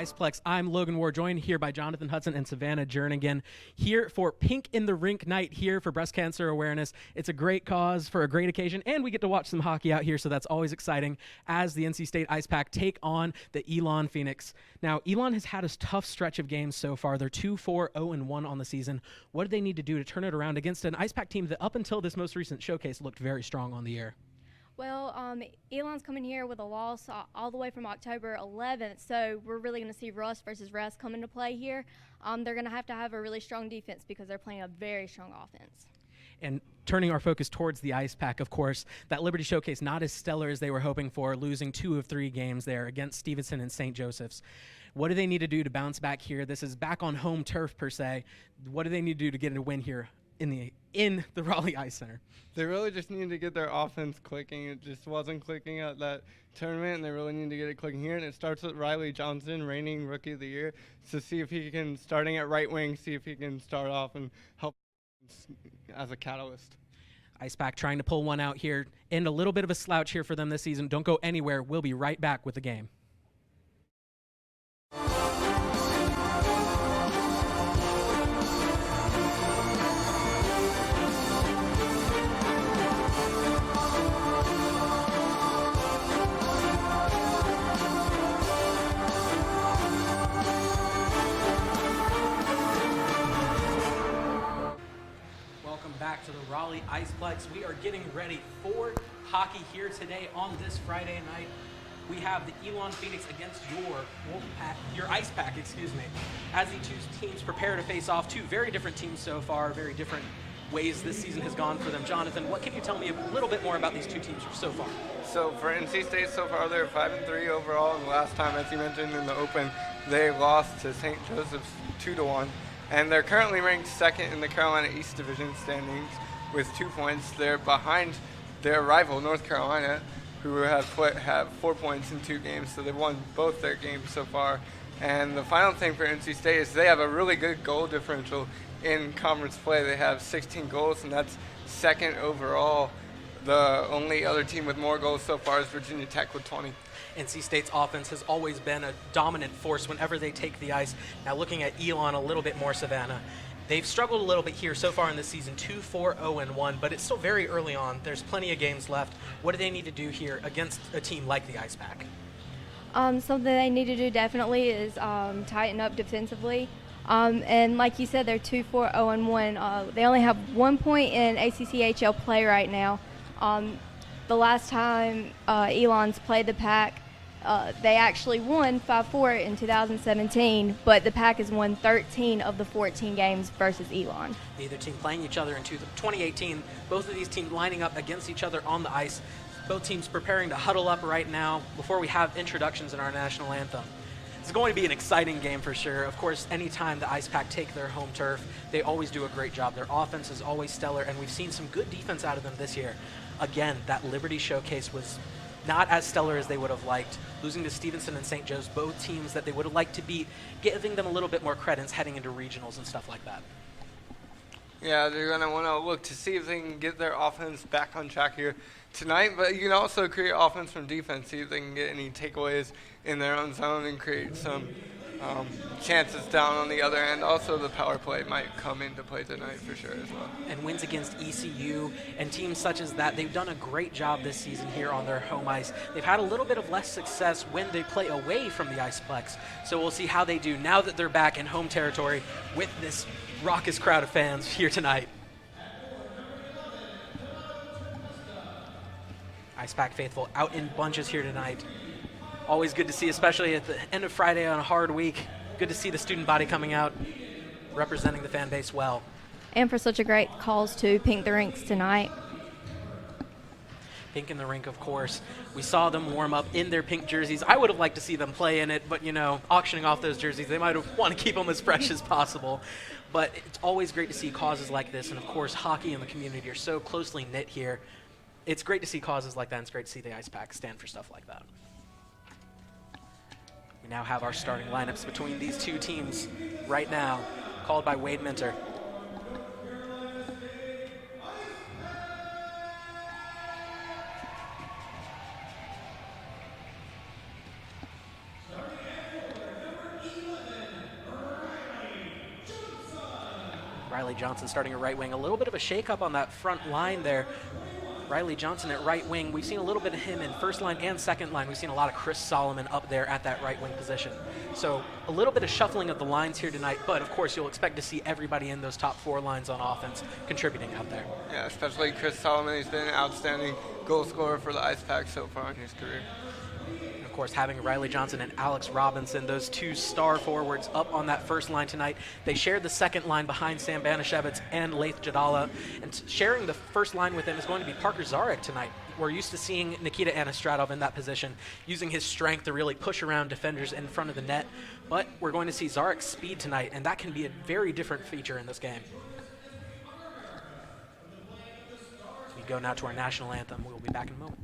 Iceplex. I'm Logan Ward, joined here by Jonathan Hudson and Savannah Jernigan, here for Pink in the Rink night here for breast cancer awareness. It's a great cause for a great occasion, and we get to watch some hockey out here, so that's always exciting as the NC State Ice Pack take on the Elon Phoenix. Now, Elon has had a tough stretch of games so far. They're 2-4, 0-1 on the season. What do they need to do to turn it around against an Ice Pack team that up until this most recent showcase looked very strong on the year? Well, Elon's coming here with a loss all the way from October 11th, so we're really going to see Russ versus Russ come into play here. They're going to have a really strong defense because they're playing a very strong offense. And turning our focus towards the Ice Pack, of course, that Liberty Showcase not as stellar as they were hoping for, losing 2 of 3 games there against Stevenson and St. Joseph's. What do they need to do to bounce back here? This is back on home turf, per se. What do they need to do to get a win here in the Raleigh Ice Center? They really just need to get their offense clicking. It just wasn't clicking at that tournament, and they really need to get it clicking here. And it starts with Riley Johnson, reigning Rookie of the Year, to see if he can, starting at right wing, see if he can start off and help as a catalyst. Ice Pack trying to pull one out here, and a little bit of a slouch here for them this season. Don't go anywhere. We'll be right back with the game. Back to the Raleigh Iceplex. We are getting ready for hockey here today on this Friday night. We have the Elon Phoenix against your Ice Pack, as the two teams prepare to face off. Two very different teams so far, very different ways this season has gone for them. Jonathan, what can you tell me a little bit more about these two teams so far? So for NC State so far, they're 5-3 overall, and the last time, as you mentioned in the Open, they lost to St. Joseph's 2-1. And they're currently ranked second in the Carolina East Division standings with 2 points. They're behind their rival, North Carolina, who have 4 points in 2 games, so they've won both their games so far. And the final thing for NC State is they have a really good goal differential in conference play. They have 16 goals, and that's second overall. The only other team with more goals so far is Virginia Tech with 20. NC State's offense has always been a dominant force whenever they take the ice. Now looking at Elon a little bit more, Savannah, they've struggled a little bit here so far in this season, 2-4, 0-1, but it's still very early on. There's plenty of games left. What do they need to do here against a team like the Ice Pack? Something they need to do definitely is tighten up defensively. And like you said, they're 2-4, 0-1. They only have 1 point in ACCHL play right now. The last time Elon's played the Pack, they actually won 5-4 in 2017, but the Pack has won 13 of the 14 games versus Elon. Neither team playing each other in 2018. Both of these teams lining up against each other on the ice. Both teams preparing to huddle up right now before we have introductions in our national anthem. It's going to be an exciting game for sure. Of course, anytime the Ice Pack take their home turf, they always do a great job. Their offense is always stellar, and we've seen some good defense out of them this year. Again, that Liberty Showcase was not as stellar as they would have liked. Losing to Stevenson and St. Joe's, both teams that they would have liked to beat, giving them a little bit more credence heading into regionals and stuff like that. Yeah, they're going to want to look to see if they can get their offense back on track here tonight, but you can also create offense from defense, see if they can get any takeaways in their own zone and create some chances down on the other end. Also, the power play might come into play tonight for sure as well. And wins against ECU and teams such as that, they've done a great job this season here on their home ice. They've had a little bit of less success when they play away from the Iceplex, so we'll see how they do now that they're back in home territory with this raucous crowd of fans here tonight. Ice Pack faithful out in bunches here tonight. Always good to see, especially at the end of Friday on a hard week. Good to see the student body coming out, representing the fan base well. And for such a great cause to Pink the Rinks tonight. Pink in the Rink, of course. We saw them warm up in their pink jerseys. I would have liked to see them play in it, but, you know, auctioning off those jerseys, they might have want to keep them as fresh as possible. But it's always great to see causes like this, and, of course, hockey and the community are so closely knit here. It's great to see causes like that, and it's great to see the Ice Pack stand for stuff like that. We now have our starting lineups between these two teams right now, called by Wade Minter. Riley Johnson starting at right wing. A little bit of a shakeup on that front line there. Riley Johnson at right wing. We've seen a little bit of him in first line and second line. We've seen a lot of Chris Solomon up there at that right wing position. So a little bit of shuffling of the lines here tonight, but of course you'll expect to see everybody in those top 4 lines on offense contributing out there. Yeah, especially Chris Solomon. He's been an outstanding goal scorer for the Ice Pack so far in his career. And of course, having Riley Johnson and Alex Robinson, those 2 star forwards up on that first line tonight. They shared the second line behind Sam Banashevitz and Laith Jadala. And sharing the first line with them is going to be Parker Zarek tonight. We're used to seeing Nikita Anastratov in that position, using his strength to really push around defenders in front of the net. But we're going to see Zarek's speed tonight, and that can be a very different feature in this game. We go now to our national anthem. We'll be back in a moment.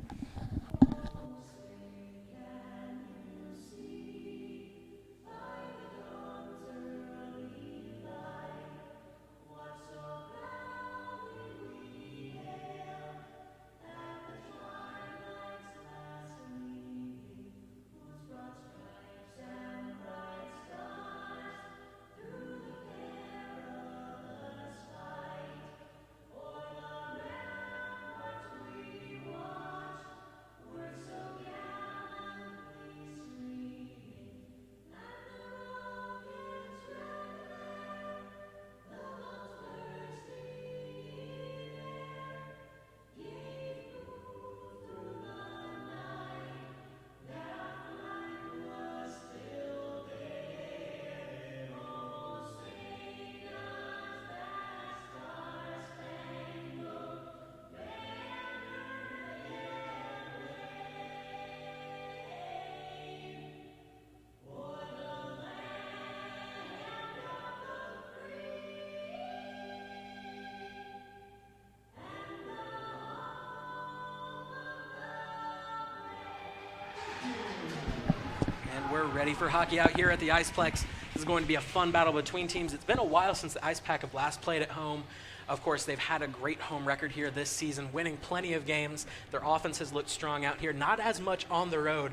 We're ready for hockey out here at the Iceplex. This is going to be a fun battle between teams. It's been a while since the Ice Pack have last played at home. Of course, they've had a great home record here this season, winning plenty of games. Their offense has looked strong out here, not as much on the road,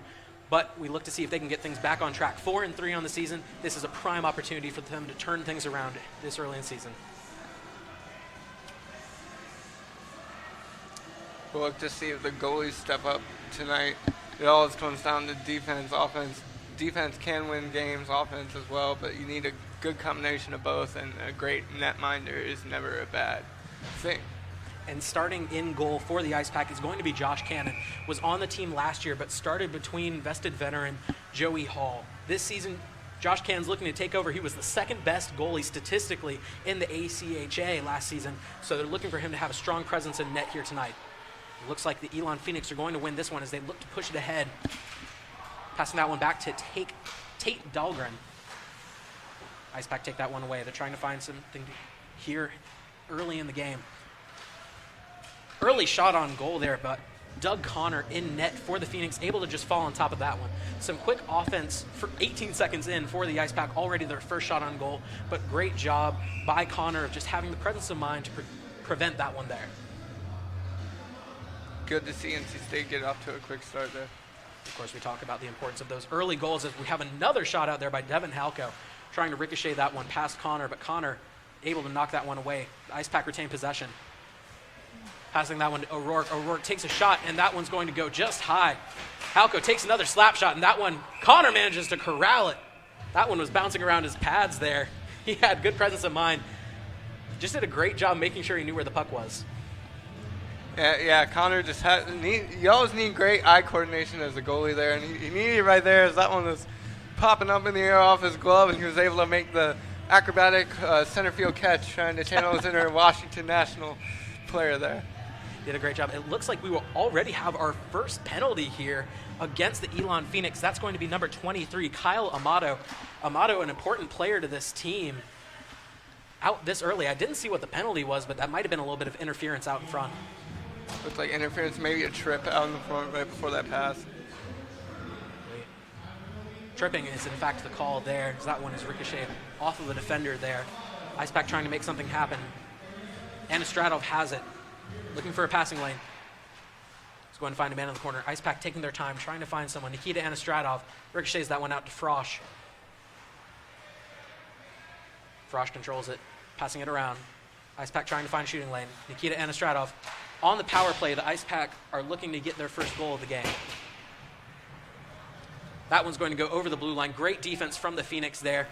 but we look to see if they can get things back on track. 4-3 on the season. This is a prime opportunity for them to turn things around this early in the season. We'll look to see if the goalies step up tonight. It always comes down to defense, offense. Defense can win games, offense as well, but you need a good combination of both, and a great netminder is never a bad thing. And starting in goal for the Ice Pack is going to be Josh Cannon. Was on the team last year, but started between vested veteran Joey Hall. This season, Josh Cannon's looking to take over. He was the second best goalie statistically in the ACHA last season, so they're looking for him to have a strong presence in net here tonight. It looks like the Elon Phoenix are going to win this one as they look to push it ahead. Passing that one back to Tate Dahlgren. Ice Pack take that one away. They're trying to find something here early in the game. Early shot on goal there, but Doug Connor in net for the Phoenix, able to just fall on top of that one. Some quick offense for 18 seconds in for the Ice Pack, already their first shot on goal, but great job by Connor of just having the presence of mind to prevent that one there. Good to see NC State get off to a quick start there. Of course, we talk about the importance of those early goals as we have another shot out there by Devin Halko, trying to ricochet that one past Connor, but Connor able to knock that one away. The Ice Pack retain possession. Passing that one to O'Rourke. O'Rourke takes a shot, and that one's going to go just high. Halko takes another slap shot, and that one, Connor manages to corral it. That one was bouncing around his pads there. He had good presence of mind. Just did a great job making sure he knew where the puck was. Yeah, Connor just you always need great eye coordination as a goalie there, and he needed it right there as that one was popping up in the air off his glove, and he was able to make the acrobatic center field catch, trying to channel his inner Washington National player there. Did a great job. It looks like we will already have our first penalty here against the Elon Phoenix. That's going to be number 23, Kyle Amato. Amato, an important player to this team. Out this early, I didn't see what the penalty was, but that might have been a little bit of interference out in front. Looked like interference, maybe a trip out in the front right before that pass. Tripping is in fact the call there, as that one is ricocheted off of a defender there. Ice Pack trying to make something happen. Anastratov has it, looking for a passing lane. He's going to find a man in the corner. Ice Pack taking their time, trying to find someone. Nikita Anastratov ricochets that one out to Frosch. Frosch controls it, passing it around. Ice Pack trying to find a shooting lane. Nikita Anastratov on the power play. The Ice Pack are looking to get their first goal of the game. That one's going to go over the blue line. Great defense from the Phoenix there.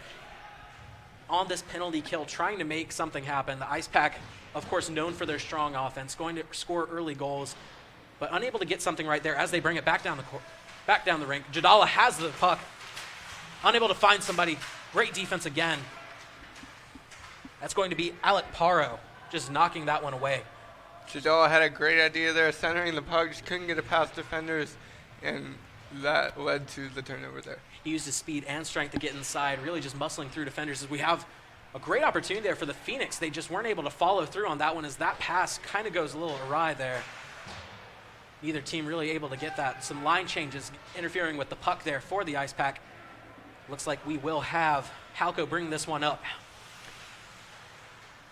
On this penalty kill, trying to make something happen. The Ice Pack, of course, known for their strong offense, going to score early goals, but unable to get something right there as they bring it back down the rink. Jadala has the puck, unable to find somebody. Great defense again. That's going to be Alec Paro, just knocking that one away. Jadala had a great idea there, centering the puck, just couldn't get it past defenders, and that led to the turnover there. He used his speed and strength to get inside, really just muscling through defenders. As we have a great opportunity there for the Phoenix. They just weren't able to follow through on that one as that pass kind of goes a little awry there. Neither team really able to get that. Some line changes interfering with the puck there for the Ice Pack. Looks like we will have Halko bring this one up.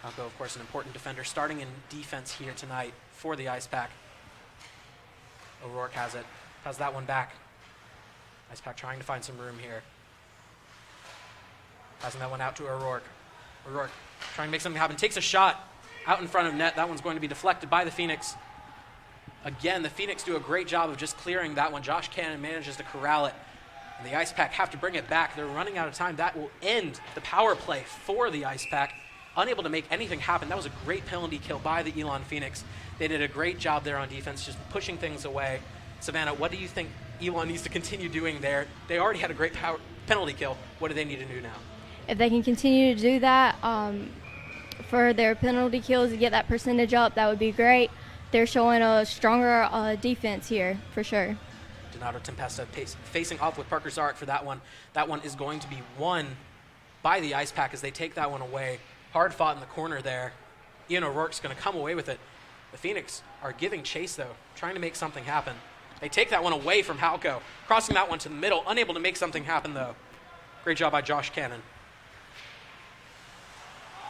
Halko, of course, an important defender, starting in defense here tonight for the Ice Pack. O'Rourke has it, has that one back. Ice Pack trying to find some room here. Passing that one out to O'Rourke. O'Rourke trying to make something happen. Takes a shot out in front of net. That one's going to be deflected by the Phoenix. Again, the Phoenix do a great job of just clearing that one. Josh Cannon manages to corral it. And the Ice Pack have to bring it back. They're running out of time. That will end the power play for the Ice Pack. Unable to make anything happen. That was a great penalty kill by the Elon Phoenix. They did a great job there on defense, just pushing things away. Savannah, what do you think Elon needs to continue doing there? They already had a great penalty kill. What do they need to do now? If they can continue to do that for their penalty kills to get that percentage up, that would be great. They're showing a stronger defense here, for sure. Donato Tempesta facing off with Parker Zarek for that one. That one is going to be won by the Ice Pack as they take that one away. Hard fought in the corner there. Ian O'Rourke's going to come away with it. The Phoenix are giving chase, though, trying to make something happen. They take that one away from Halko, crossing that one to the middle, unable to make something happen, though. Great job by Josh Cannon.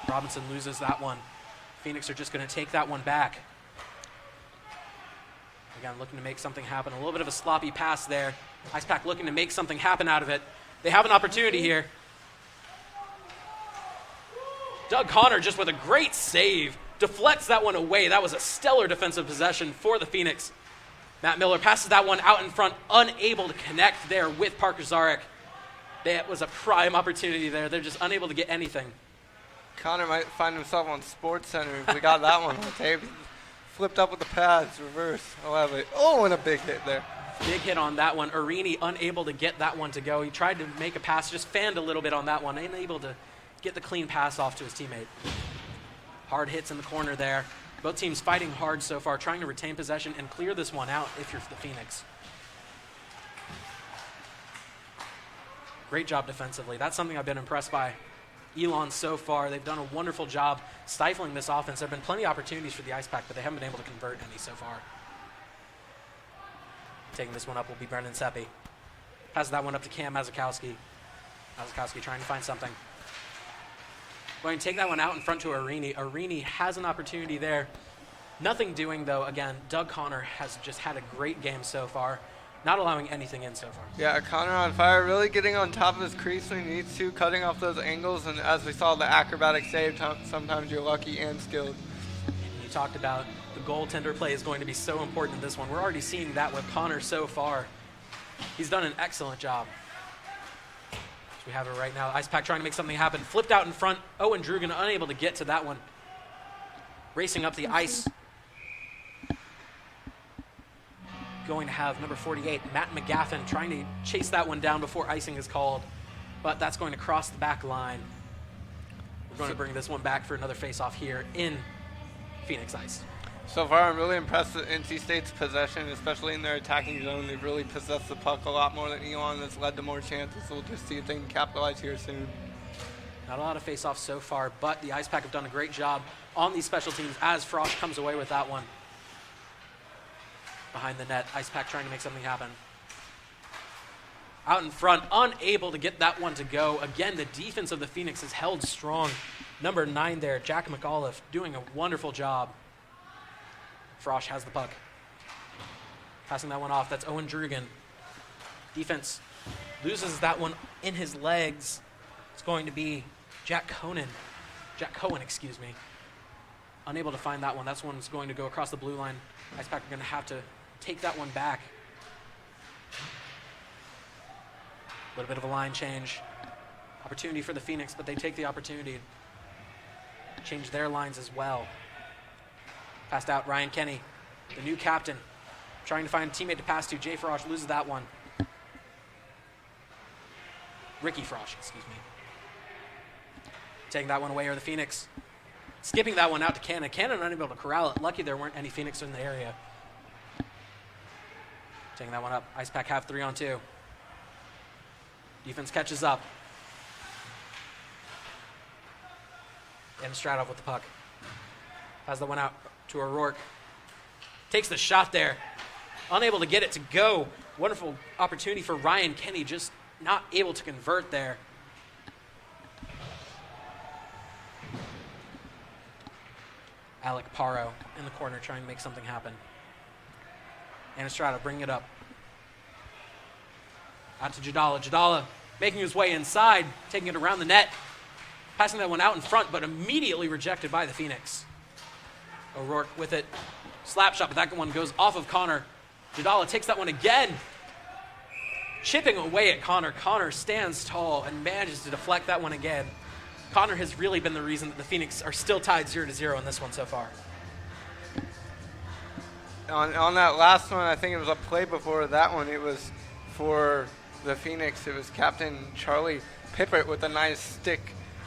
Robinson loses that one. Phoenix are just going to take that one back. Again, looking to make something happen. A little bit of a sloppy pass there. Ice Pack looking to make something happen out of it. They have an opportunity here. Doug Connor just with a great save. Deflects that one away. That was a stellar defensive possession for the Phoenix. Matt Miller passes that one out in front, unable to connect there with Parker Zarek. That was a prime opportunity there. They're just unable to get anything. Connor might find himself on Sports Center if we got that one on tape. Flipped up with the pads, reverse. I'll have it. Oh, and a big hit there. Big hit on that one. Arini unable to get that one to go. He tried to make a pass, just fanned a little bit on that one, unable to get the clean pass off to his teammate. Hard hits in the corner there. Both teams fighting hard so far, trying to retain possession and clear this one out if you're the Phoenix. Great job defensively. That's something I've been impressed by Elon so far. They've done a wonderful job stifling this offense. There have been plenty of opportunities for the Ice Pack, but they haven't been able to convert any so far. Taking this one up will be Brendan Seppi. Passes that one up to Cam Mazakowski. Mazakowski trying to find something. Going to take that one out in front to Arini. Arini has an opportunity there. Nothing doing, though. Again, Doug Connor has just had a great game so far, not allowing anything in so far. Yeah, Connor on fire, really getting on top of his crease when he needs to, cutting off those angles, and as we saw, the acrobatic save, sometimes you're lucky and skilled. And you talked about the goaltender play is going to be so important in this one. We're already seeing that with Connor so far. He's done an excellent job. We have it right now. Ice Pack trying to make something happen. Flipped out in front. Owen Drugan unable to get to that one. Racing up the ice. Going to have number 48, Matt McGaffin, trying to chase that one down before icing is called. But that's going to cross the back line. We're going to bring this one back for another face-off here in Phoenix Ice. So far, I'm really impressed with NC State's possession, especially in their attacking zone. They've really possessed the puck a lot more than Elon. That's led to more chances. We'll just see if they can capitalize here soon. Not a lot of face-offs so far, but the Ice Pack have done a great job on these special teams as Frosch comes away with that one. Behind the net, Ice Pack trying to make something happen. Out in front, unable to get that one to go. Again, the defense of the Phoenix is held strong. Number 9 there, Jack McAuliffe, doing a wonderful job. Frosch has the puck. Passing that one off. That's Owen Drugan. Defense loses that one in his legs. It's going to be Jack Cohen, excuse me. unable to find that one. That's one's going to go across the blue line. Ice Pack are going to have to take that one back. A little bit of a line change. Opportunity for the Phoenix, but they take the opportunity. Change their lines as well. Passed out, Ryan Kenny, the new captain, trying to find a teammate to pass to. Jay Frosch loses that one. Ricky Frosch, excuse me. Taking that one away are the Phoenix. Skipping that one out to Cannon. Cannon unable to corral it. Lucky there weren't any Phoenix in the area. Taking that one up. Ice Pack have 3-on-2. Defense catches up. And Stratov with the puck. Has the one out to O'Rourke. Takes the shot there. Unable to get it to go. Wonderful opportunity for Ryan Kenny, just not able to convert there. Alec Paro in the corner trying to make something happen. And Estrada bringing it up. Out to Jadala. Jadala making his way inside, taking it around the net. Passing that one out in front, but immediately rejected by the Phoenix. O'Rourke with it. Slap shot, but that one goes off of Connor. Jadala takes that one again. Chipping away at Connor. Connor stands tall and manages to deflect that one again. Connor has really been the reason that the Phoenix are still tied 0-0 in this one so far. On that last one, I think it was a play before that one. It was for the Phoenix. It was Captain Charlie Pippert with a nice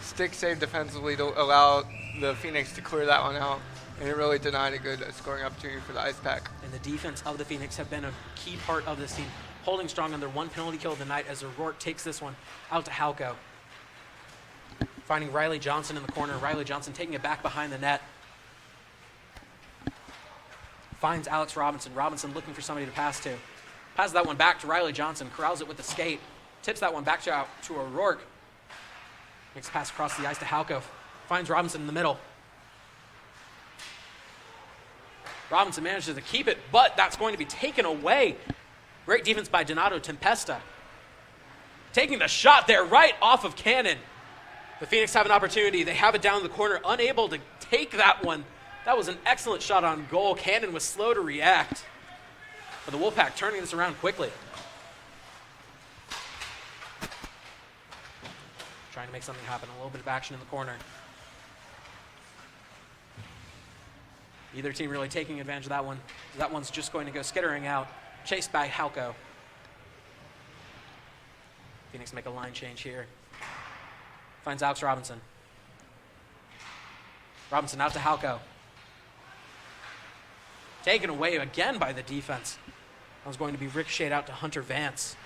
stick save defensively to allow the Phoenix to clear that one out. And it really denied a good scoring opportunity for the Ice Pack. And the defense of the Phoenix have been a key part of this team, holding strong on their one penalty kill of the night as O'Rourke takes this one out to Halko. Finding Riley Johnson in the corner. Riley Johnson taking it back behind the net. Finds Alex Robinson. Robinson looking for somebody to pass to. Passes that one back to Riley Johnson. Corrals it with the skate. Tips that one back to O'Rourke. Makes a pass across the ice to Halko. Finds Robinson in the middle. Robinson manages to keep it, but that's going to be taken away. Great defense by Donato Tempesta. Taking the shot there right off of Cannon. The Phoenix have an opportunity. They have it down the corner, unable to take that one. That was an excellent shot on goal. Cannon was slow to react. But the Wolfpack turning this around quickly. Trying to make something happen. A little bit of action in the corner. Either team really taking advantage of that one. That one's just going to go skittering out. Chased by Halko. Phoenix make a line change here. Finds Alex Robinson. Robinson out to Halko. Taken away again by the defense. That was going to be ricocheted out to Hunter Vance.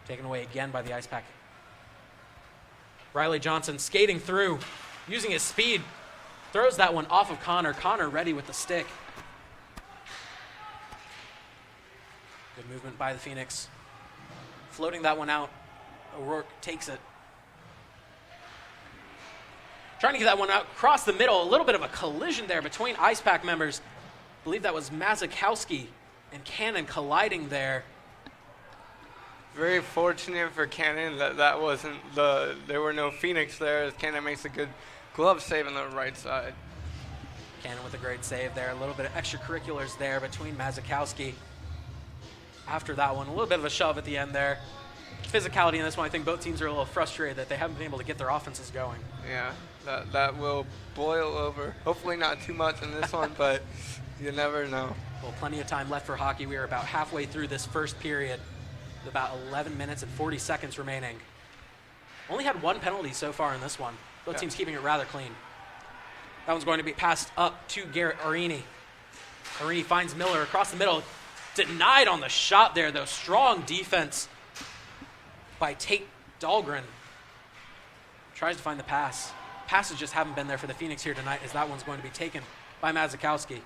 Taken away again by the Ice Pack. Riley Johnson skating through, using his speed. Throws that one off of Connor. Connor ready with the stick. Good movement by the Phoenix. Floating that one out. O'Rourke takes it. Trying to get that one out across the middle. A little bit of a collision there between Ice Pack members. I believe that was Mazakowski and Cannon colliding there. Very fortunate for Cannon that there were no Phoenix there, as Cannon makes a good glove save on the right side. Cannon with a great save there. A little bit of extracurriculars there between Mazakowski. After that one, a little bit of a shove at the end there. Physicality in this one, I think both teams are a little frustrated that they haven't been able to get their offenses going. Yeah, that will boil over. Hopefully not too much in this one, but you never know. Well, plenty of time left for hockey. We are about halfway through this first period with about 11 minutes and 40 seconds remaining. Only had one penalty so far in this one. Both teams keeping it rather clean. That one's going to be passed up to Garrett Arini. Arini finds Miller across the middle. Denied on the shot there, though. Strong defense by Tate Dahlgren. Tries to find the pass. Passes just haven't been there for the Phoenix here tonight, as that one's going to be taken by Mazakowski.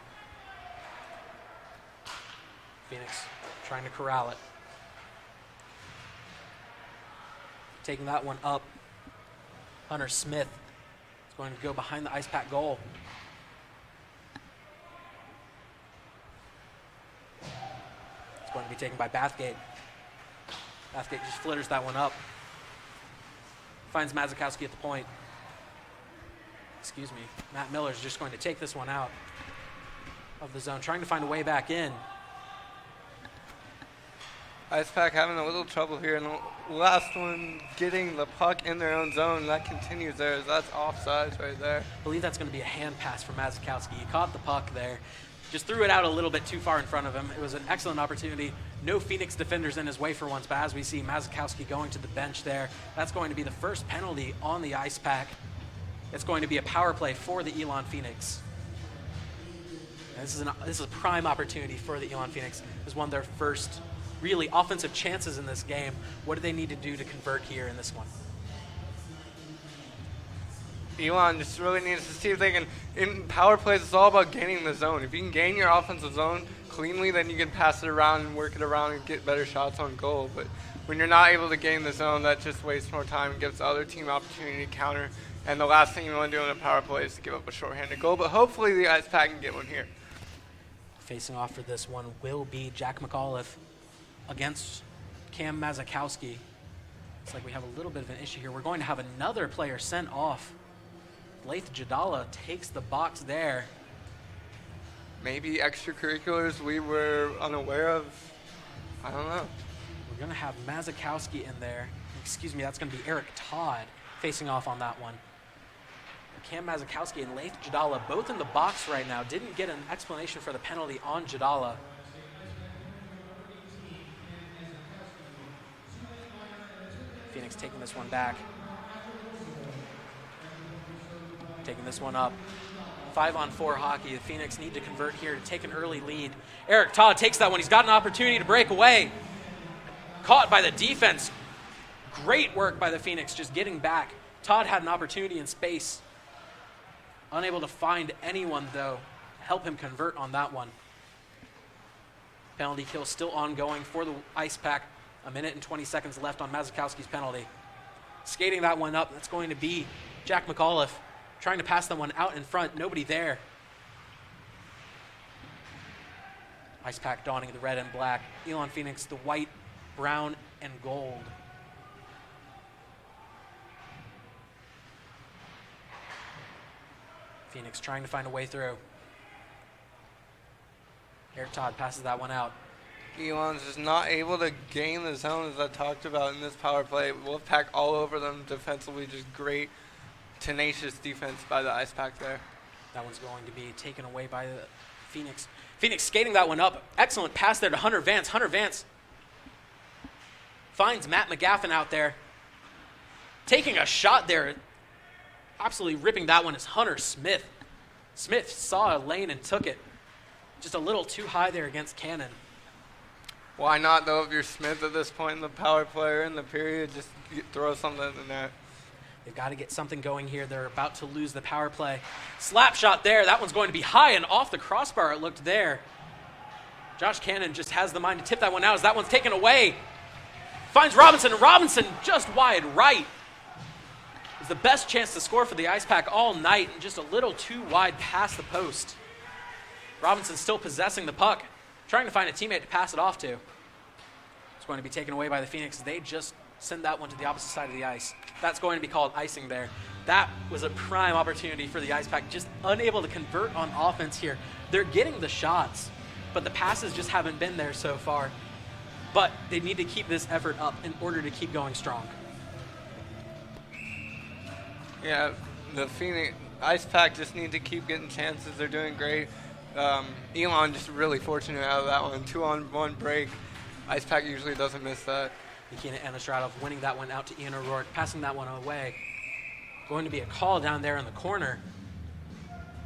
Phoenix trying to corral it. Taking that one up. Hunter Smith is going to go behind the Ice Pack goal. It's going to be taken by Bathgate. Bathgate just flitters that one up. Finds Mazakowski at the point. excuse me. Matt Miller's just going to take this one out of the zone, trying to find a way back in. Ice Pack having a little trouble here in the last one, getting the puck in their own zone. That continues there. That's offsides right there. I believe that's going to be a hand pass for Mazakowski. He caught the puck there, just threw it out a little bit too far in front of him. It was an excellent opportunity. No Phoenix defenders in his way for once, but as we see Mazakowski going to the bench there, that's going to be the first penalty on the Ice Pack. It's going to be a power play for the Elon Phoenix. And this is a prime opportunity for the Elon Phoenix. This is one of their first really offensive chances in this game. What do they need to do to convert here in this one? Elon just really needs to see if they can, in power plays, it's all about gaining the zone. If you can gain your offensive zone cleanly, then you can pass it around and work it around and get better shots on goal. But when you're not able to gain the zone, that just wastes more time and gives the other team opportunity to counter. And the last thing you want to do in a power play is to give up a shorthanded goal. But hopefully the Ice Pack can get one here. Facing off for this one will be Jack McAuliffe against Cam Mazakowski. Looks like we have a little bit of an issue here. We're going to have another player sent off. Laith Jadala takes the box there. Maybe extracurriculars we were unaware of. I don't know. We're going to have Mazakowski in there. Excuse me, that's going to be Eric Todd facing off on that one. Cam Mazakowski and Laith Jadala both in the box right now. Didn't get an explanation for the penalty on Jadala. Phoenix taking this one back. Taking this one up. 5-on-4 hockey. The Phoenix need to convert here to take an early lead. Eric Todd takes that one. He's got an opportunity to break away. Caught by the defense. Great work by the Phoenix just getting back. Todd had an opportunity in space. Unable to find anyone, though, to help him convert on that one. Penalty kill still ongoing for the Ice Pack. 1 minute and 20 seconds left on Mazakowski's penalty. Skating that one up, that's going to be Jack McAuliffe. Trying to pass that one out in front, nobody there. Ice Pack donning the red and black. Elon Phoenix, the white, brown, and gold. Phoenix trying to find a way through. Eric Todd passes that one out. Elon's just not able to gain the zone, as I talked about in this power play. Wolfpack all over them defensively, just great, tenacious defense by the Ice Pack there. That one's going to be taken away by the Phoenix. Phoenix skating that one up. Excellent pass there to Hunter Vance. Hunter Vance finds Matt McGaffin out there. Taking a shot there. Absolutely ripping that one is Hunter Smith. Smith saw a lane and took it. Just a little too high there against Cannon. Why not, though, if you're Smith at this point in the power play or in the period, just throw something in the net. They've got to get something going here. They're about to lose the power play. Slap shot there. That one's going to be high and off the crossbar. It looked there. Josh Cannon just has the mind to tip that one out as that one's taken away. Finds Robinson. Robinson just wide right. It's the best chance to score for the Ice Pack all night, and just a little too wide past the post. Robinson still possessing the puck, trying to find a teammate to pass it off to. It's going to be taken away by the Phoenix. They just send that one to the opposite side of the ice. That's going to be called icing there. That was a prime opportunity for the Ice Pack, just unable to convert on offense here. They're getting the shots, but the passes just haven't been there so far. But they need to keep this effort up in order to keep going strong. Yeah, the Phoenix Ice Pack just need to keep getting chances. They're doing great. Elon just really fortunate out of that one. 2-on-1 break. Ice Pack usually doesn't miss that. Nikita Anastradov winning that one out to Ian O'Rourke, passing that one away. Going to be a call down there in the corner.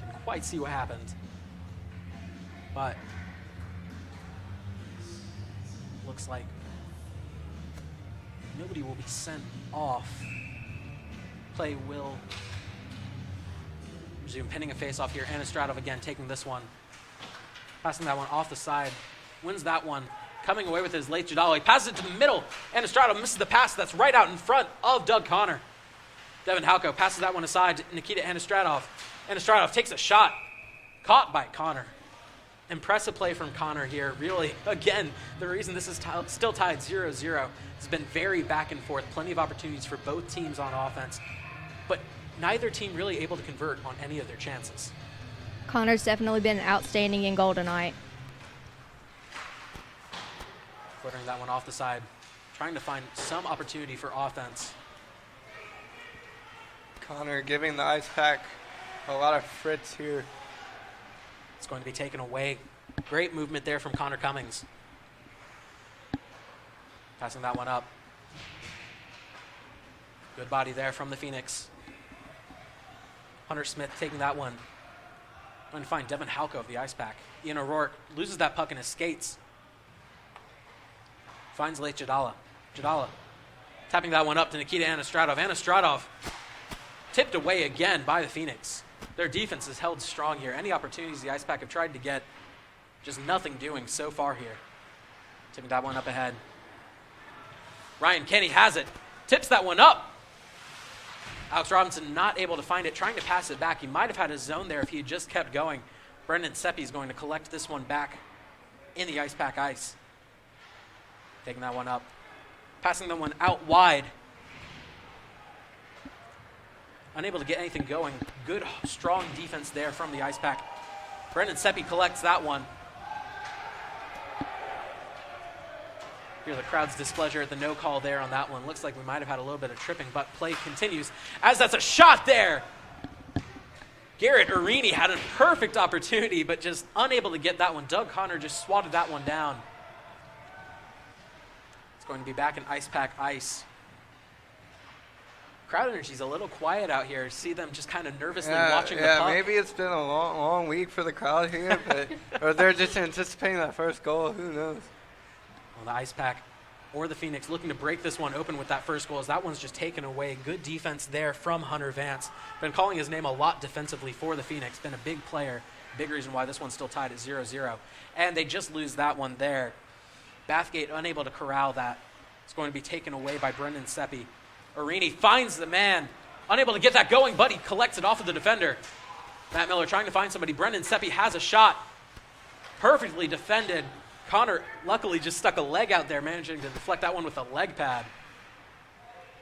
Didn't quite see what happened. But looks like nobody will be sent off. Play will resume, pinning a face-off here. Anastradov again taking this one. Passing that one off the side. Wins that one. Coming away with his late Jadala. He passes it to the middle. Anastradov misses the pass. That's right out in front of Doug Connor. Devin Halko passes that one aside to Nikita Anastradov. Anastradov takes a shot. Caught by Connor. Impressive play from Connor here. Really, again, the reason this is still tied 0-0 has been very back and forth. Plenty of opportunities for both teams on offense. But neither team really able to convert on any of their chances. Connor's definitely been outstanding in goal tonight. Flittering that one off the side, trying to find some opportunity for offense. Connor giving the Ice Pack a lot of fritz here. It's going to be taken away. Great movement there from Connor Cummings. Passing that one up. Good body there from the Phoenix. Hunter Smith taking that one. Going to find Devin Halko of the Ice Pack. Ian O'Rourke loses that puck in his skates. Finds late Jadala. Jadala tapping that one up to Nikita Anastradov. Anastradov tipped away again by the Phoenix. Their defense is held strong here. Any opportunities the Ice Pack have tried to get, just nothing doing so far here. Tipping that one up ahead. Ryan Kenny has it. Tips that one up. Alex Robinson not able to find it, trying to pass it back. He might have had his zone there if he had just kept going. Brendan Seppi is going to collect this one back in the Ice Pack ice. Taking that one up. Passing the one out wide. Unable to get anything going. Good, strong defense there from the Ice Pack. Brendan Seppi collects that one. Hear the crowd's displeasure at the no call there on that one. Looks like we might have had a little bit of tripping, but play continues as that's a shot there. Garrett Urini had a perfect opportunity, but just unable to get that one. Doug Connor just swatted that one down. It's going to be back in Ice Pack ice. Crowd energy's a little quiet out here. See them just kind of nervously watching the puck. Maybe it's been a long week for the crowd here, but or they're just anticipating that first goal. Who knows? Well, the Ice Pack or the Phoenix looking to break this one open with that first goal as that one's just taken away. Good defense there from Hunter Vance. Been calling his name a lot defensively for the Phoenix. Been a big player. Big reason why this one's still tied at 0-0. And they just lose that one there. Bathgate unable to corral that. It's going to be taken away by Brendan Seppi. Urini finds the man. Unable to get that going, but he collects it off of the defender. Matt Miller trying to find somebody. Brendan Seppi has a shot. Perfectly defended. Connor luckily just stuck a leg out there, managing to deflect that one with a leg pad.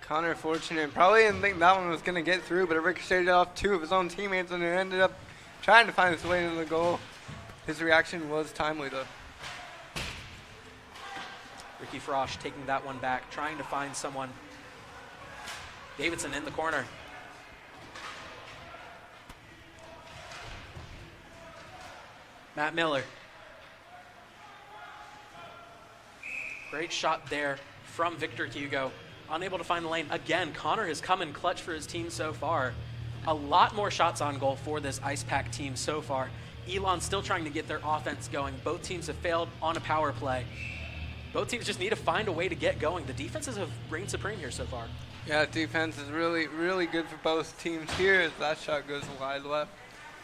Connor fortunate. Probably didn't think that one was going to get through, but it ricocheted off two of his own teammates, and it ended up trying to find its way into the goal. His reaction was timely, though. Ricky Frosch taking that one back, trying to find someone. Davidson in the corner. Matt Miller. Great shot there from Victor Hugo. Unable to find the lane. Again, Connor has come in clutch for his team so far. A lot more shots on goal for this Ice Pack team so far. Elon still trying to get their offense going. Both teams have failed on a power play. Both teams just need to find a way to get going. The defenses have reigned supreme here so far. Yeah, defense is really, really good for both teams here as that shot goes wide left.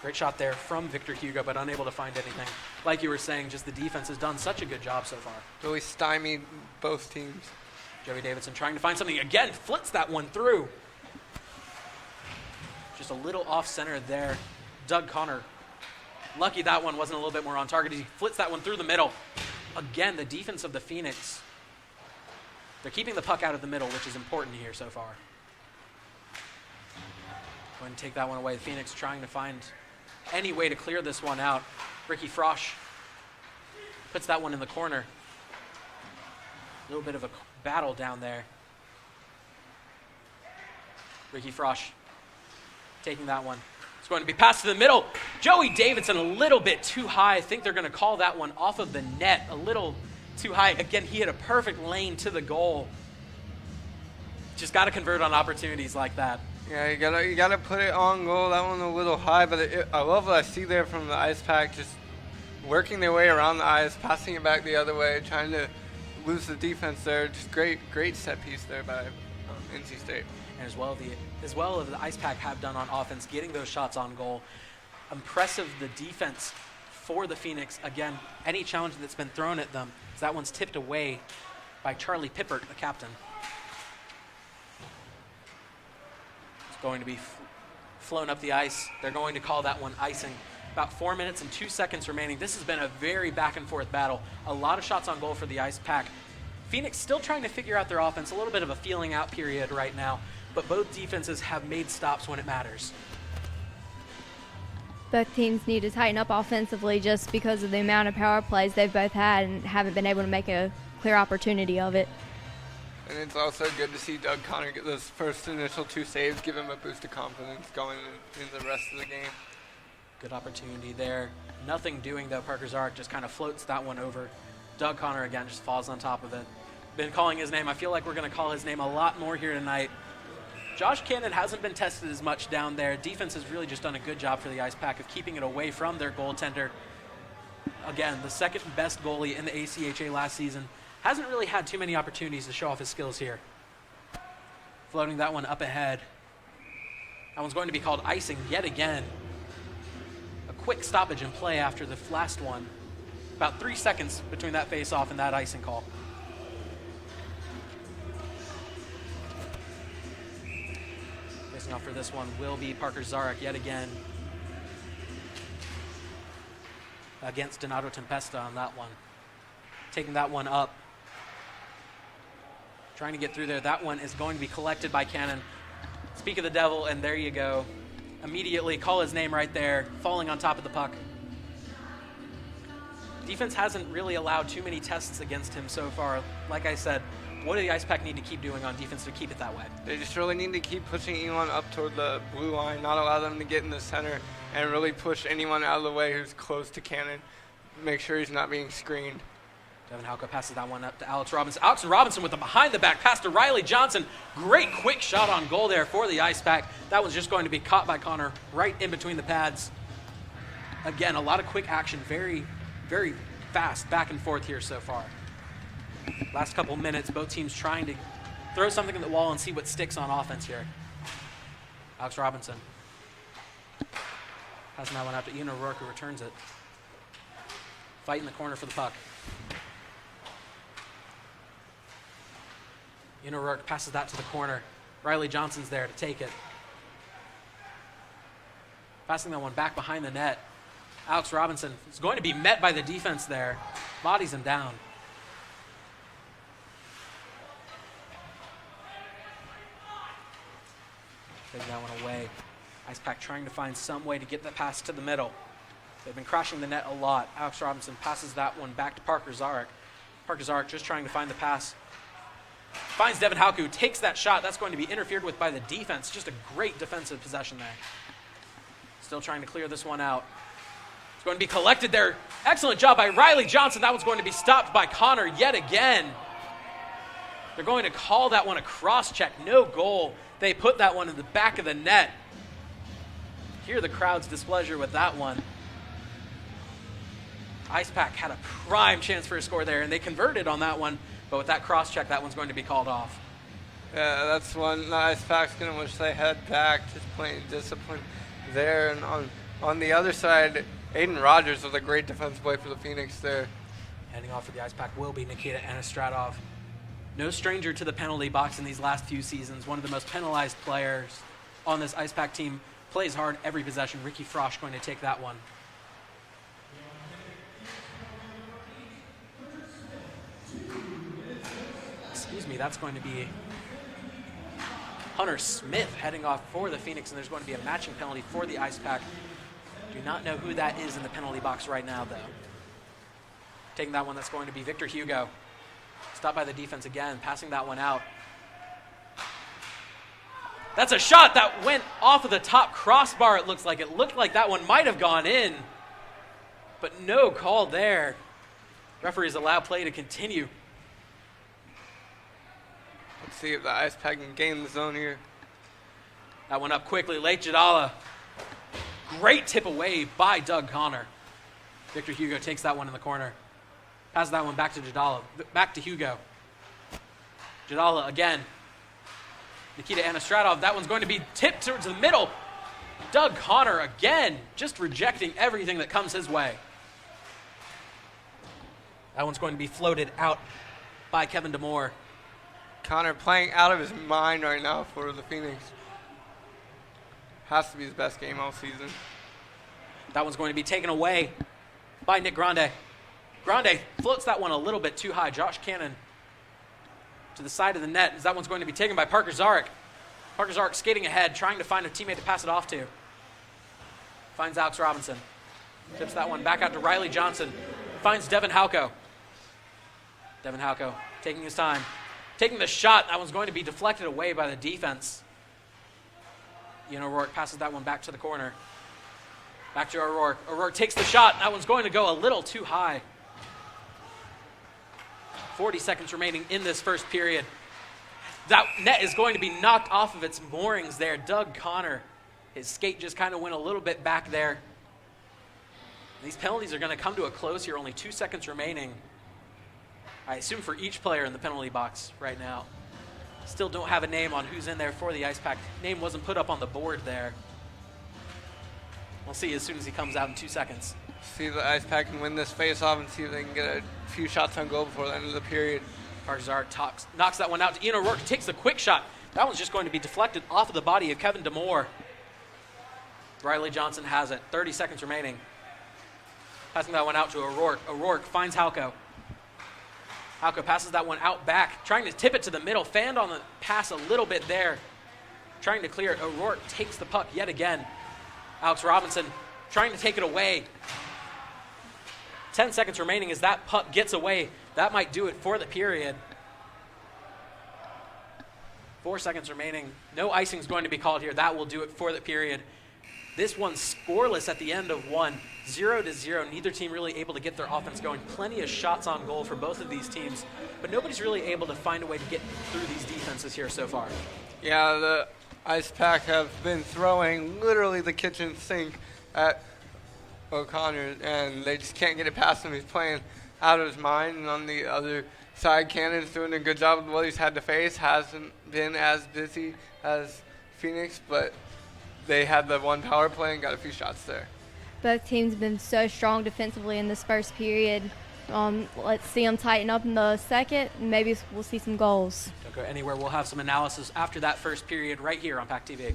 Great shot there from Victor Hugo, but unable to find anything. Like you were saying, just the defense has done such a good job so far. Really stymied both teams. Joey Davidson trying to find something again, flits that one through. Just a little off center there. Doug Connor, lucky that one wasn't a little bit more on target. He flits that one through the middle. Again, the defense of the Phoenix, they're keeping the puck out of the middle, which is important here so far. Going to take that one away. The Phoenix trying to find any way to clear this one out. Ricky Frosch puts that one in the corner. A little bit of a battle down there. Ricky Frosch taking that one. It's going to be passed to the middle. Joey Davidson a little bit too high. I think they're going to call that one off of the net. A little too high. Again, he had a perfect lane to the goal. Just got to convert on opportunities like that. Yeah, you gotta put it on goal. That one a little high, but I love what I see there from the Ice Pack, just working their way around the ice, passing it back the other way, trying to lose the defense there. Just great set piece there by NC State. And as well as the Ice Pack have done on offense, getting those shots on goal. Impressive the defense for the Phoenix. Again, any challenge that's been thrown at them, that one's tipped away by Charlie Pippert, the captain. It's going to be flown up the ice. They're going to call that one icing. About 4 minutes and 2 seconds remaining. This has been a very back and forth battle. A lot of shots on goal for the Ice Pack. Phoenix still trying to figure out their offense. A little bit of a feeling out period right now. but both defenses have made stops when it matters. Both teams need to tighten up offensively just because of the amount of power plays they've both had and haven't been able to make a clear opportunity of it. And it's also good to see Doug Connor get those first initial 2 saves, give him a boost of confidence going in the rest of the game. Good opportunity there. Nothing doing, though. Parker Zarek just kind of floats that one over. Doug Connor, again, just falls on top of it. Been calling his name. I feel like we're going to call his name a lot more here tonight. Josh Cannon hasn't been tested as much down there. Defense has really just done a good job for the Ice Pack of keeping it away from their goaltender. Again, the second best goalie in the ACHA last season. Hasn't really had too many opportunities to show off his skills here. Floating that one up ahead. That one's going to be called icing yet again. A quick stoppage in play after the last one. About 3 seconds between that face-off and that icing call. Facing off for this one will be Parker Zarek yet again. Against Donato Tempesta on that one. Taking that one up. Trying to get through there. That one is going to be collected by Cannon. Speak of the devil, and there you go. Immediately call his name right there, falling on top of the puck. Defense hasn't really allowed too many tests against him so far. Like I said, what do the Ice Pack need to keep doing on defense to keep it that way? They just really need to keep pushing Elon up toward the blue line, not allow them to get in the center, and really push anyone out of the way who's close to Cannon. Make sure he's not being screened. Devin Halka passes that one up to Alex Robinson. Alex Robinson with a behind-the-back pass to Riley Johnson. Great quick shot on goal there for the Ice Pack. That one's just going to be caught by Connor right in between the pads. Again, a lot of quick action, very, very fast back and forth here so far. Last couple minutes, both teams trying to throw something at the wall and see what sticks on offense here. Alex Robinson. Passing that one out to Ian O'Rourke, who returns it. Fight in the corner for the puck. Ian O'Rourke passes that to the corner. Riley Johnson's there to take it. Passing that one back behind the net. Alex Robinson is going to be met by the defense there. Bodies him down. Taking that one away. Ice Pack trying to find some way to get that pass to the middle. They've been crashing the net a lot. Alex Robinson passes that one back to Parker Zarek. Parker Zarek just trying to find the pass. Finds Devin Halka, who takes that shot. That's going to be interfered with by the defense. Just a great defensive possession there. Still trying to clear this one out. It's going to be collected there. Excellent job by Riley Johnson. That one's going to be stopped by Connor yet again. They're going to call that one a cross-check. No goal. They put that one in the back of the net. Hear the crowd's displeasure with that one. Ice Pack had a prime chance for a score there, and they converted on that one. But with that cross-check, that one's going to be called off. Yeah, that's one the Ice Pack's going to wish they had back, just plain discipline there. And on the other side, Aiden Rogers with a great defensive play for the Phoenix there. Heading off for the Ice Pack will be Nikita Anastratov. No stranger to the penalty box in these last few seasons. One of the most penalized players on this Ice Pack team. Plays hard every possession. Ricky Frosch going to take that one. Excuse me, that's going to be Hunter Smith heading off for the Phoenix, and there's going to be a matching penalty for the Ice Pack. Do not know who that is in the penalty box right now, though. Taking that one, that's going to be Victor Hugo. Stopped by the defense again, passing that one out. That's a shot that went off of the top crossbar, it looks like. It looked like that one might have gone in, but no call there. Referees allow play to continue. Let's see if the Ice Pack can gain the zone here. That one up quickly. Late Jadala. Great tip away by Doug Connor. Victor Hugo takes that one in the corner. Passes that one back to Jadala. Back to Hugo. Jadala again. Nikita Anastratov. That one's going to be tipped towards the middle. Doug Connor again, just rejecting everything that comes his way. That one's going to be floated out by Kevin DeMore. Connor playing out of his mind right now for the Phoenix. Has to be his best game all season. That one's going to be taken away by Nick Grande. Grande floats that one a little bit too high. Josh Cannon to the side of the net as that one's going to be taken by Parker Zarek. Parker's Arc skating ahead, trying to find a teammate to pass it off to. Finds Alex Robinson. Tips that one back out to Riley Johnson. Finds Devin Halko. Devin Halko taking his time. Taking the shot. That one's going to be deflected away by the defense. Ian O'Rourke passes that one back to the corner. Back to O'Rourke. O'Rourke takes the shot. That one's going to go a little too high. 40 seconds remaining in this first period. That net is going to be knocked off of its moorings there. Doug Connor, his skate just kind of went a little bit back there. These penalties are going to come to a close here. Only 2 seconds remaining. I assume for each player in the penalty box right now. Still don't have a name on who's in there for the Ice Pack. Name wasn't put up on the board there. We'll see as soon as he comes out in 2 seconds. See the Ice Pack can win this face-off and see if they can get a few shots on goal before the end of the period. Parker knocks that one out to Ian O'Rourke. Takes the quick shot. That one's just going to be deflected off of the body of Kevin Demore. Riley Johnson has it. 30 seconds remaining. Passing that one out to O'Rourke. O'Rourke finds Halko. Halko passes that one out back. Trying to tip it to the middle. Fanned on the pass a little bit there. Trying to clear it. O'Rourke takes the puck yet again. Alex Robinson trying to take it away. 10 seconds remaining as that puck gets away. That might do it for the period. 4 seconds remaining. No icing is going to be called here. That will do it for the period. This one's scoreless at the end of one. 0-0. Neither team really able to get their offense going. Plenty of shots on goal for both of these teams, but nobody's really able to find a way to get through these defenses here so far. Yeah, the Ice Pack have been throwing literally the kitchen sink at O'Connor, and they just can't get it past him. He's playing out of his mind, and on the other side, Cannon's doing a good job with what he's had to face. Hasn't been as busy as Phoenix, but they had the one power play and got a few shots there. Both teams have been so strong defensively in this first period. Let's see them tighten up in the second, and maybe we'll see some goals. Don't go anywhere. We'll have some analysis after that first period right here on PackTV.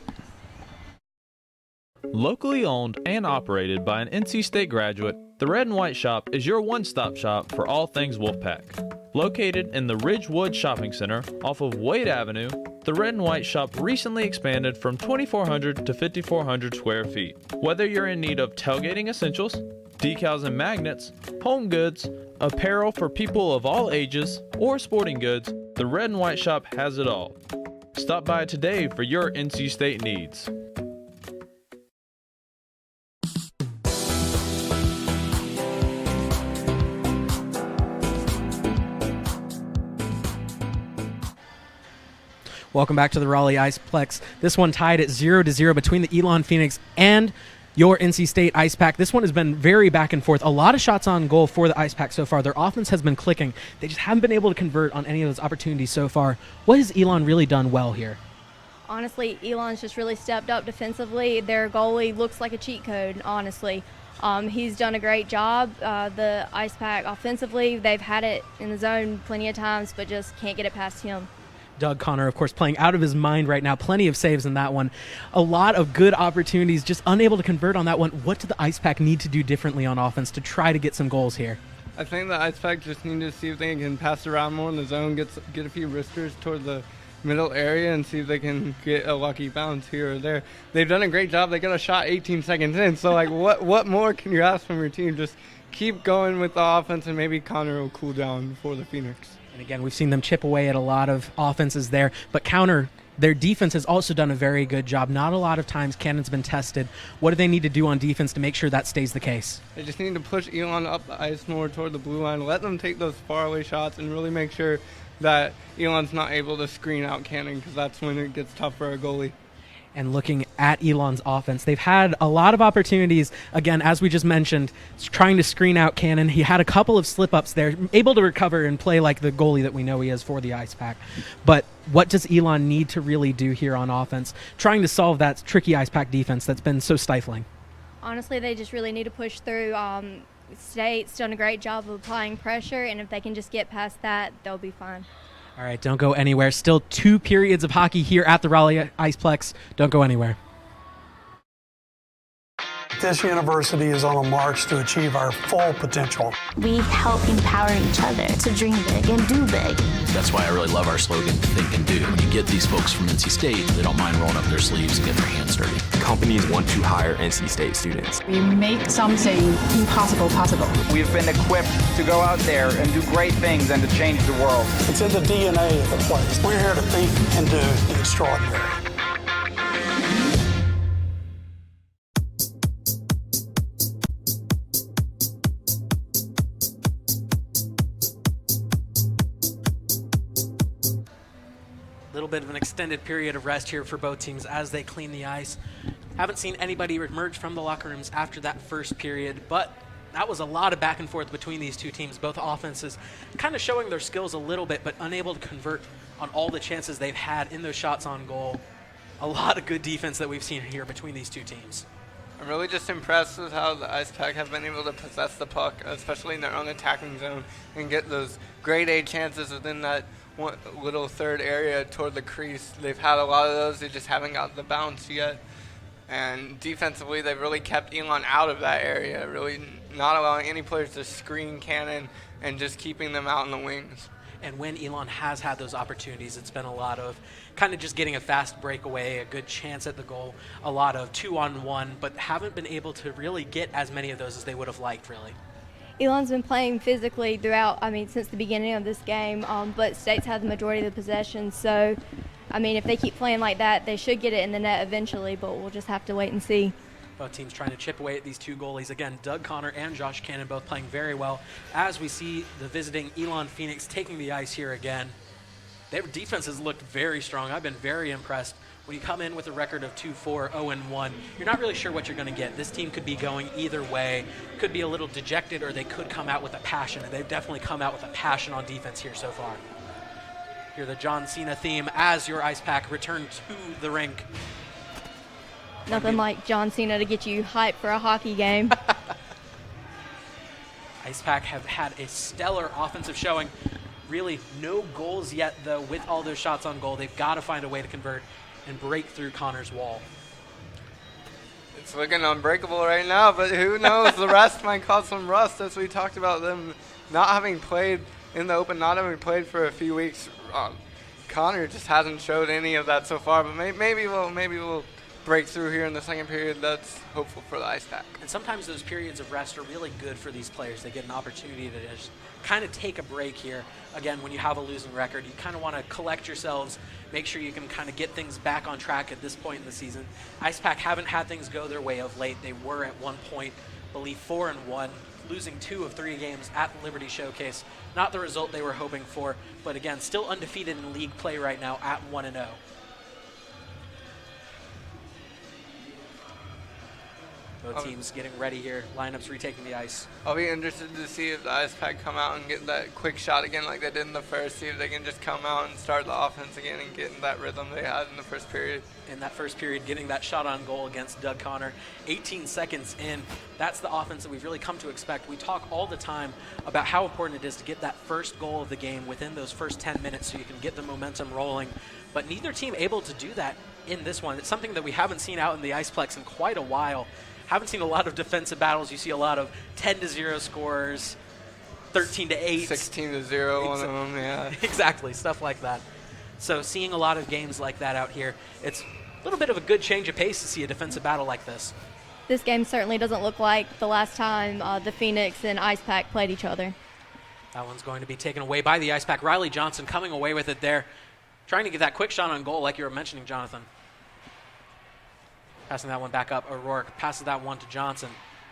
Locally owned and operated by an NC State graduate, the Red and White Shop is your one-stop shop for all things Wolfpack. Located in the Ridgewood Shopping Center off of Wade Avenue, the Red and White Shop recently expanded from 2,400 to 5,400 square feet. Whether you're in need of tailgating essentials, decals and magnets, home goods, apparel for people of all ages, or sporting goods, the Red and White Shop has it all. Stop by today for your NC State needs. Welcome back to the Raleigh Iceplex. This one tied at 0-0 between the Elon Phoenix and your NC State Ice Pack. This one has been very back and forth. A lot of shots on goal for the Ice Pack so far. Their offense has been clicking. They just haven't been able to convert on any of those opportunities so far. What has Elon really done well here? Honestly, Elon's just really stepped up defensively. Their goalie looks like a cheat code, honestly. He's done a great job. The Ice Pack offensively, they've had it in the zone plenty of times, but just can't get it past him. Doug Connor, of course, playing out of his mind right now. Plenty of saves in that one. A lot of good opportunities, just unable to convert on that one. What do the Ice Pack need to do differently on offense to try to get some goals here? I think the Ice Pack just need to see if they can pass around more in the zone, get a few wristers toward the middle area, and see if they can get a lucky bounce here or there. They've done a great job. They got a shot 18 seconds in, so like what more can you ask from your team? Just keep going with the offense, and maybe Connor will cool down for the Phoenix. And again, we've seen them chip away at a lot of offenses there, but their defense has also done a very good job. Not a lot of times Cannon's been tested. What do they need to do on defense to make sure that stays the case? They just need to push Elon up the ice more toward the blue line, let them take those faraway shots, and really make sure that Elon's not able to screen out Cannon, because that's when it gets tough for a goalie. And looking at Elon's offense, they've had a lot of opportunities. Again, as we just mentioned, trying to screen out Cannon. He had a couple of slip-ups there, able to recover and play like the goalie that we know he is for the Ice Pack. But what does Elon need to really do here on offense, trying to solve that tricky Ice Pack defense that's been so stifling? Honestly, they just really need to push through. State's done a great job of applying pressure, and if they can just get past that, they'll be fine. All right, don't go anywhere. Still 2 periods of hockey here at the Raleigh Iceplex. Don't go anywhere. this university is on a march to achieve our full potential. We help empower each other to dream big and do big. That's why I really love our slogan, Think and Do. When you get these folks from NC State, they don't mind rolling up their sleeves and getting their hands dirty. Companies want to hire NC State students. We make something impossible possible. We've been equipped to go out there and do great things and to change the world. It's in the DNA of the place. We're here to think and do the extraordinary. Little bit of an extended period of rest here for both teams as they clean the ice. Haven't seen anybody emerge from the locker rooms after that first period, but that was a lot of back and forth between these two teams. Both offenses kind of showing their skills a little bit, but unable to convert on all the chances they've had in those shots on goal. A lot of good defense that we've seen here between these two teams. I'm really just impressed with how the Ice Pack have been able to possess the puck, especially in their own attacking zone, and get those grade A chances within that one little third area toward the crease. They've had a lot of those, they just haven't got the bounce yet. And defensively, they've really kept Elon out of that area, really not allowing any players to screen cannon and just keeping them out in the wings. And when Elon has had those opportunities, it's been a lot of kind of just getting a fast breakaway, a good chance at the goal, a lot of 2-on-1, but haven't been able to really get as many of those as they would have liked, really. Elon's been playing physically throughout, since the beginning of this game, but State's had the majority of the possession. So, if they keep playing like that, they should get it in the net eventually, but we'll just have to wait and see. Both teams trying to chip away at these two goalies. Again, Doug Connor and Josh Cannon both playing very well as we see the visiting Elon Phoenix taking the ice here again. Their defense has looked very strong. I've been very impressed. When you come in with a record of 2-4, 0-1, you're not really sure what you're going to get. This team could be going either way, could be a little dejected, or they could come out with a passion, and they've definitely come out with a passion on defense here so far. Hear the John Cena theme as your Ice Pack return to the rink. Nothing like John Cena to get you hyped for a hockey game. Ice Pack have had a stellar offensive showing. Really no goals yet, though, with all those shots on goal. They've got to find a way to convert and break through Connor's wall. It's looking unbreakable right now, but who knows? The rest might cause some rust, as we talked about them not having played in the open, not having played for a few weeks. Connor just hasn't showed any of that so far, but maybe we'll break through here in the second period. That's hopeful for the Ice Pack. And sometimes those periods of rest are really good for these players. They get an opportunity to just kind of take a break here. Again, when you have a losing record, you kind of want to collect yourselves, make sure you can kind of get things back on track at this point in the season. Ice Pack haven't had things go their way of late. They were at one point, I believe, 4-1, losing 2 of 3 games at the Liberty Showcase. Not the result they were hoping for, but again, still undefeated in league play right now at 1-0. Both teams getting ready here. Lineups retaking the ice. I'll be interested to see if the Ice Pack come out and get that quick shot again like they did in the first. See if they can just come out and start the offense again and get in that rhythm they had in the first period. In that first period, getting that shot on goal against Doug Connor. 18 seconds in, that's the offense that we've really come to expect. We talk all the time about how important it is to get that first goal of the game within those first 10 minutes so you can get the momentum rolling. But neither team able to do that in this one. It's something that we haven't seen out in the Iceplex in quite a while. Haven't seen a lot of defensive battles. You see a lot of 10-0 scores, 13-8. 16-0, one of them, yeah. Exactly, stuff like that. So seeing a lot of games like that out here, it's a little bit of a good change of pace to see a defensive battle like this. This game certainly doesn't look like the last time the Phoenix and Ice Pack played each other. That one's going to be taken away by the Ice Pack. Riley Johnson coming away with it there, trying to get that quick shot on goal like you were mentioning, Jonathan. Passing that one back up. O'Rourke passes that one to Johnson.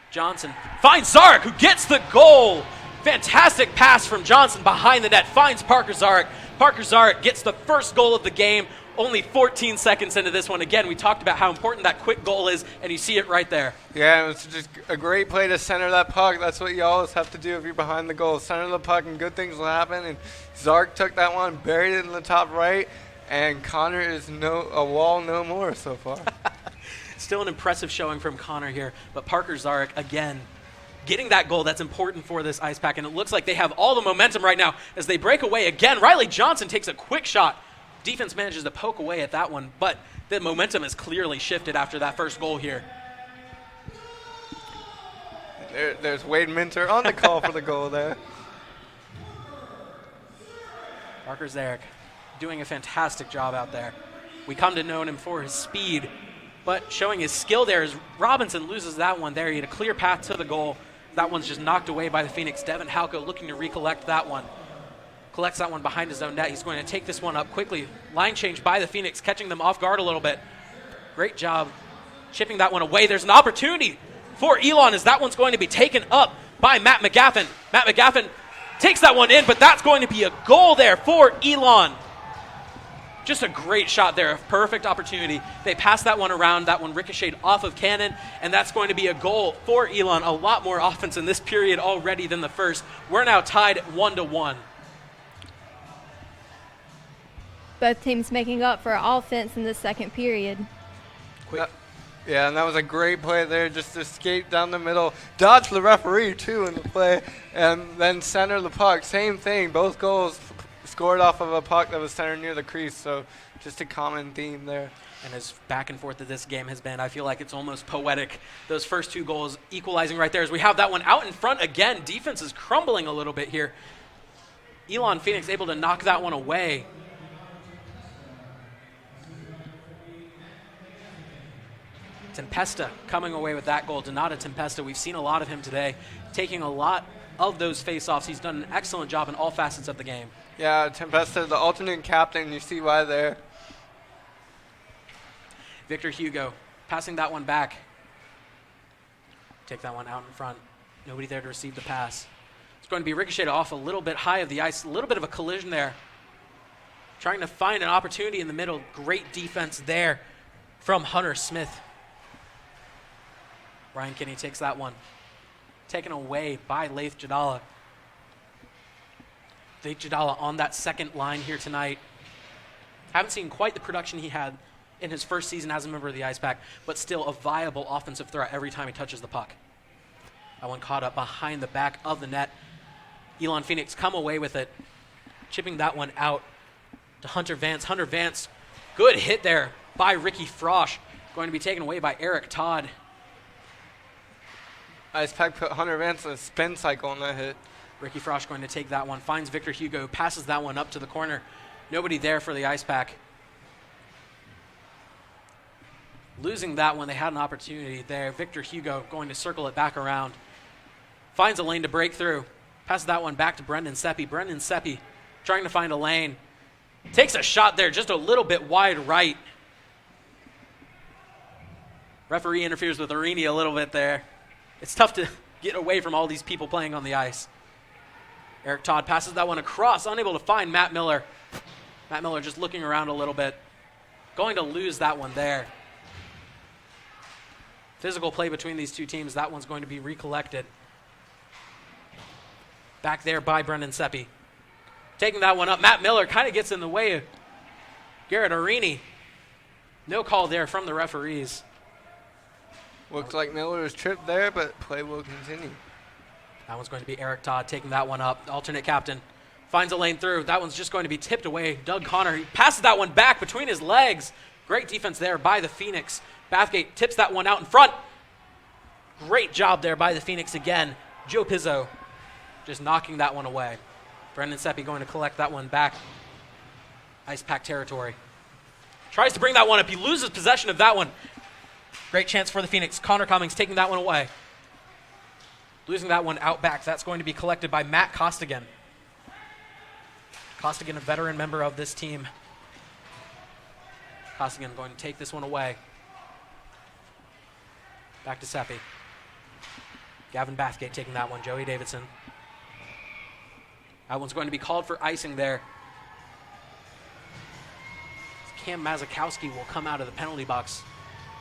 Johnson finds Zarek, who gets the goal. Fantastic pass from Johnson behind the net. Finds Parker Zarek. Parker Zarek gets the first goal of the game. Only 14 seconds into this one. Again, we talked about how important that quick goal is, and you see it right there. Yeah, it was just a great play to center that puck. That's what you always have to do if you're behind the goal. Center the puck, and good things will happen. And Zarek took that one, buried it in the top right, and Connor is a wall no more so far. Still an impressive showing from Connor here, but Parker Zarek, again, getting that goal that's important for this Ice Pack, and it looks like they have all the momentum right now as they break away again. Riley Johnson takes a quick shot. Defense manages to poke away at that one, but the momentum has clearly shifted after that first goal here. There's Wade Minter on the call for the goal there. Parker Zarek doing a fantastic job out there. We come to know him for his speed, but showing his skill there as Robinson loses that one there. He had a clear path to the goal. That one's just knocked away by the Phoenix. Devin Halko looking to recollect that one. Collects that one behind his own net. He's going to take this one up quickly. Line change by the Phoenix, catching them off guard a little bit. Great job chipping that one away. There's an opportunity for Elon as that one's going to be taken up by Matt McGaffin. Matt McGaffin takes that one in, but that's going to be a goal there for Elon. Just a great shot there, a perfect opportunity. They pass that one around, that one ricocheted off of Cannon, and that's going to be a goal for Elon. A lot more offense in this period already than the first. We're now tied at 1-1. Both teams making up for offense in the second period. Quick. Yeah, and that was a great play there, just to escape down the middle, dodge the referee too in the play, and then center the puck. Same thing, both goals scored off of a puck that was centered near the crease, so just a common theme there. And as back and forth that this game has been, I feel like it's almost poetic. Those first two goals equalizing right there as we have that one out in front again. Defense is crumbling a little bit here. Elon Phoenix able to knock that one away. Tempesta coming away with that goal. Donata Tempesta, we've seen a lot of him today, taking a lot of those face-offs. He's done an excellent job in all facets of the game. Yeah, Tempesta, the alternate captain, you see why there. Victor Hugo passing that one back. Take that one out in front. Nobody there to receive the pass. It's going to be ricocheted off a little bit high of the ice. A little bit of a collision there. Trying to find an opportunity in the middle. Great defense there from Hunter Smith. Ryan Kinney takes that one. Taken away by Laith Jadala. Laith Jadala on that second line here tonight. Haven't seen quite the production he had in his first season as a member of the Ice Pack, but still a viable offensive threat every time he touches the puck. That one caught up behind the back of the net. Elon Phoenix come away with it, chipping that one out to Hunter Vance. Hunter Vance, good hit there by Ricky Frosch. Going to be taken away by Eric Todd. Ice Pack put Hunter Vance in a spin cycle on that hit. Ricky Frosch going to take that one, finds Victor Hugo, passes that one up to the corner. Nobody there for the Ice Pack. Losing that one, they had an opportunity there. Victor Hugo going to circle it back around. Finds a lane to break through. Passes that one back to Brendan Seppi. Brendan Seppi trying to find a lane. Takes a shot there just a little bit wide right. Referee interferes with Arini a little bit there. It's tough to get away from all these people playing on the ice. Eric Todd passes that one across, unable to find Matt Miller. Matt Miller just looking around a little bit. Going to lose that one there. Physical play between these two teams. That one's going to be recollected. Back there by Brendan Seppi. Taking that one up. Matt Miller kind of gets in the way of Garrett Arini. No call there from the referees. Looks like Miller was tripped there, but play will continue. That one's going to be Eric Todd taking that one up. Alternate captain finds a lane through. That one's just going to be tipped away. Doug Connor, he passes that one back between his legs. Great defense there by the Phoenix. Bathgate tips that one out in front. Great job there by the Phoenix again. Joe Pizzo just knocking that one away. Brendan Seppi going to collect that one back. Ice Pack territory. Tries to bring that one up. He loses possession of that one. Great chance for the Phoenix. Connor Cummings taking that one away. Losing that one out back. That's going to be collected by Matt Costigan. Costigan, a veteran member of this team. Costigan going to take this one away. Back to Seppi. Gavin Bathgate taking that one. Joey Davidson. That one's going to be called for icing there. Cam Mazakowski will come out of the penalty box.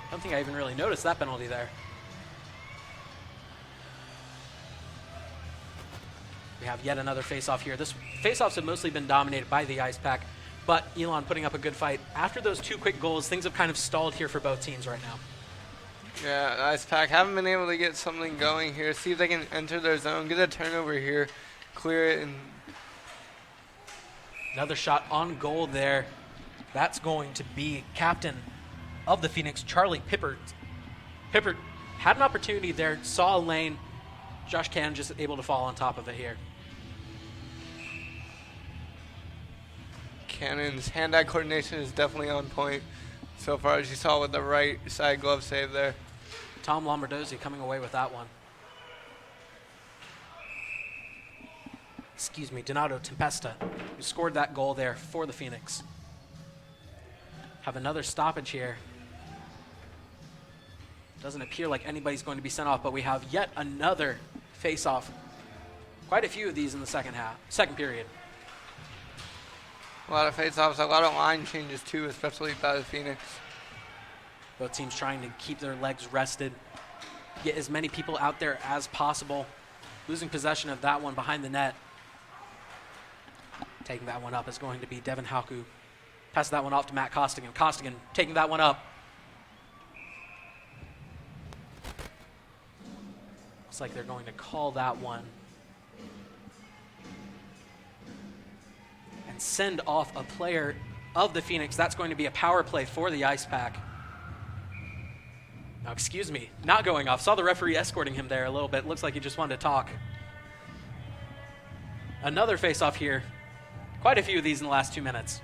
I don't think I even really noticed that penalty there. We have yet another face-off here. This face-offs have mostly been dominated by the Ice Pack, but Elon putting up a good fight. After those two quick goals, things have kind of stalled here for both teams right now. Yeah, Ice Pack haven't been able to get something going here. See if they can enter their zone, get a turnover here, clear it, and another shot on goal there. That's going to be captain of the Phoenix, Charlie Pippert. Pippert had an opportunity there, saw a lane, Josh Cannon just able to fall on top of it here. Cannon's hand-eye coordination is definitely on point so far, as you saw with the right side glove save there. Tom Lombardozzi coming away with that one. Excuse me, Donato Tempesta, who scored that goal there for the Phoenix. Have another stoppage here. Doesn't appear like anybody's going to be sent off, but we have yet another face-off. Quite a few of these in the second period. A lot of face-offs, a lot of line changes too, especially by the Phoenix. Both teams trying to keep their legs rested, get as many people out there as possible. Losing possession of that one behind the net. Taking that one up is going to be Devin Hauku. Passes that one off to Matt Costigan. Costigan taking that one up. Looks like they're going to call that one. And send off a player of the Phoenix. That's going to be a power play for the Ice Pack. Now, excuse me, not going off. Saw the referee escorting him there a little bit. Looks like he just wanted to talk. Another face-off here. Quite a few of these in the last 2 minutes.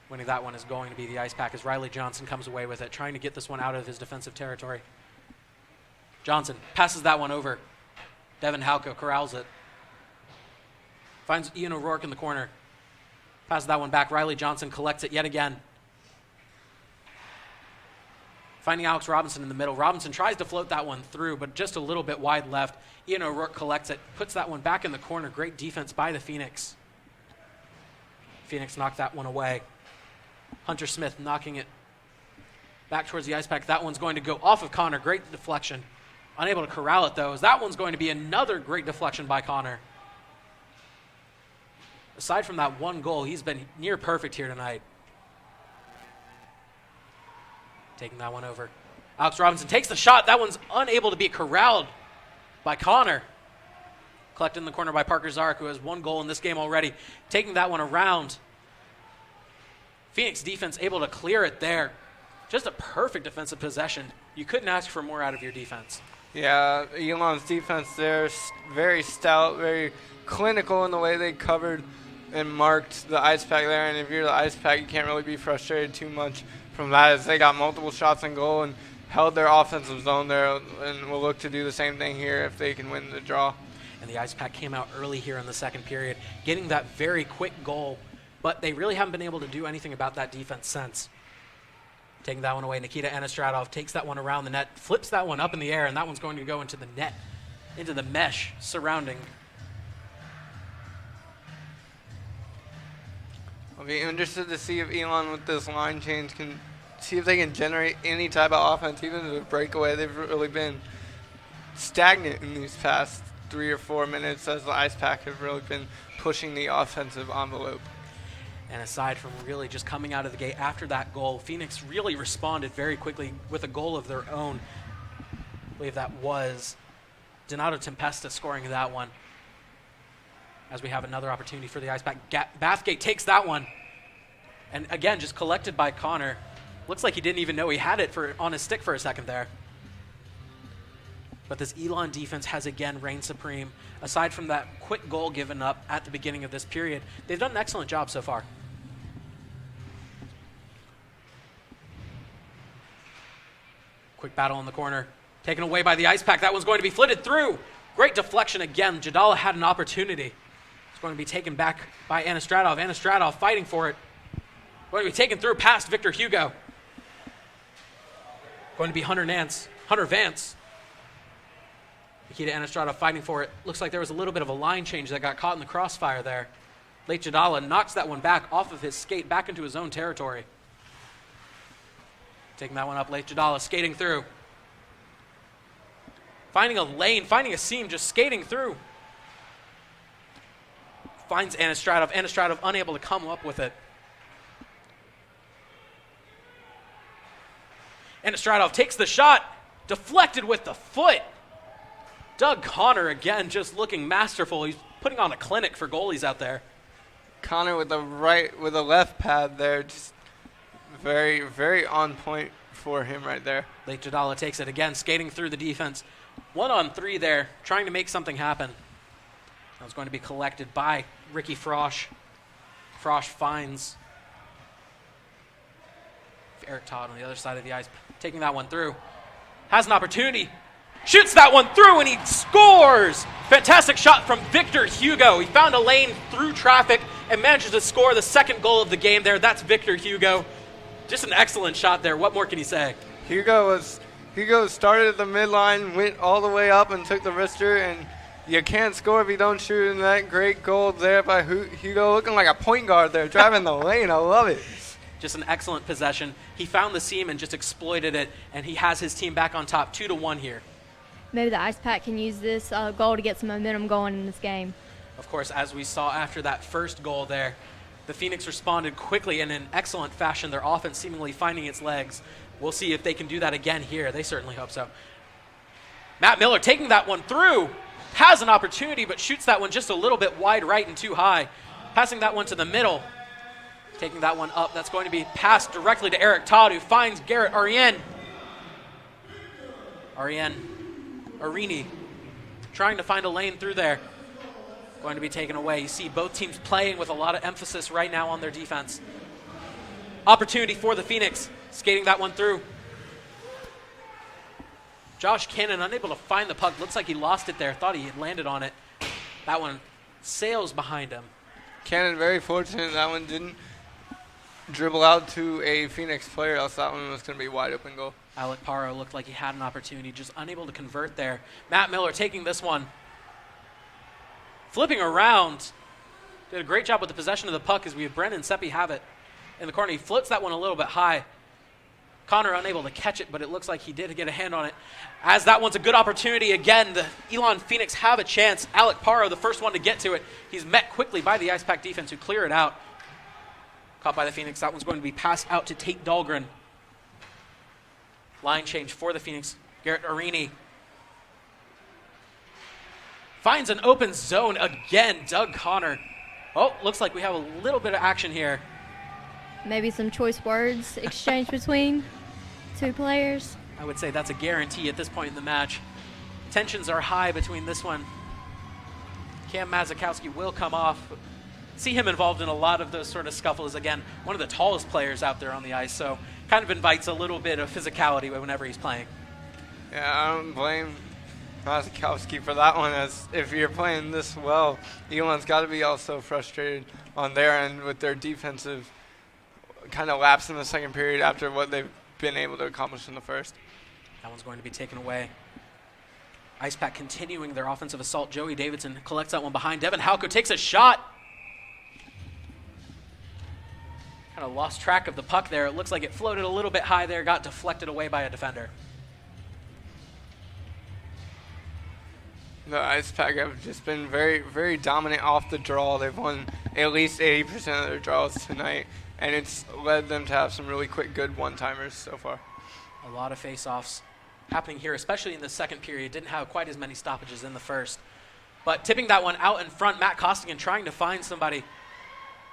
Winning that one is going to be the Ice Pack as Riley Johnson comes away with it, trying to get this one out of his defensive territory. Johnson passes that one over. Devin Hauko corrals it. Finds Ian O'Rourke in the corner. Passes that one back. Riley Johnson collects it yet again. Finding Alex Robinson in the middle. Robinson tries to float that one through, but just a little bit wide left. Ian O'Rourke collects it, puts that one back in the corner. Great defense by the Phoenix. Phoenix knocked that one away. Hunter Smith knocking it back towards the Ice Pack. That one's going to go off of Connor. Great deflection. Unable to corral it, though, as that one's going to be another great deflection by Connor. Aside from that one goal, he's been near perfect here tonight. Taking that one over. Alex Robinson takes the shot. That one's unable to be corralled by Connor. Collected in the corner by Parker Zarek, who has one goal in this game already. Taking that one around. Phoenix defense able to clear it there. Just a perfect defensive possession. You couldn't ask for more out of your defense. Yeah, Elon's defense there, very stout, very clinical in the way they covered and marked the Ice Pack there. And if you're the Ice Pack, you can't really be frustrated too much from that, as they got multiple shots on goal and held their offensive zone there, and will look to do the same thing here if they can win the draw. And the Ice Pack came out early here in the second period, getting that very quick goal, but they really haven't been able to do anything about that defense since. Taking that one away, Nikita Anastradov takes that one around the net, flips that one up in the air, and that one's going to go into the net, into the mesh surrounding. I'll be interested to see if Elon with this line change can see if they can generate any type of offense, even if a breakaway. They've really been stagnant in these past 3 or 4 minutes, as the Ice Pack have really been pushing the offensive envelope. And aside from really just coming out of the gate after that goal, Phoenix really responded very quickly with a goal of their own. I believe that was Donato Tempesta scoring that one. As we have another opportunity for the Ice Pack. Bathgate takes that one. And again, just collected by Connor. Looks like he didn't even know he had it on his stick for a second there. But this Elon defense has again reigned supreme. Aside from that quick goal given up at the beginning of this period, they've done an excellent job so far. Quick battle in the corner. Taken away by the Ice Pack. That one's going to be flitted through. Great deflection again. Jadala had an opportunity. It's going to be taken back by Anastradov. Anastradov fighting for it. Going to be taken through past Victor Hugo. Going to be Hunter Vance. Nikita Anastradov fighting for it. Looks like there was a little bit of a line change that got caught in the crossfire there. Late Jadala knocks that one back off of his skate, back into his own territory. Taking that one up, Late Jadala skating through. Finding a lane, finding a seam, just skating through. Finds Anastradov. Anastradov unable to come up with it. Anastradov takes the shot. Deflected with the foot. Doug Connor again just looking masterful. He's putting on a clinic for goalies out there. Connor with the left pad there, just very, very on point for him right there. Lake Jadala takes it again, skating through the defense. 1-on-3 there, trying to make something happen. That was going to be collected by Ricky Frosch. Frosch finds Eric Todd on the other side of the ice, taking that one through. Has an opportunity. Shoots that one through, and he scores! Fantastic shot from Victor Hugo. He found a lane through traffic and manages to score the second goal of the game there. That's Victor Hugo. Just an excellent shot there. What more can you say? Hugo started at the midline, went all the way up and took the wrister, and you can't score if you don't shoot in that. Great goal there by Hugo, looking like a point guard there, driving the lane. I love it. Just an excellent possession. He found the seam and just exploited it, and he has his team back on top 2-1 here. Maybe the Ice Pack can use this goal to get some momentum going in this game. Of course, as we saw after that first goal there, the Phoenix responded quickly and in excellent fashion, their offense seemingly finding its legs. We'll see if they can do that again here. They certainly hope so. Matt Miller taking that one through. Has an opportunity, but shoots that one just a little bit wide right and too high. Passing that one to the middle. Taking that one up. That's going to be passed directly to Eric Todd, who finds Garrett Arienne. Arini trying to find a lane through there. Going to be taken away. You see both teams playing with a lot of emphasis right now on their defense. Opportunity for the Phoenix. Skating that one through. Josh Cannon unable to find the puck. Looks like he lost it there. Thought he had landed on it. That one sails behind him. Cannon very fortunate that one didn't dribble out to a Phoenix player, else that one was going to be wide open goal. Alec Paro looked like he had an opportunity, just unable to convert there. Matt Miller taking this one. Flipping around. Did a great job with the possession of the puck as we have Brennan Seppi have it in the corner. He flips that one a little bit high. Connor unable to catch it, but it looks like he did get a hand on it. As that one's a good opportunity. Again, the Elon Phoenix have a chance. Alec Paro, the first one to get to it. He's met quickly by the Ice Pack defense who clear it out. Caught by the Phoenix. That one's going to be passed out to Tate Dahlgren. Line change for the Phoenix. Garrett Arini finds an open zone again. Doug Connor. Oh, looks like we have a little bit of action here. Maybe some choice words exchanged between two players. I would say that's a guarantee at this point in the match. Tensions are high between this one. Cam Mazakowski will come off. See him involved in a lot of those sort of scuffles. Again, one of the tallest players out there on the ice, so kind of invites a little bit of physicality whenever he's playing. Yeah, I don't blame Mazakowski for that one, as if you're playing this well, Elon's got to be also frustrated on their end with their defensive kind of lapse in the second period after what they've been able to accomplish in the first. That one's going to be taken away. Ice Pack continuing their offensive assault. Joey Davidson collects that one behind. Devin Halko takes a shot. Kind of lost track of the puck there. It looks like it floated a little bit high there, got deflected away by a defender. The Ice Pack have just been very, very dominant off the draw. They've won at least 80% of their draws tonight, and it's led them to have some really quick, good one-timers so far. A lot of face-offs happening here, especially in the second period. Didn't have quite as many stoppages in the first. But tipping that one out in front, Matt Costigan trying to find somebody.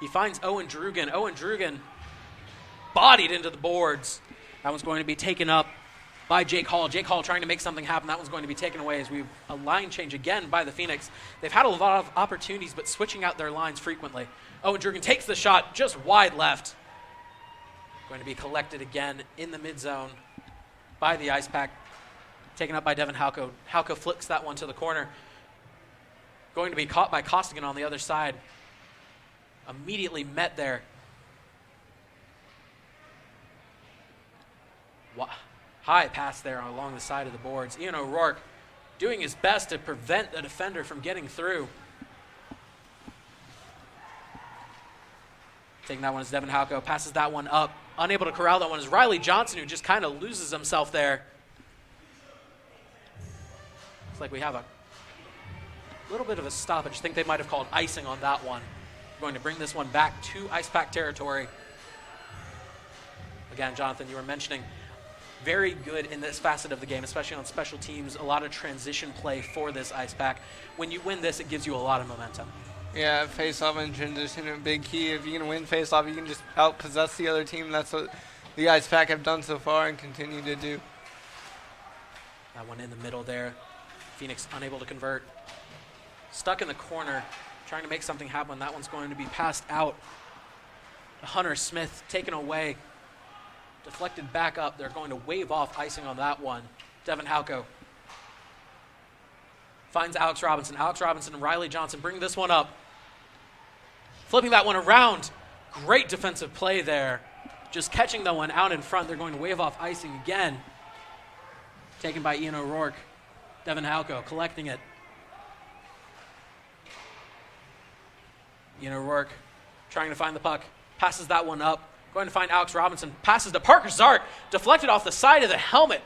He finds Owen Drugan. Owen Drugan bodied into the boards. That one's going to be taken up by Jake Hall. Jake Hall trying to make something happen. That one's going to be taken away as we have a line change again by the Phoenix. They've had a lot of opportunities, but switching out their lines frequently. Owen Drugan takes the shot just wide left. Going to be collected again in the mid zone by the Ice Pack. Taken up by Devin Halko. Halko flicks that one to the corner. Going to be caught by Costigan on the other side. Immediately met there. High pass there along the side of the boards. Ian O'Rourke doing his best to prevent the defender from getting through. Taking that one is Devin Halko. Passes that one up. Unable to corral that one is Riley Johnson, who just kind of loses himself there. Looks like we have a little bit of a stoppage. I think they might have called icing on that one. Going to bring this one back to Ice Pack territory. Again, Jonathan, you were mentioning very good in this facet of the game, especially on special teams. A lot of transition play for this Ice Pack. When you win this, it gives you a lot of momentum. Yeah, face-off and transition are a big key. If you can win face-off, you can just out-possess the other team. That's what the Ice Pack have done so far and continue to do. That one in the middle there. Phoenix unable to convert. Stuck in the corner, trying to make something happen. That one's going to be passed out. Hunter Smith taken away. Deflected back up. They're going to wave off icing on that one. Devin Halko finds Alex Robinson. Alex Robinson and Riley Johnson bring this one up. Flipping that one around. Great defensive play there. Just catching that one out in front. They're going to wave off icing again. Taken by Ian O'Rourke. Devin Halko collecting it. Ian O'Rourke trying to find the puck. Passes that one up. Going to find Alex Robinson. Passes to Parker Zark. Deflected off the side of the helmet.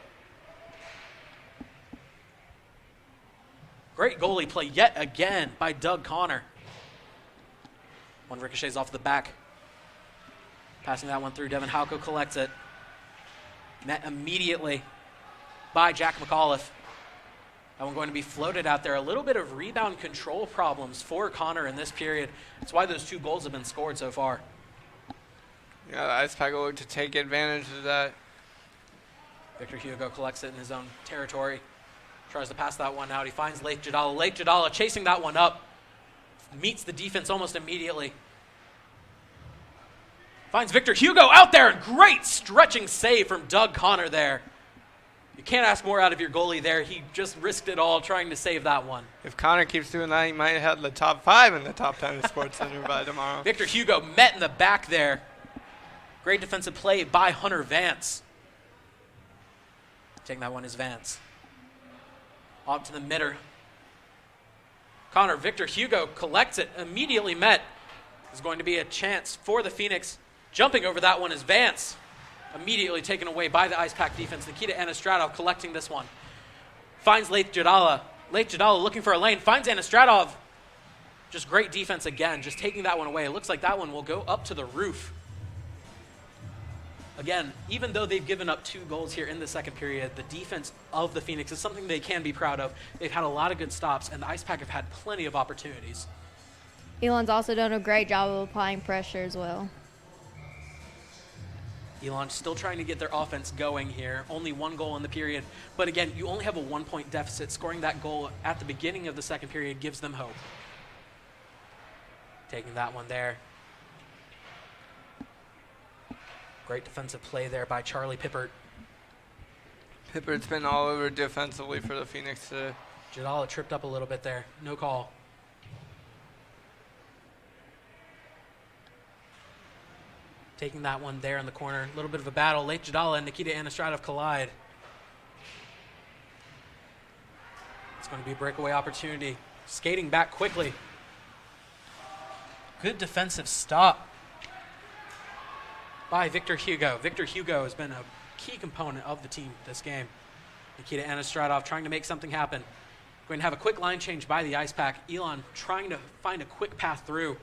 Great goalie play yet again by Doug Connor. One ricochets off the back. Passing that one through. Devin Halko collects it. Met immediately by Jack McAuliffe. That one going to be floated out there. A little bit of rebound control problems for Connor in this period. That's why those 2 goals have been scored so far. Yeah, the Ice Pack will look to take advantage of that. Victor Hugo collects it in his own territory. Tries to pass that one out. He finds Lake Jadala. Lake Jadala chasing that one up. Meets the defense almost immediately. Finds Victor Hugo out there. Great stretching save from Doug Connor there. You can't ask more out of your goalie there. He just risked it all trying to save that one. If Connor keeps doing that, he might have the top 5 in the top 10 of Sports Center by tomorrow. Victor Hugo met in the back there. Great defensive play by Hunter Vance. Taking that one is Vance. Up to the midder. Connor, Victor Hugo collects it. Immediately met. There's going to be a chance for the Phoenix. Jumping over that one is Vance. Immediately taken away by the Ice Pack defense. Nikita Anastratov collecting this one. Finds Lake Jadala. Lake Jadala looking for a lane. Finds Anastratov. Just great defense again. Just taking that one away. It looks like that one will go up to the roof. Again, even though they've given up 2 goals here in the second period, the defense of the Phoenix is something they can be proud of. They've had a lot of good stops, and the Ice Pack have had plenty of opportunities. Elon's also done a great job of applying pressure as well. Elon still trying to get their offense going here. Only 1 goal in the period. But again, you only have a 1-point deficit. Scoring that goal at the beginning of the second period gives them hope. Taking that one there. Great defensive play there by Charlie Pippert. Pippert's been all over defensively for the Phoenix today. Jadala tripped up a little bit there. No call. Taking that one there in the corner. A little bit of a battle. Lake Jadala and Nikita Anastratov collide. It's going to be a breakaway opportunity. Skating back quickly. Good defensive stop by Victor Hugo. Victor Hugo has been a key component of the team this game. Nikita Anastratov trying to make something happen. Going to have a quick line change by the Ice Pack. Elon trying to find a quick path through.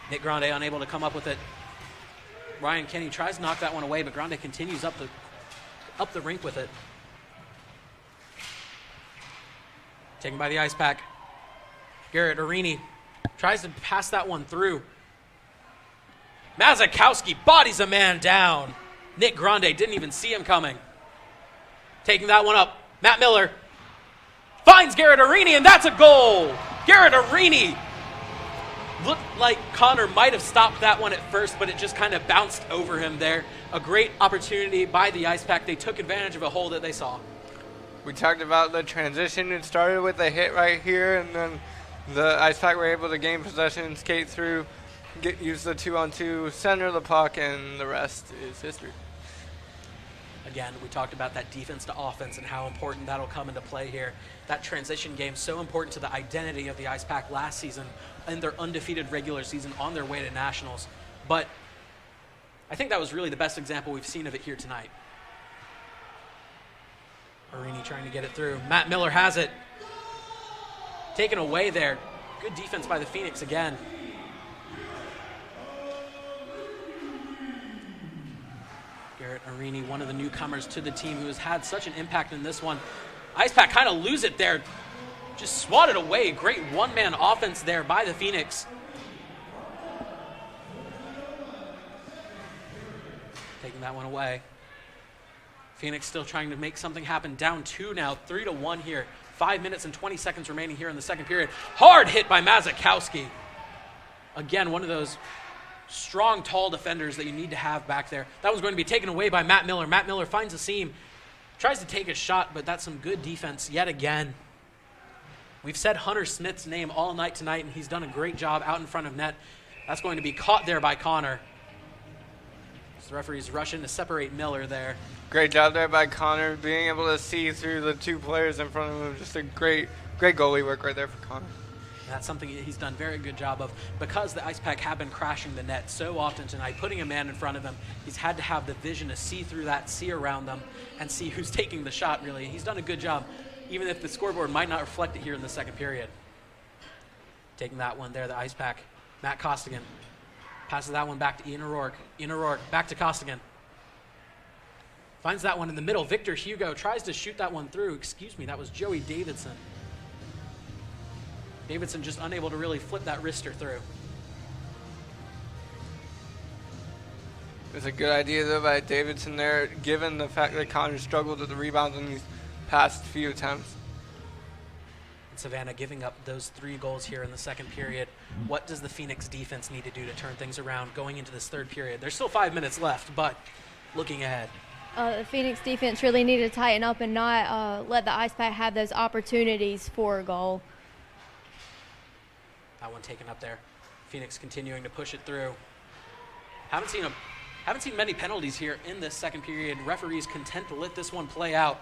Nick Grande unable to come up with it. Ryan Kenny tries to knock that one away, but Grande continues up the rink with it. Taken by the Ice Pack. Garrett Arini tries to pass that one through. Mazakowski bodies a man down. Nick Grande didn't even see him coming. Taking that one up. Matt Miller finds Garrett Arini, and that's a goal. Garrett Arini. Looked like Connor might have stopped that one at first, but it just kind of bounced over him there. A great opportunity by the Ice Pack. They took advantage of a hole that they saw. We talked about the transition. It started with a hit right here, and then the Ice Pack were able to gain possession, skate through, use the 2-on-2, center the puck, and the rest is history. Again, we talked about that defense to offense and how important that'll come into play here. That transition game so important to the identity of the Ice Pack last season and their undefeated regular season on their way to nationals. But I think that was really the best example we've seen of it here tonight. Arini trying to get it through. Matt Miller has it. Taken away there. Good defense by the Phoenix again. Garrett Arini, one of the newcomers to the team who has had such an impact in this one. Ice Pack kind of lose it there. Just swatted away. Great one-man offense there by the Phoenix. Taking that one away. Phoenix still trying to make something happen. Down 2 now, 3-1 here. 5 minutes and 20 seconds remaining here in the second period. Hard hit by Mazakowski. Again, one of those strong, tall defenders that you need to have back there. That was going to be taken away by Matt Miller. Matt Miller finds a seam, tries to take a shot, but that's some good defense yet again. We've said Hunter Smith's name all night tonight, and he's done a great job out in front of net. That's going to be caught there by Connor. So the referees rush in to separate Miller there. Great job there by Connor, being able to see through the two players in front of him. Just a great goalie work right there for Connor. That's something he's done a very good job of because the Ice Pack have been crashing the net so often tonight, putting a man in front of him. He's had to have the vision to see through that, see around them, and see who's taking the shot, really. He's done a good job, even if the scoreboard might not reflect it here in the second period. Taking that one there, the Ice Pack. Matt Costigan passes that one back to Ian O'Rourke. Ian O'Rourke back to Costigan. Finds that one in the middle. Victor Hugo tries to shoot that one through. Excuse me, that was Joey Davidson. Davidson just unable to really flip that wrister through. It's a good idea, though, by Davidson there, given the fact that Connor struggled with the rebounds in these past few attempts. And Savannah giving up those 3 goals here in the second period. What does the Phoenix defense need to do to turn things around going into this third period? There's still 5 minutes left, but looking ahead. The Phoenix defense really needed to tighten up and not let the Ice Pack have those opportunities for a goal. That one taken up there. Phoenix continuing to push it through. Haven't seen many penalties here in this second period. Referees content to let this one play out.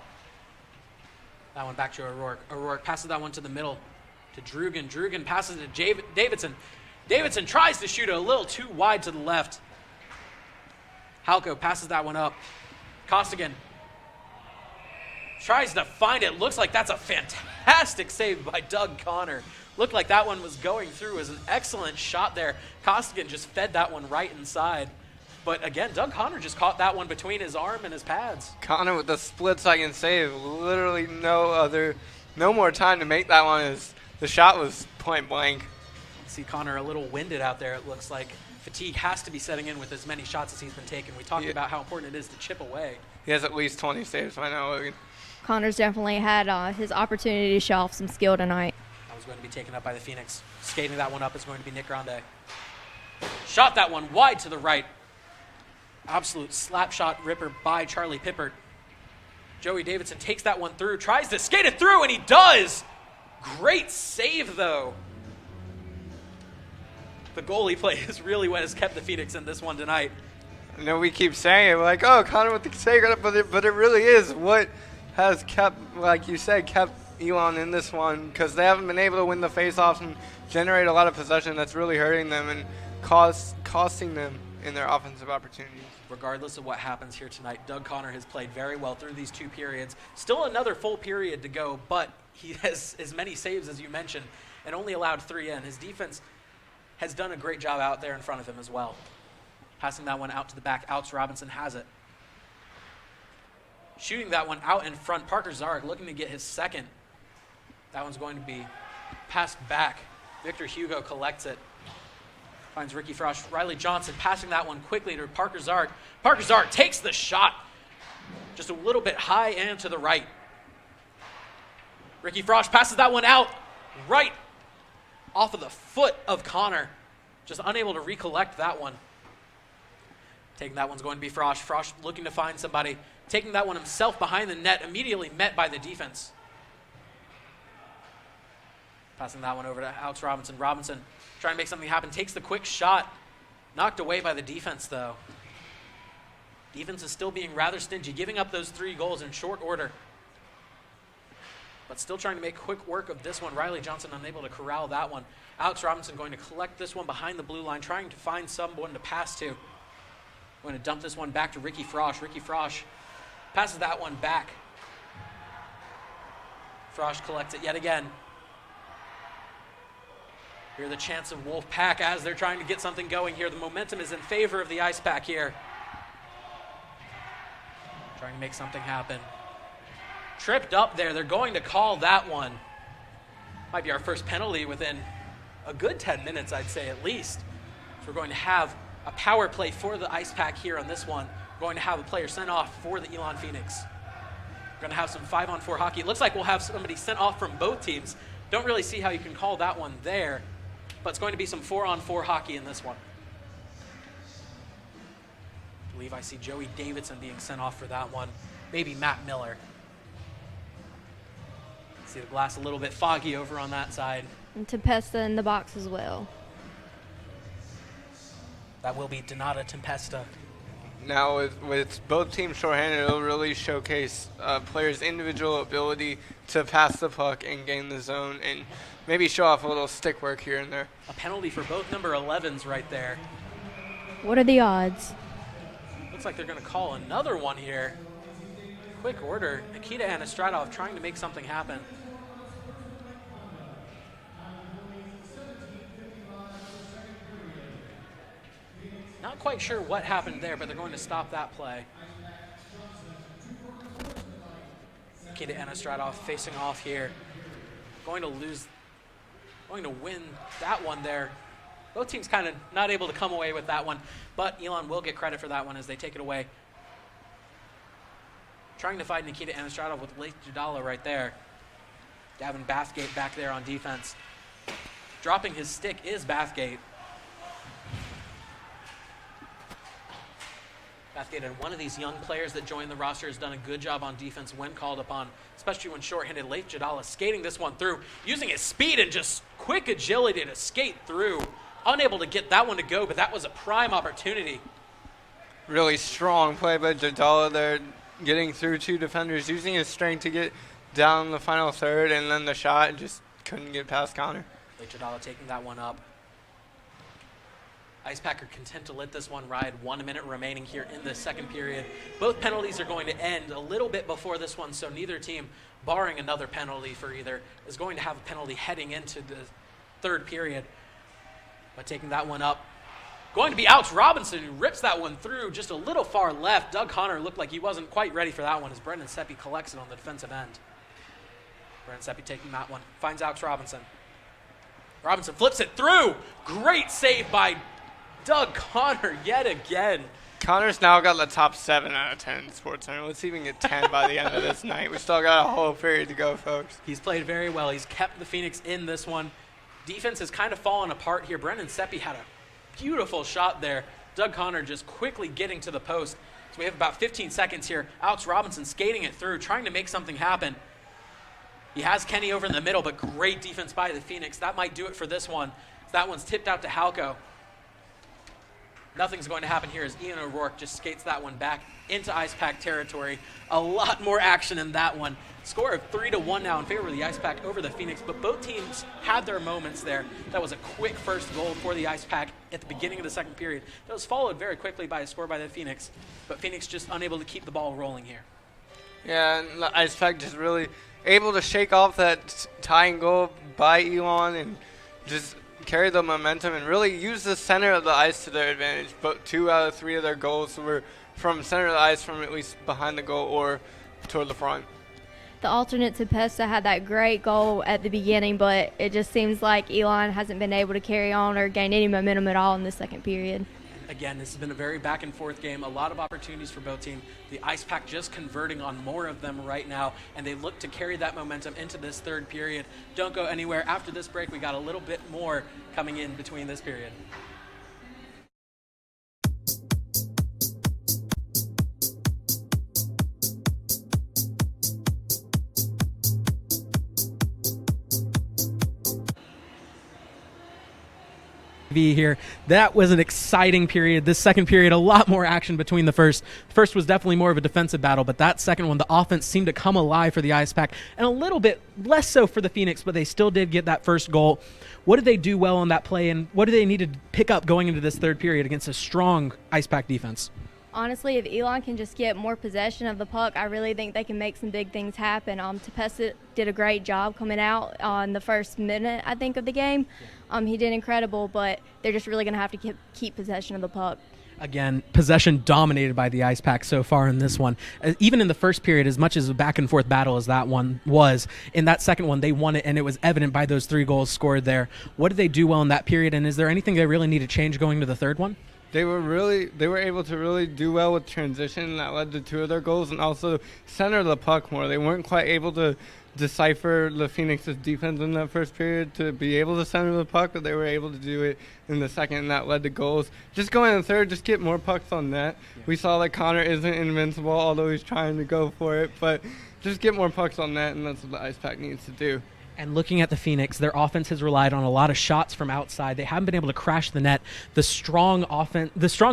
That one back to O'Rourke. O'Rourke passes that one to the middle to Drugan. Drugan passes it to Davidson. Davidson tries to shoot it a little too wide to the left. Halko passes that one up. Costigan tries to find it. Looks like that's a fantastic save by Doug Connor. Looked like that one was going through. It was an excellent shot there. Costigan just fed that one right inside. But again, Doug Connor just caught that one between his arm and his pads. Connor with the split-second save. Literally no more time to make that one as the shot was point blank. See Connor a little winded out there, it looks like. Fatigue has to be setting in with as many shots as he's been taking. We talked about how important it is to chip away. He has at least 20 saves by now. Connor's definitely had his opportunity to show off some skill tonight. That was going to be taken up by the Phoenix. Skating that one up is going to be Nick Grande. Shot that one wide to the right. Absolute slap shot ripper by Charlie Pippert. Joey Davidson takes that one through, tries to skate it through, and he does. Great save, though. The goalie play is really what has kept the Phoenix in this one tonight. I know we keep saying it, like, oh, Connor with the save, but it really is what has kept, like you said, kept Elon in this one, because they haven't been able to win the faceoffs and generate a lot of possession. That's really hurting them and costing them in their offensive opportunities. Regardless of what happens here tonight, Doug Connor has played very well through these 2 periods. Still another full period to go, but he has as many saves as you mentioned and only allowed 3 in. His defense has done a great job out there in front of him as well. Passing that one out to the back. Alex Robinson has it. Shooting that one out in front. Parker Zarg looking to get his second. That one's going to be passed back. Victor Hugo collects it. Finds Ricky Frosch. Riley Johnson passing that one quickly to Parker Zarg. Parker Zarg takes the shot. Just a little bit high and to the right. Ricky Frosch passes that one out right off of the foot of Connor. Just unable to recollect that one. Taking that one's going to be Frosch. Frosch looking to find somebody. Taking that one himself behind the net, immediately met by the defense. Passing that one over to Alex Robinson. Robinson trying to make something happen. Takes the quick shot. Knocked away by the defense, though. Defense is still being rather stingy, giving up those 3 goals in short order. But still trying to make quick work of this one. Riley Johnson unable to corral that one. Alex Robinson going to collect this one behind the blue line, trying to find someone to pass to. Going to dump this one back to Ricky Frosch. Ricky Frosch passes that one back. Frosch collects it yet again. Here the chance of Wolf Pack as they're trying to get something going here. The momentum is in favor of the Ice Pack here. Trying to make something happen. Tripped up there. They're going to call that one. Might be our first penalty within a good 10 minutes, I'd say at least. So we're going to have a power play for the Ice Pack here on this one. going to have a player sent off for the Elon Phoenix. Going to have some 5-on-4 hockey. It looks like we'll have somebody sent off from both teams. Don't really see how you can call that one there, but it's going to be some 4-on-4 hockey in this one. I believe I see Joey Davidson being sent off for that one. Maybe Matt Miller. See the glass a little bit foggy over on that side. And Tempesta in the box as well. That will be Donata Tempesta. Now, with both teams shorthanded, it'll really showcase players' individual ability to pass the puck and gain the zone and maybe show off a little stick work here and there. A penalty for both number 11s right there. What are the odds? Looks like they're going to call another one here. Quick order. Nikita Anastradov trying to make something happen. Not quite sure what happened there, but they're going to stop that play. Nikita Anastradov facing off here. Going to win that one there. Both teams kind of not able to come away with that one, but Elon will get credit for that one as they take it away. Trying to fight Nikita Anastradov with Leith Jadala right there. Gavin Bathgate back there on defense. Dropping his stick is Bathgate. Bathgate, and one of these young players that joined the roster, has done a good job on defense when called upon, especially when shorthanded. Leith Jadala skating this one through, using his speed and just quick agility to skate through. Unable to get that one to go, but that was a prime opportunity. Really strong play by Jadala there, getting through two defenders, using his strength to get down the final third, and then the shot just couldn't get past Connor. Leith Jadala taking that one up. Ice Pack are content to let this one ride. 1 minute remaining here in the second period. Both penalties are going to end a little bit before this one, so neither team, barring another penalty for either, is going to have a penalty heading into the third period. But taking that one up, going to be Alex Robinson, who rips that one through just a little far left. Doug Connor looked like he wasn't quite ready for that one as Brendan Seppi collects it on the defensive end. Brendan Seppi taking that one, finds Alex Robinson. Robinson flips it through. Great save by Doug Connor yet again. Connor's now got the top 7 out of 10 Sports Center. Let's even get 10 by the end of this night. We still got a whole period to go, folks. He's played very well. He's kept the Phoenix in this one. Defense has kind of fallen apart here. Brendan Seppi had a beautiful shot there. Doug Connor just quickly getting to the post. So we have about 15 seconds here. Alex Robinson skating it through, trying to make something happen. He has Kenny over in the middle, but great defense by the Phoenix. That might do it for this one. That one's tipped out to Halko. Nothing's going to happen here as Ian O'Rourke just skates that one back into Ice Pack territory. A lot more action in that one. Score of 3-1 now in favor of the Ice Pack over the Phoenix, but both teams had their moments there. That was a quick first goal for the Ice Pack at the beginning of the second period. That was followed very quickly by a score by the Phoenix, but Phoenix just unable to keep the ball rolling here. Yeah, and the Ice Pack just really able to shake off that tying goal by Elon and just carry the momentum and really use the center of the ice to their advantage. But 2 out of 3 of their goals were from center of the ice, from at least behind the goal or toward the front. The alternate Tempesta had that great goal at the beginning, but it just seems like Elon hasn't been able to carry on or gain any momentum at all in the second period. Again, this has been a very back and forth game. A lot of opportunities for both teams. The Ice Pack just converting on more of them right now, and they look to carry that momentum into this third period. Don't go anywhere. After this break, we got a little bit more coming in between this period. Here. That was an exciting period. This second period, a lot more action between the first. First was definitely more of a defensive battle, but that second one, the offense seemed to come alive for the Ice Pack, and a little bit less so for the Phoenix, but they still did get that first goal. What did they do well on that play, and what do they need to pick up going into this third period against a strong Ice Pack defense? Honestly, if Elon can just get more possession of the puck, I really think they can make some big things happen. Tempesta did a great job coming out on the first minute, I think, of the game. He did incredible, but they're just really going to have to keep possession of the puck. Again, possession dominated by the Ice Pack so far in this one. Even in the first period, as much as a back-and-forth battle as that one was, in that second one, they won it, and it was evident by those 3 goals scored there. What did they do well in that period, and is there anything they really need to change going to the third one? they were able to really do well with transition. That led to 2 of their goals, and also center the puck more. They weren't quite able to decipher the Phoenix's defense in that first period to be able to center the puck, but they were able to do it in the second, and that led to goals. Just going in the third, just get more pucks on net. Yeah. We saw that Connor isn't invincible, although he's trying to go for it, but just get more pucks on net, and that's what the Ice Pack needs to do. And looking at the Phoenix, their offense has relied on a lot of shots from outside. They haven't been able to crash the net. The strong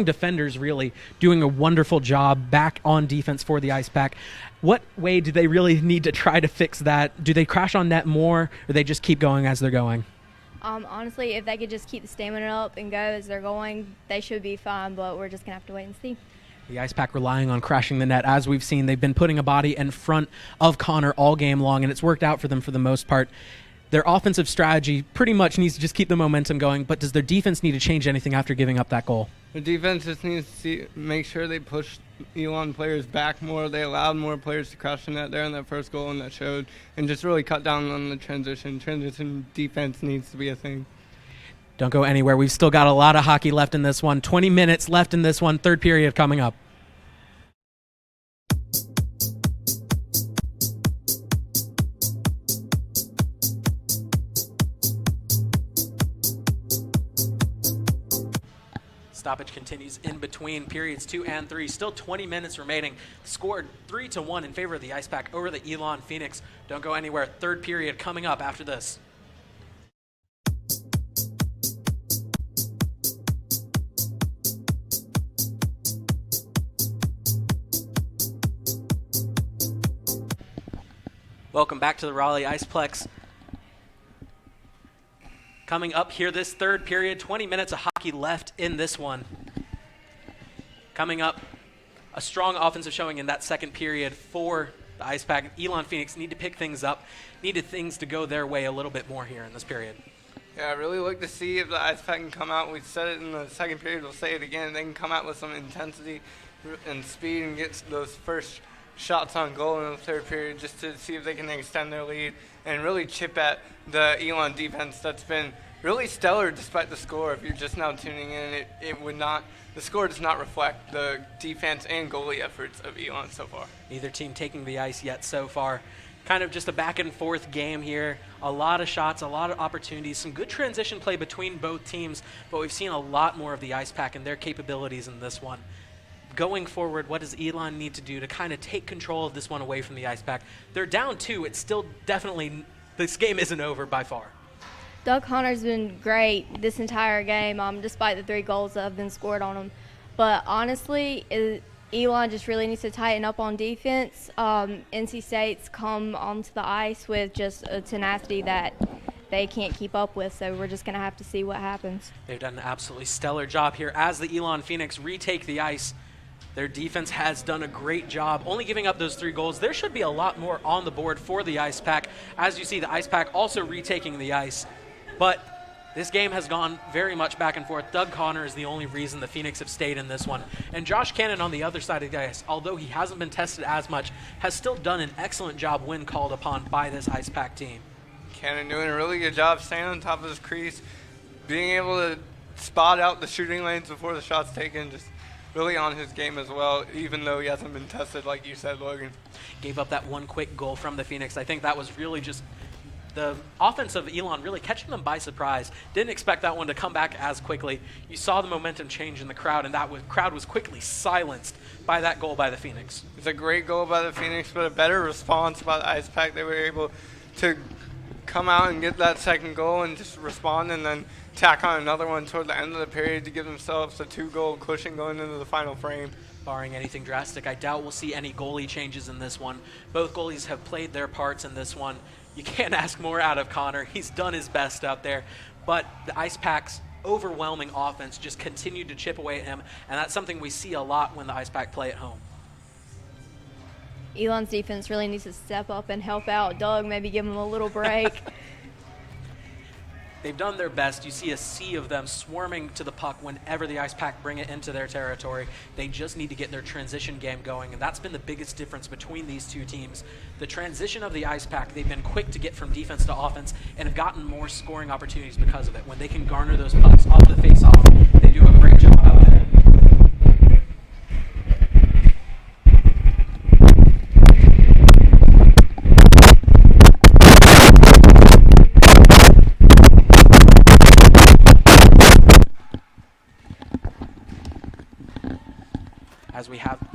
defenders really doing a wonderful job back on defense for the Ice Pack. What way do they really need to try to fix that? Do they crash on net more, or they just keep going as they're going? Honestly, if they could just keep the stamina up and go as they're going, they should be fine, but we're just going to have to wait and see. The Ice Pack relying on crashing the net. As we've seen, they've been putting a body in front of Connor all game long, and it's worked out for them for the most part. Their offensive strategy pretty much needs to just keep the momentum going, but does their defense need to change anything after giving up that goal? The defense just needs to make sure they push Elon players back more. They allowed more players to crash the net there in that first goal, and that showed, and just really cut down on the transition. Transition defense needs to be a thing. Don't go anywhere. We've still got a lot of hockey left in this one. 20 minutes left in this one. Third period coming up. Stoppage continues in between periods 2 and 3. Still 20 minutes remaining. Scored 3-1 in favor of the Ice Pack over the Elon Phoenix. Don't go anywhere. Third period coming up after this. Welcome back to the Raleigh Iceplex. Coming up here this third period, 20 minutes of hockey left in this one. Coming up, a strong offensive showing in that second period for the Ice Pack. Elon Phoenix need to pick things up, needed things to go their way a little bit more here in this period. Yeah, I really look to see if the Ice Pack can come out. We said it in the second period, we'll say it again. They can come out with some intensity and speed and get those first shots on goal in the third period just to see if they can extend their lead and really chip at the Elon defense that's been really stellar despite the score. If you're just now tuning in, the score does not reflect the defense and goalie efforts of Elon so far. Neither team taking the ice yet so far. Kind of just a back and forth game here. A lot of shots, a lot of opportunities, some good transition play between both teams, but we've seen a lot more of the Ice Pack and their capabilities in this one. Going forward, what does Elon need to do to kind of take control of this one away from the Ice Pack? They're down 2. It's still definitely, this game isn't over by far. Doug Connor's been great this entire game, despite the 3 goals that have been scored on him. But honestly, Elon just really needs to tighten up on defense. NC State's come onto the ice with just a tenacity that they can't keep up with, so we're just going to have to see what happens. They've done an absolutely stellar job here as the Elon Phoenix retake the ice. Their defense has done a great job, only giving up those 3 goals. There should be a lot more on the board for the Ice Pack. As you see, the Ice Pack also retaking the ice. But this game has gone very much back and forth. Doug Connor is the only reason the Phoenix have stayed in this one. And Josh Cannon on the other side of the ice, although he hasn't been tested as much, has still done an excellent job when called upon by this Ice Pack team. Cannon doing a really good job staying on top of his crease, being able to spot out the shooting lanes before the shot's taken, just really on his game as well, even though he hasn't been tested, like you said, Logan. Gave up that one quick goal from the Phoenix. I think that was really just the offense of Elon really catching them by surprise. Didn't expect that one to come back as quickly. You saw the momentum change in the crowd, and that crowd was quickly silenced by that goal by the Phoenix. It's a great goal by the Phoenix, but a better response by the Ice Pack. They were able to come out and get that second goal and just respond, and then tack on another one toward the end of the period to give themselves a 2-goal cushion going into the final frame. Barring anything drastic, I doubt we'll see any goalie changes in this one. Both goalies have played their parts in this one. You can't ask more out of Connor. He's done his best out there. But the Ice Pack's overwhelming offense just continued to chip away at him, and that's something we see a lot when the Ice Pack play at home. Elon's defense really needs to step up and help out Doug, maybe give him a little break. They've done their best. You see a sea of them swarming to the puck whenever the Ice Pack bring it into their territory. They just need to get their transition game going, and that's been the biggest difference between these two teams. The transition of the Ice Pack, they've been quick to get from defense to offense and have gotten more scoring opportunities because of it. When they can garner those pucks off the face-off, they do a great job out there.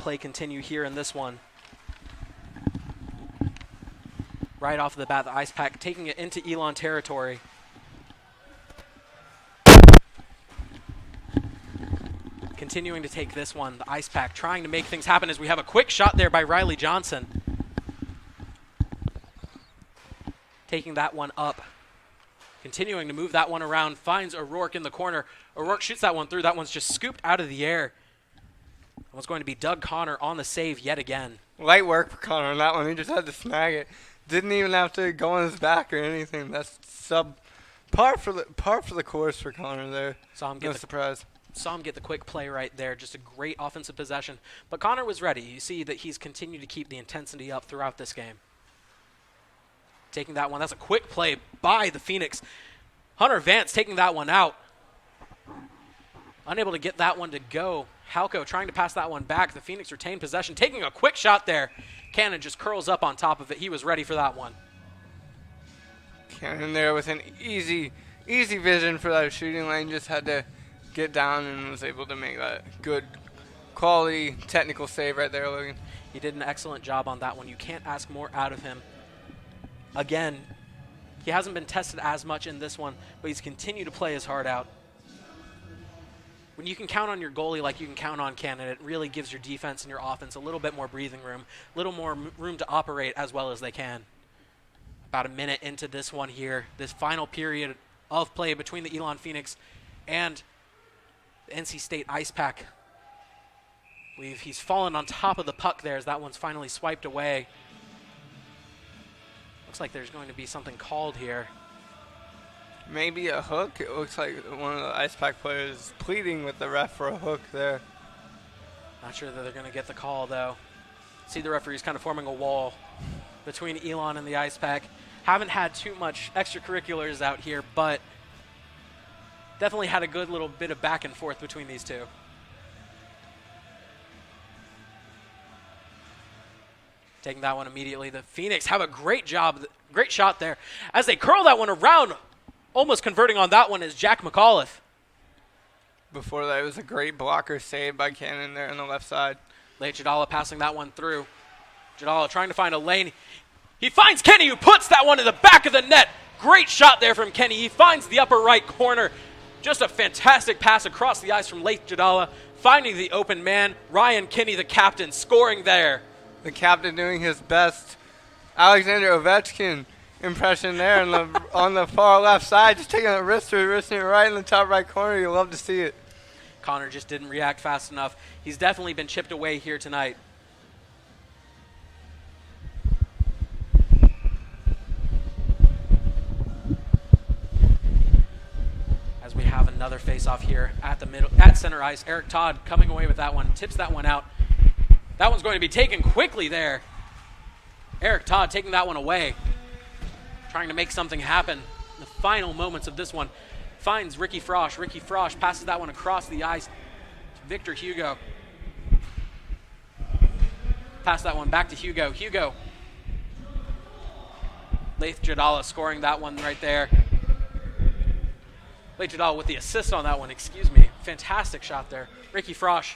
play continue here in this one. Right off the bat, the Ice Pack taking it into Elon territory. Continuing to take this one, the Ice Pack trying to make things happen as we have a quick shot there by Riley Johnson. Taking that one up. Continuing to move that one around, finds O'Rourke in the corner. O'Rourke shoots that one through. That one's just scooped out of the air. That one's going to be Doug Connor on the save yet again. Light work for Connor on that one. He just had to snag it. Didn't even have to go on his back or anything. That's par for the course for Connor there. No surprise. Saw him get the quick play right there. Just a great offensive possession. But Connor was ready. You see that he's continued to keep the intensity up throughout this game. Taking that one. That's a quick play by the Phoenix. Hunter Vance taking that one out. Unable to get that one to go. Halco trying to pass that one back. The Phoenix retained possession. Taking a quick shot there. Cannon just curls up on top of it. He was ready for that one. Cannon there with an easy vision for that shooting lane. Just had to get down and was able to make that good quality technical save right there, Logan. He did an excellent job on that one. You can't ask more out of him. Again, he hasn't been tested as much in this one, but he's continued to play his heart out. When you can count on your goalie like you can count on Cannon, it really gives your defense and your offense a little bit more breathing room, a little more room to operate as well as they can. About a minute into this one here, this final period of play between the Elon Phoenix and the NC State Ice Pack. I believe he's fallen on top of the puck there as that one's finally swiped away. Looks like there's going to be something called here. Maybe a hook. It looks like one of the Ice Pack players is pleading with the ref for a hook there. Not sure that they're going to get the call, though. See the referee's kind of forming a wall between Elon and the Ice Pack. Haven't had too much extracurriculars out here, but definitely had a good little bit of back and forth between these two. Taking that one immediately. The Phoenix have a great job, great shot there. As they curl that one around, almost converting on that one is Jack McAuliffe. Before that, it was a great blocker save by Cannon there on the left side. Late Jadala passing that one through. Jadala trying to find a lane. He finds Kenny, who puts that one in the back of the net. Great shot there from Kenny. He finds the upper right corner. Just a fantastic pass across the ice from Late Jadala, finding the open man. Ryan Kinney, the captain, scoring there. The captain doing his best Alexander Ovechkin impression there on the far left side, just taking a wristing it right in the top right corner. You love to see it. Connor just didn't react fast enough. He's definitely been chipped away here tonight. As we have another face-off here at center ice. Eric Todd coming away with that one, tips that one out. That one's going to be taken quickly there. Eric Todd taking that one away. Trying to make something happen. In the final moments of this one. Finds Ricky Frosch. Ricky Frosch passes that one across the ice to Victor Hugo. Pass that one back to Hugo. Hugo. Laith Jadala scoring that one right there. Laith Jadala with the assist on that one, excuse me. Fantastic shot there. Ricky Frosch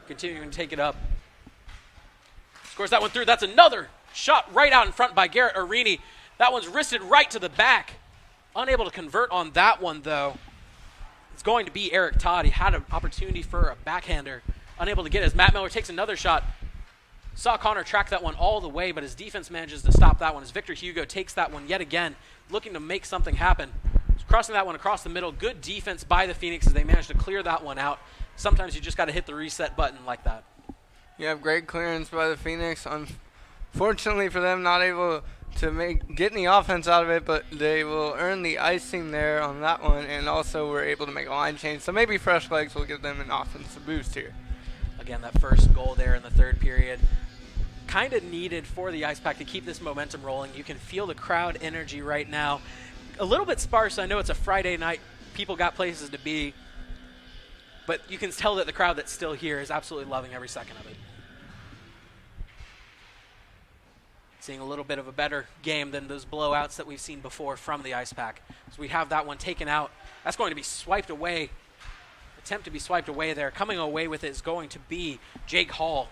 continuing to take it up. Scores that one through. That's another shot right out in front by Garrett Arini. That one's wristed right to the back. Unable to convert on that one, though. It's going to be Eric Todd. He had an opportunity for a backhander. Unable to get it as Matt Miller takes another shot. Saw Connor track that one all the way, but his defense manages to stop that one as Victor Hugo takes that one yet again, looking to make something happen. Crossing that one across the middle. Good defense by the Phoenix as they managed to clear that one out. Sometimes you just got to hit the reset button like that. You have great clearance by the Phoenix. Unfortunately for them, not able to get any offense out of it, but they will earn the icing there on that one, and also were able to make a line change. So maybe fresh legs will give them an offensive boost here. Again, that first goal there in the third period, kind of needed for the Ice Pack to keep this momentum rolling. You can feel the crowd energy right now. A little bit sparse. I know it's a Friday night. People got places to be. But you can tell that the crowd that's still here is absolutely loving every second of it. Seeing a little bit of a better game than those blowouts that we've seen before from the Ice Pack. So we have that one taken out. That's going to be swiped away. Attempt to be swiped away there. Coming away with it is going to be Jake Hall.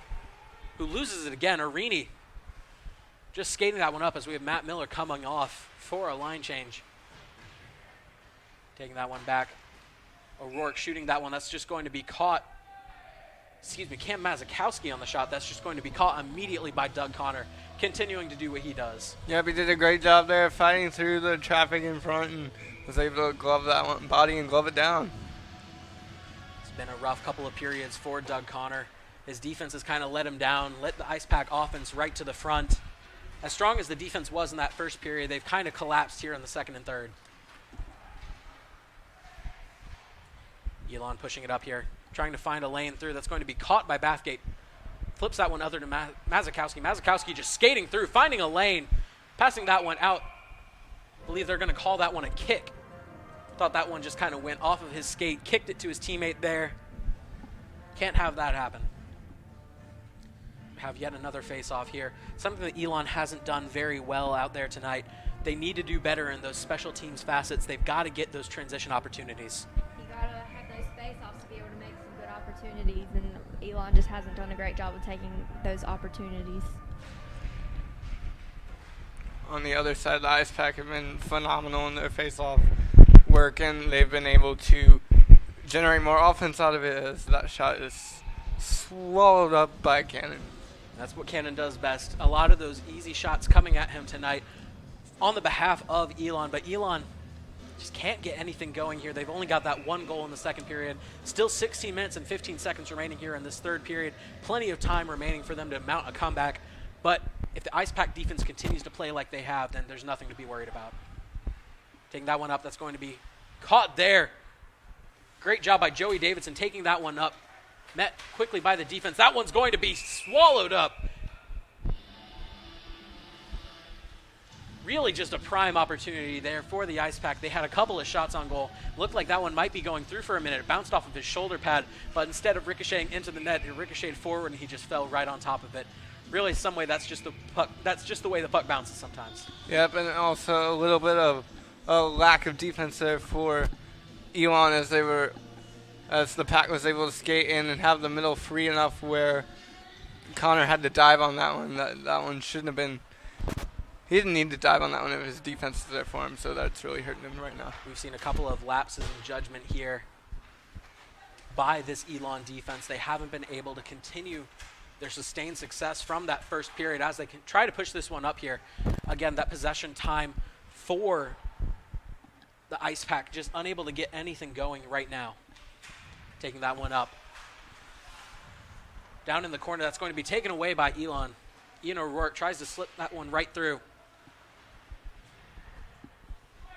who loses it again. Arini just skating that one up as we have Matt Miller coming off for a line change. Taking that one back. O'Rourke shooting that one. That's just going to be caught. Cam Mazakowski on the shot. That's just going to be caught immediately by Doug Connor, continuing to do what he does. Yep, he did a great job there fighting through the traffic in front and was able to glove that one, body and glove it down. It's been a rough couple of periods for Doug Connor. His defense has kind of let him down, let the Ice Pack offense right to the front. As strong as the defense was in that first period, they've kind of collapsed here in the second and third. Elon pushing it up here, trying to find a lane through. That's going to be caught by Bathgate. Flips that one other to Mazakowski. Mazakowski just skating through, finding a lane, passing that one out. I believe they're going to call that one a kick. Thought that one just kind of went off of his skate, kicked it to his teammate there. Can't have that happen. Have yet another face-off here. Something that Elon hasn't done very well out there tonight. They need to do better in those special teams facets. They've got to get those transition opportunities. You got to have those face-offs to be able to make some good opportunities, and Elon just hasn't done a great job of taking those opportunities. On the other side, the Ice Pack have been phenomenal in their face-off work, and they've been able to generate more offense out of it as that shot is swallowed up by Cannon. That's what Cannon does best. A lot of those easy shots coming at him tonight on the behalf of Elon, but Elon just can't get anything going here. They've only got that one goal in the second period. Still 16 minutes and 15 seconds remaining here in this third period. Plenty of time remaining for them to mount a comeback, but if the Ice Pack defense continues to play like they have, then there's nothing to be worried about. Taking that one up, that's going to be caught there. Great job by Joey Davidson taking that one up. Met quickly by the defense. That one's going to be swallowed up. Really just a prime opportunity there for the Ice Pack. They had a couple of shots on goal. Looked like that one might be going through for a minute. It bounced off of his shoulder pad, but instead of ricocheting into the net, it ricocheted forward and he just fell right on top of it. Really, some way that's just the puck. That's just the way the puck bounces sometimes. Yep, and also a little bit of a lack of defense there for Elon as the Pack was able to skate in and have the middle free enough where Connor had to dive on that one. That one shouldn't have been. He didn't need to dive on that one if his defense is there for him, so that's really hurting him right now. We've seen a couple of lapses in judgment here by this Elon defense. They haven't been able to continue their sustained success from that first period as they can try to push this one up here. Again, that possession time for the Ice Pack just unable to get anything going right now. Taking that one up. Down in the corner, that's going to be taken away by Elon. Ian O'Rourke tries to slip that one right through.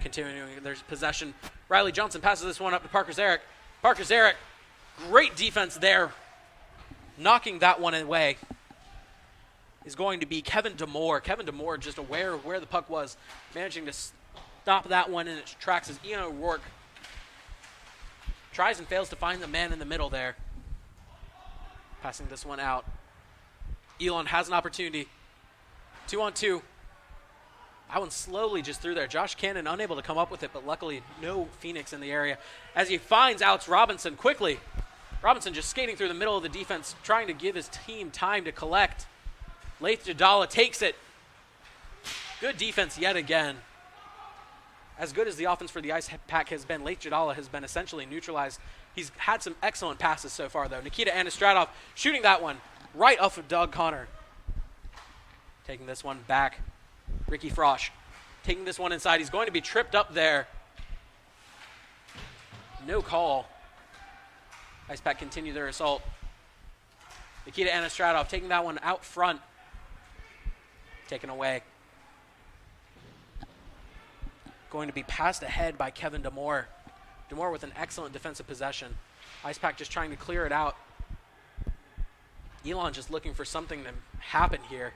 Continuing their possession. Riley Johnson passes this one up to Parker Zarek. Parker Zarek, great defense there. Knocking that one away is going to be Kevin Demore. Kevin Demore just aware of where the puck was, managing to stop that one in its tracks as Ian O'Rourke tries and fails to find the man in the middle there. Passing this one out. Elon has an opportunity. 2-on-2. That one slowly just through there. Josh Cannon unable to come up with it, but luckily no Phoenix in the area. As he finds Alex Robinson quickly. Robinson just skating through the middle of the defense, trying to give his team time to collect. Laith Jadala takes it. Good defense yet again. As good as the offense for the Ice Pack has been, Laith Jadala has been essentially neutralized. He's had some excellent passes so far, though. Nikita Anastradov shooting that one right off of Doug Connor. Taking this one back. Ricky Frosch taking this one inside. He's going to be tripped up there. No call. Ice Pack continue their assault. Nikita Anastradov taking that one out front. Taken away. Going to be passed ahead by Kevin Demore. Demore with an excellent defensive possession. Ice Pack just trying to clear it out. Elon just looking for something to happen here.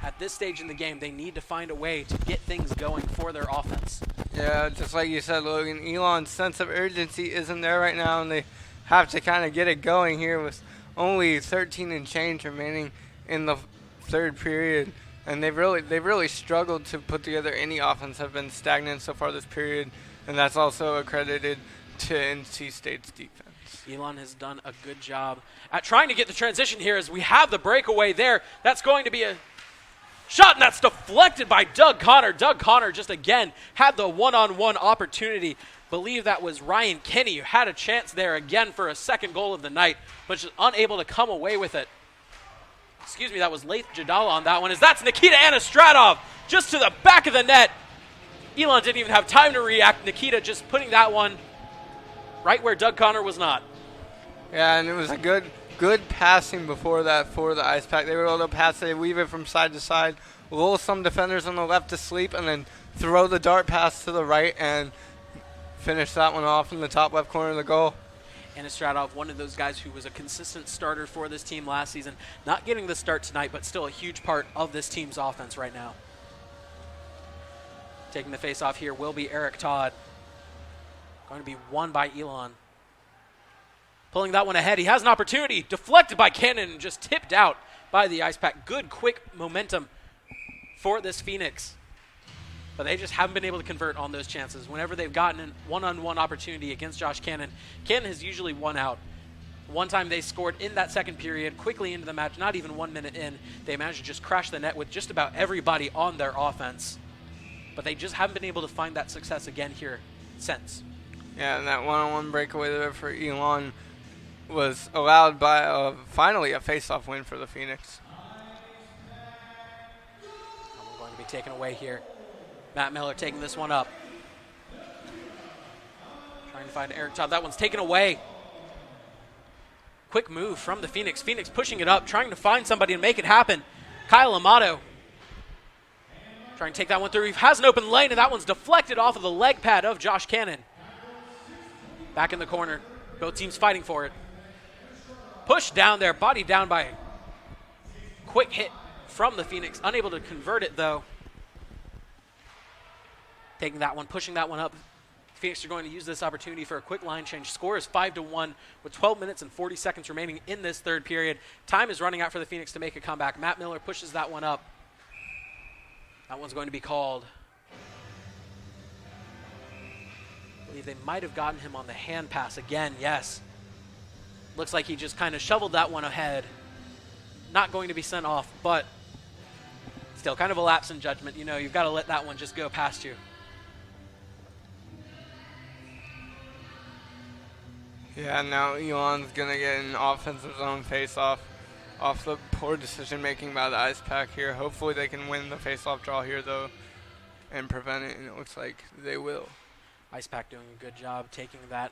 At this stage in the game, they need to find a way to get things going for their offense. Yeah, just like you said, Logan, Elon's sense of urgency isn't there right now, and they have to kind of get it going here with only 13 and change remaining in the third period. And they've really struggled to put together any offense. Have been stagnant so far this period, and that's also accredited to NC State's defense. Elon has done a good job at trying to get the transition here as we have the breakaway there. That's going to be a shot, and that's deflected by Doug Connor. Doug Connor just again had the one-on-one opportunity. Believe that was Ryan Kinney who had a chance there again for a second goal of the night, but just unable to come away with it. Excuse me, that was Laith Jadala on that one, as that's Nikita Anastratov just to the back of the net. Elon didn't even have time to react. Nikita just putting that one right where Doug Connor was not. Yeah, and it was a good passing before that for the Ice Pack. They were able to pass it, weave it from side to side, lull some defenders on the left to sleep, and then throw the dart pass to the right and finish that one off in the top left corner of the goal. Anastratov, one of those guys who was a consistent starter for this team last season. Not getting the start tonight, but still a huge part of this team's offense right now. Taking the face-off here will be Eric Todd. Going to be won by Elon. Pulling that one ahead. He has an opportunity. Deflected by Cannon and just tipped out by the Ice Pack. Good, quick momentum for this Phoenix. But they just haven't been able to convert on those chances. Whenever they've gotten a one-on-one opportunity against Josh Cannon, Cannon has usually won out. One time they scored in that second period, quickly into the match, not even 1 minute in. They managed to just crash the net with just about everybody on their offense. But they just haven't been able to find that success again here since. Yeah, and that one-on-one breakaway there for Elon was allowed by finally a face-off win for the Phoenix. We're going to be taken away here. Matt Miller taking this one up. Trying to find Eric Todd. That one's taken away. Quick move from the Phoenix. Phoenix pushing it up, trying to find somebody and make it happen. Kyle Amato trying to take that one through. He has an open lane, and that one's deflected off of the leg pad of Josh Cannon. Back in the corner. Both teams fighting for it. Pushed down there, bodied down by quick hit from the Phoenix. Unable to convert it, though. Taking that one, pushing that one up. Phoenix are going to use this opportunity for a quick line change. Score is 5-1 with 12 minutes and 40 seconds remaining in this third period. Time is running out for the Phoenix to make a comeback. Matt Miller pushes that one up. That one's going to be called. I believe they might have gotten him on the hand pass again. Yes. Looks like he just kind of shoveled that one ahead. Not going to be sent off, but still kind of a lapse in judgment. You know, you've got to let that one just go past you. Yeah, now Elon's going to get an offensive zone face-off off the poor decision-making by the Ice Pack here. Hopefully they can win the face-off draw here, though, and prevent it, and it looks like they will. Ice Pack doing a good job taking that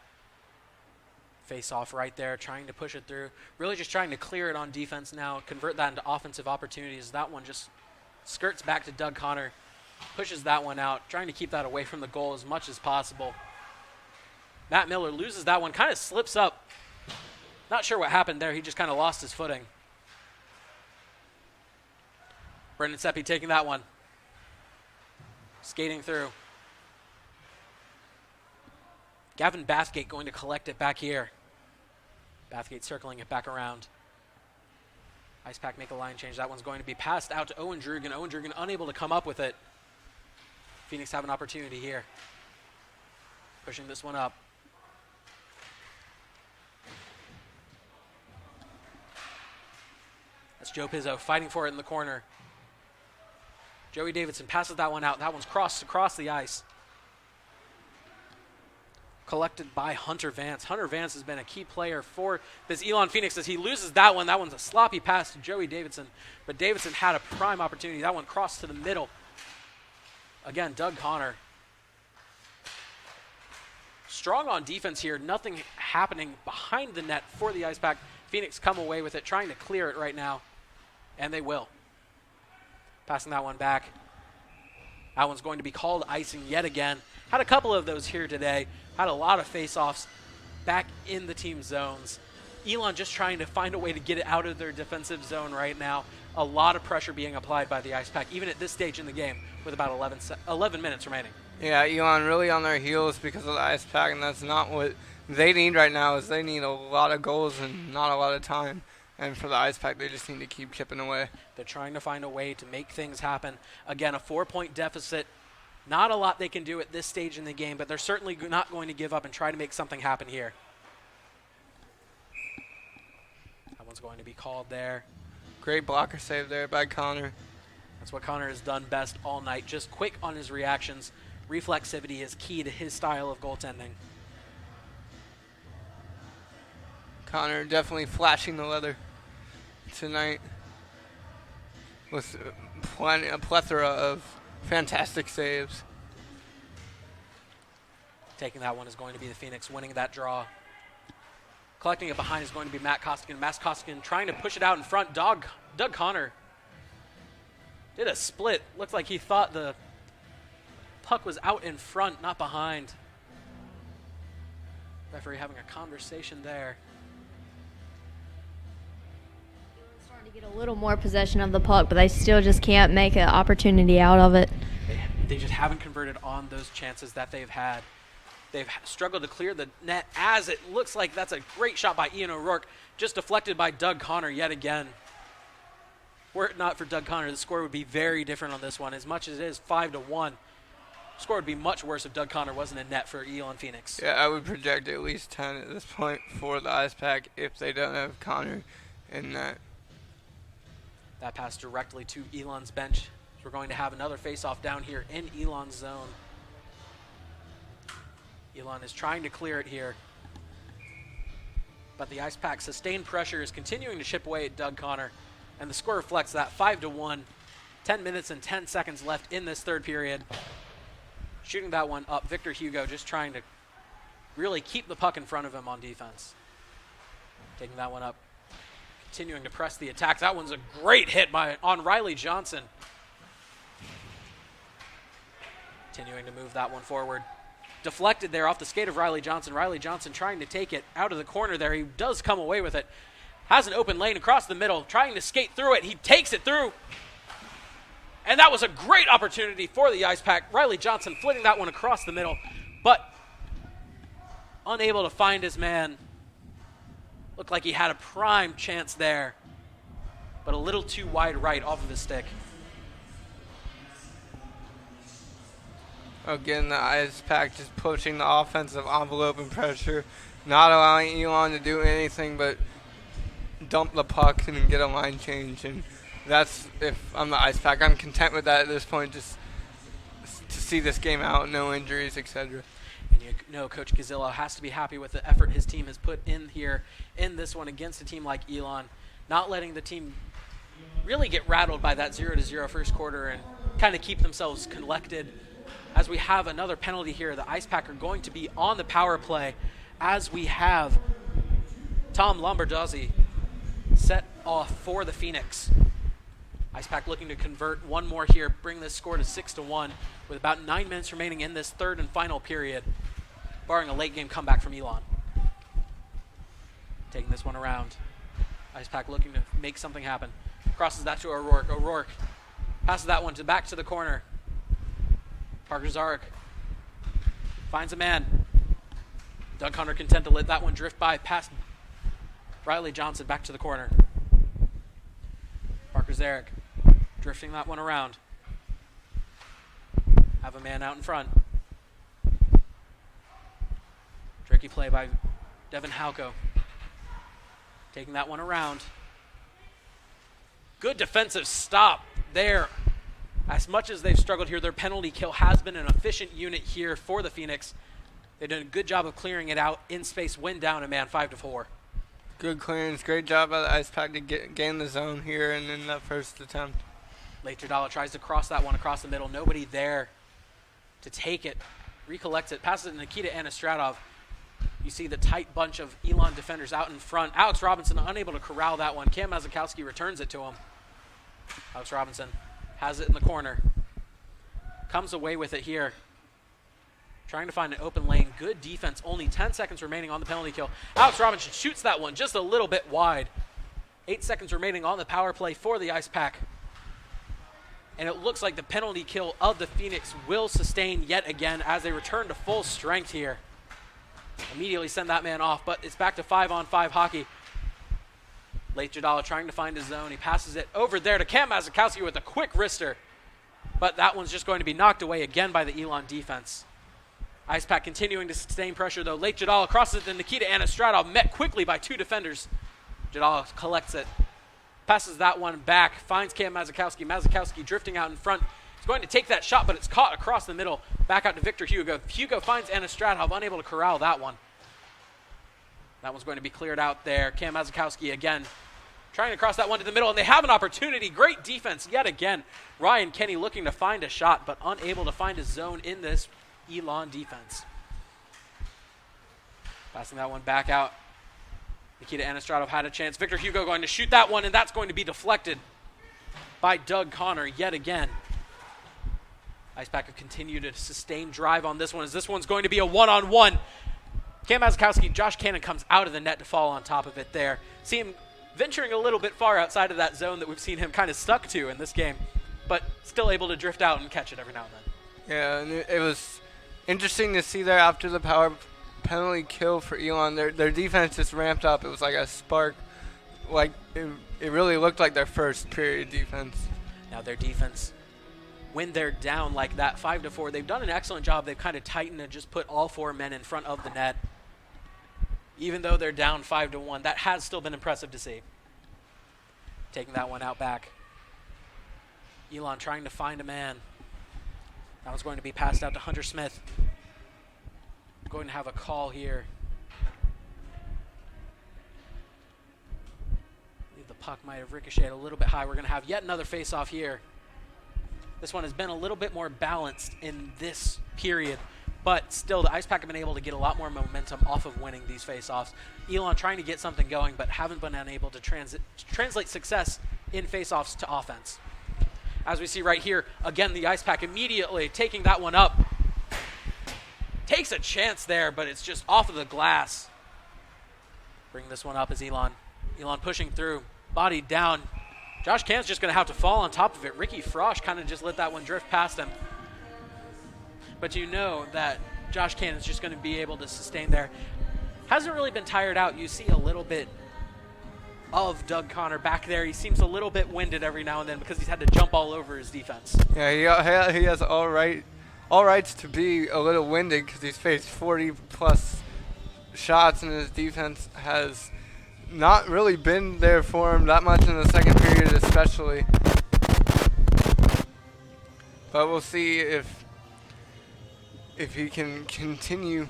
face-off right there, trying to push it through. Really just trying to clear it on defense now, convert that into offensive opportunities. That one just skirts back to Doug Connor, pushes that one out, trying to keep that away from the goal as much as possible. Matt Miller loses that one, kind of slips up. Not sure what happened there. He just kind of lost his footing. Brendan Seppi taking that one. Skating through. Gavin Bathgate going to collect it back here. Bathgate circling it back around. Ice Pack make a line change. That one's going to be passed out to Owen Drugan. Owen Drugan unable to come up with it. Phoenix have an opportunity here. Pushing this one up. That's Joe Pizzo fighting for it in the corner. Joey Davidson passes that one out. That one's crossed across the ice. Collected by Hunter Vance. Hunter Vance has been a key player for this Elon Phoenix as he loses that one. That one's a sloppy pass to Joey Davidson, but Davidson had a prime opportunity. That one crossed to the middle. Again, Doug Connor. Strong on defense here. Nothing happening behind the net for the Ice Pack. Phoenix come away with it, trying to clear it right now, and they will. Passing that one back. That one's going to be called icing yet again. Had a couple of those here today. Had a lot of face-offs back in the team zones. Elon just trying to find a way to get it out of their defensive zone right now. A lot of pressure being applied by the Ice Pack, even at this stage in the game with about 11 minutes remaining. Yeah, Elon really on their heels because of the Ice Pack, and that's not what they need right now. Is they need a lot of goals and not a lot of time. And for the Ice Pack, they just need to keep chipping away. They're trying to find a way to make things happen. Again, a 4-point deficit. Not a lot they can do at this stage in the game, but they're certainly not going to give up and try to make something happen here. one's going to be called there. Great blocker save there by Connor. That's what Connor has done best all night. Just quick on his reactions. Reflexivity is key to his style of goaltending. Connor definitely flashing the leather tonight with a plethora of fantastic saves. Taking that one is going to be the Phoenix, winning that draw. Collecting it behind is going to be Matt Kostigan. Matt Kostigan trying to push it out in front. Doug Connor did a split. Looked like he thought the puck was out in front, not behind. Referee having a conversation there. Starting to get a little more possession of the puck, but they still just can't make an opportunity out of it. They just haven't converted on those chances that they've had. They've struggled to clear the net, as it looks like that's a great shot by Ian O'Rourke, just deflected by Doug Connor yet again. Were it not for Doug Connor, the score would be very different on this one. As much as it is 5-1, the score would be much worse if Doug Connor wasn't in net for Elon Phoenix. Yeah, I would project at least 10 at this point for the Ice Pack if they don't have Connor in net. That pass directly to Elon's bench. We're going to have another face-off down here in Elon's zone. Elon is trying to clear it here. But the Ice Pack sustained pressure is continuing to chip away at Doug Connor. And the score reflects that 5-1. 10 minutes and 10 seconds left in this third period. Shooting that one up, Victor Hugo just trying to really keep the puck in front of him on defense. Taking that one up. Continuing to press the attack. That one's a great hit on Riley Johnson. Continuing to move that one forward. Deflected there off the skate of Riley Johnson. Riley Johnson trying to take it out of the corner there. He does come away with it. Has an open lane across the middle. Trying to skate through it. He takes it through. And that was a great opportunity for the Ice Pack. Riley Johnson flitting that one across the middle, but unable to find his man. Looked like he had a prime chance there, but a little too wide right off of his stick. Again, the Ice Pack just pushing the offensive envelope and pressure, not allowing Elon to do anything but dump the puck and get a line change. And that's, if I'm the Ice Pack, I'm content with that at this point, just to see this game out, no injuries, etc. And you know Coach Gazillo has to be happy with the effort his team has put in here in this one against a team like Elon, not letting the team really get rattled by that 0-0 first quarter and kind of keep themselves collected. As we have another penalty here, the Ice Pack are going to be on the power play as we have Tom Lombardozzi set off for the Phoenix. Ice Pack looking to convert one more here, bring this score to 6-1 with about 9 minutes remaining in this third and final period, barring a late game comeback from Elon. Taking this one around. Ice Pack looking to make something happen. Crosses that to O'Rourke. O'Rourke passes that one back to the corner. Parker Zarek finds a man. Doug Connor content to let that one drift by past Riley Johnson back to the corner. Parker Zarek drifting that one around. Have a man out in front. Tricky play by Devin Halko. Taking that one around. Good defensive stop there. As much as they've struggled here, their penalty kill has been an efficient unit here for the Phoenix. They've done a good job of clearing it out in space, win down a man 5-4. Good clearance, great job by the Ice Pack to gain the zone here and in that first attempt. Leiterdala tries to cross that one across the middle. Nobody there to take it. Recollects it, passes it to Nikita Anastratov. You see the tight bunch of Elon defenders out in front. Alex Robinson unable to corral that one. Cam Mazakowski returns it to him. Alex Robinson has it in the corner. Comes away with it here. Trying to find an open lane. Good defense. Only 10 seconds remaining on the penalty kill. Alex Robinson shoots that one just a little bit wide. 8 seconds remaining on the power play for the Ice Pack. And it looks like the penalty kill of the Phoenix will sustain yet again as they return to full strength here. Immediately send that man off, but it's back to 5-on-5 hockey. Late Jadala trying to find his zone. He passes it over there to Cam Mazakowski with a quick wrister. But that one's just going to be knocked away again by the Elon defense. Ice Pack continuing to sustain pressure though. Late Jadala crosses it to Nikita Anastratov, met quickly by two defenders. Jadal collects it, passes that one back, finds Cam Mazakowski. Mazakowski drifting out in front. He's going to take that shot, but it's caught across the middle. Back out to Victor Hugo. Hugo finds Anna Stratov, unable to corral that one. That one's going to be cleared out there. Cam Mazakowski again trying to cross that one to the middle, and they have an opportunity. Great defense yet again. Ryan Kenny looking to find a shot, but unable to find a zone in this Elon defense. Passing that one back out. Nikita Anastratov had a chance. Victor Hugo going to shoot that one, and that's going to be deflected by Doug Connor yet again. IcePack have continued to sustain drive on this one, as this one's going to be a one-on-one. Cam Mazakowski, Josh Cannon comes out of the net to fall on top of it there. See him venturing a little bit far outside of that zone that we've seen him kind of stuck to in this game, but still able to drift out and catch it every now and then. Yeah, and it was interesting to see there after the power penalty kill for Elon. Their defense just ramped up. It was like a spark. Like it really looked like their first period defense. Now their defense, when they're down like that 5-4, they've done an excellent job. They've kind of tightened and just put all 4 men in front of the net. Even though they're down 5-1, that has still been impressive to see. Taking that one out back. Elon trying to find a man. That was going to be passed out to Hunter Smith. Going to have a call here. I believe the puck might have ricocheted a little bit high. We're going to have yet another face-off here. This one has been a little bit more balanced in this period, but still the IcePack have been able to get a lot more momentum off of winning these face-offs. Elon trying to get something going, but haven't been unable to translate success in face-offs to offense. As we see right here, again, the IcePack immediately taking that one up. Takes a chance there, but it's just off of the glass. Bring this one up as Elon. Elon pushing through, body down. Josh Cannon's just going to have to fall on top of it. Ricky Frosch kind of just let that one drift past him. But you know that Josh Cannon's just going to be able to sustain there. Hasn't really been tired out. You see a little bit of Doug Connor back there. He seems a little bit winded every now and then because he's had to jump all over his defense. Yeah, he has all rights to be a little winded because he's faced 40-plus shots, and his defense has not really been there for him that much in the second period especially. But we'll see if he can continue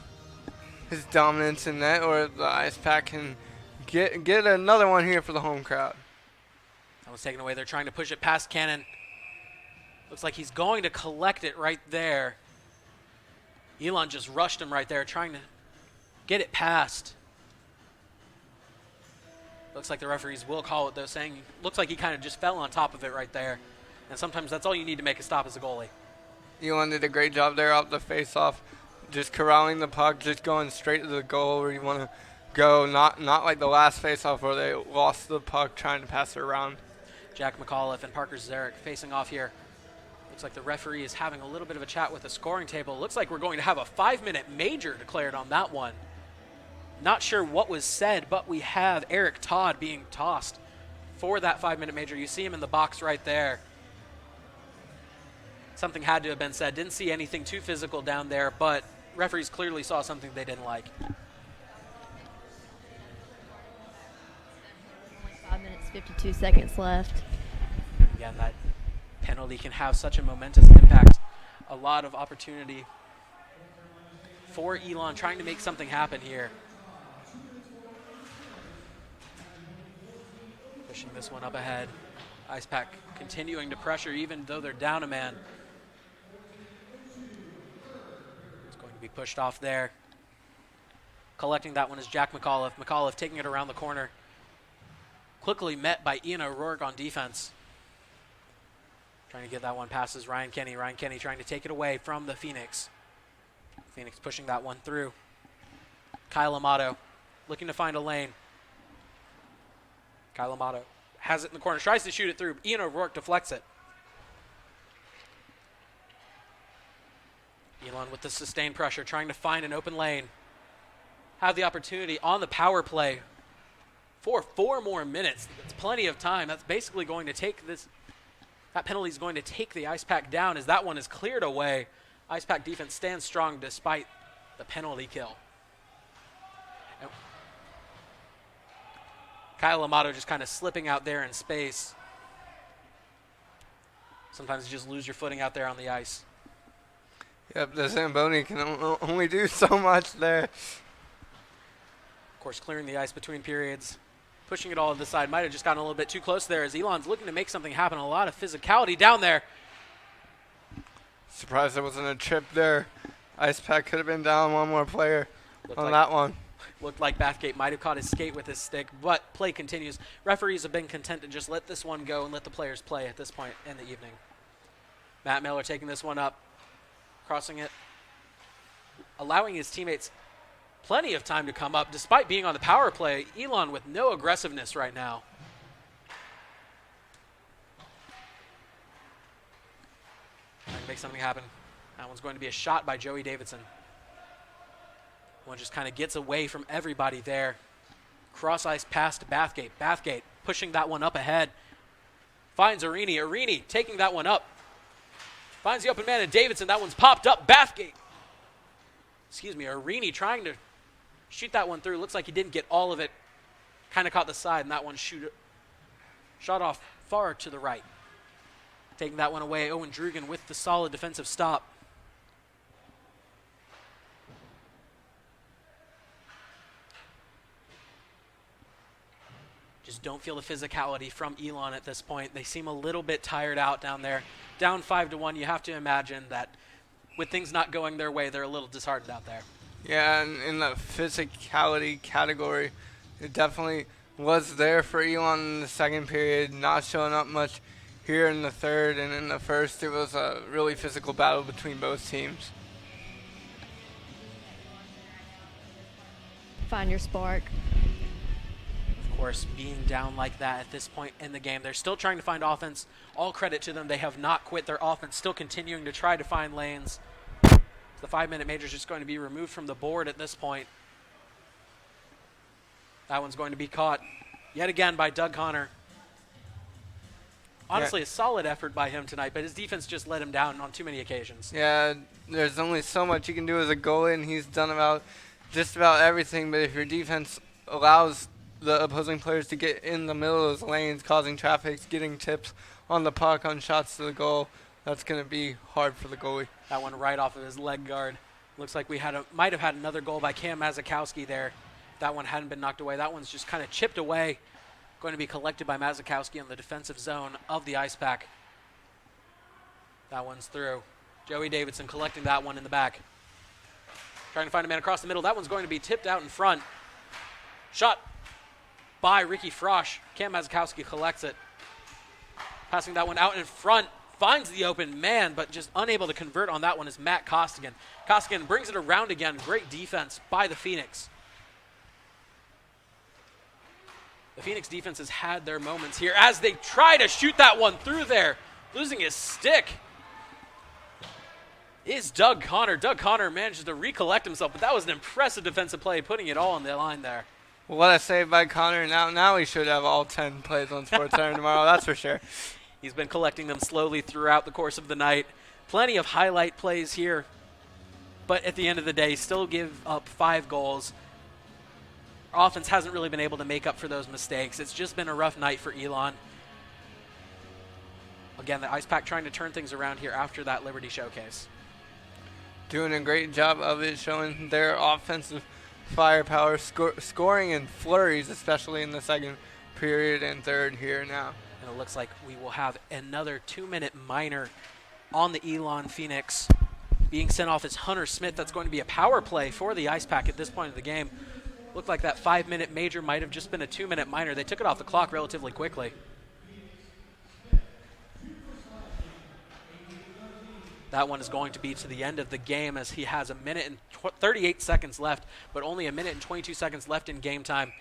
his dominance in that, or if the IcePack can get another one here for the home crowd. That was taken away. They're trying to push it past Cannon. Looks like he's going to collect it right there. Elon just rushed him right there, trying to get it past. Looks like the referees will call it, though, saying looks like he kind of just fell on top of it right there. And sometimes that's all you need to make a stop as a goalie. Elon did a great job there off the face-off, just corralling the puck, just going straight to the goal where you want to go, not like the last face-off where they lost the puck trying to pass it around. Jack McAuliffe and Parker Zarek facing off here. Looks like the referee is having a little bit of a chat with the scoring table. Looks like we're going to have a 5-minute major declared on that one. Not sure what was said, but we have Eric Todd being tossed for that 5-minute major. You see him in the box right there. Something had to have been said. Didn't see anything too physical down there, but referees clearly saw something they didn't like. Only 5 minutes, 52 seconds left. Again, that penalty can have such a momentous impact. A lot of opportunity for Elon trying to make something happen here. Pushing this one up ahead. IcePack continuing to pressure even though they're down a man. It's going to be pushed off there. Collecting that one is Jack McAuliffe. McAuliffe taking it around the corner. Quickly met by Ian O'Rourke on defense. Trying to get that one passes Ryan Kenny. Ryan Kenny trying to take it away from the Phoenix. Phoenix pushing that one through. Kyle Amato looking to find a lane. Kyle Amato has it in the corner, tries to shoot it through. Ian O'Rourke deflects it. Elon with the sustained pressure, trying to find an open lane. Have the opportunity on the power play for 4 more minutes. That's plenty of time. That's basically going to take this. That penalty is going to take the IcePack down as that one is cleared away. IcePack defense stands strong despite the penalty kill. Kyle Amato just kind of slipping out there in space. Sometimes you just lose your footing out there on the ice. Yep, the Zamboni can only do so much there. Of course, clearing the ice between periods. Pushing it all to the side. Might have just gotten a little bit too close there as Elon's looking to make something happen. A lot of physicality down there. Surprised there wasn't a trip there. Ice Pack could have been down one more player on that one. Looked like Bathgate might have caught his skate with his stick, but play continues. Referees have been content to just let this one go and let the players play at this point in the evening. Matt Miller taking this one up, crossing it, allowing his teammates plenty of time to come up despite being on the power play. Elon with no aggressiveness right now. Trying to make something happen. That one's going to be a shot by Joey Davidson. One just kind of gets away from everybody there. Cross ice pass to Bathgate. Bathgate pushing that one up ahead. Finds Arini. Arini taking that one up. Finds the open man and Davidson. That one's popped up. Bathgate. Arini trying to shoot that one through. Looks like he didn't get all of it. Kind of caught the side, and that one shot off far to the right. Taking that one away, Owen Drugan with the solid defensive stop. Just don't feel the physicality from Elon at this point. They seem a little bit tired out down there. Down 5-1, you have to imagine that with things not going their way, they're a little disheartened out there. Yeah, and in the physicality category, it definitely was there for Elon in the second period, not showing up much here in the third, and in the first, it was a really physical battle between both teams. Find your spark. Of course, being down like that at this point in the game, they're still trying to find offense. All credit to them. They have not quit their offense, still continuing to try to find lanes. The 5-minute major is just going to be removed from the board at this point. That one's going to be caught yet again by Doug Connor. Honestly, a solid effort by him tonight, but his defense just let him down on too many occasions. Yeah, there's only so much you can do as a goalie, and he's done just about everything. But if your defense allows the opposing players to get in the middle of those lanes, causing traffic, getting tips on the puck, on shots to the goal, that's going to be hard for the goalie. That one right off of his leg guard. Looks like we might have had another goal by Cam Mazakowski there. That one hadn't been knocked away. That one's just kind of chipped away. Going to be collected by Mazakowski in the defensive zone of the Ice Pack. That one's through. Joey Davidson collecting that one in the back. Trying to find a man across the middle. That one's going to be tipped out in front. Shot by Ricky Frosch. Cam Mazakowski collects it. Passing that one out in front. Finds the open man, but just unable to convert on that one is Matt Costigan. Costigan brings it around again. Great defense by the Phoenix. The Phoenix defense has had their moments here as they try to shoot that one through there. Losing his stick is Doug Connor. Doug Connor manages to recollect himself, but that was an impressive defensive play, putting it all on the line there. Well, what a save by Connor. Now he should have all 10 plays on SportsCenter tomorrow, that's for sure. He's been collecting them slowly throughout the course of the night. Plenty of highlight plays here, but at the end of the day, still give up 5 goals. Our offense hasn't really been able to make up for those mistakes. It's just been a rough night for Elon. Again, the Ice Pack trying to turn things around here after that Liberty showcase. Doing a great job of it, showing their offensive firepower, scoring in flurries, especially in the second period and third here now. And it looks like we will have another 2-minute minor on the Elon Phoenix. Being sent off as Hunter Smith. That's going to be a power play for the Ice Pack at this point of the game. Looked like that 5-minute major might have just been a 2-minute minor. They took it off the clock relatively quickly. That one is going to be to the end of the game as he has 1 minute and 38 seconds left, but only 1 minute and 22 seconds left in game time.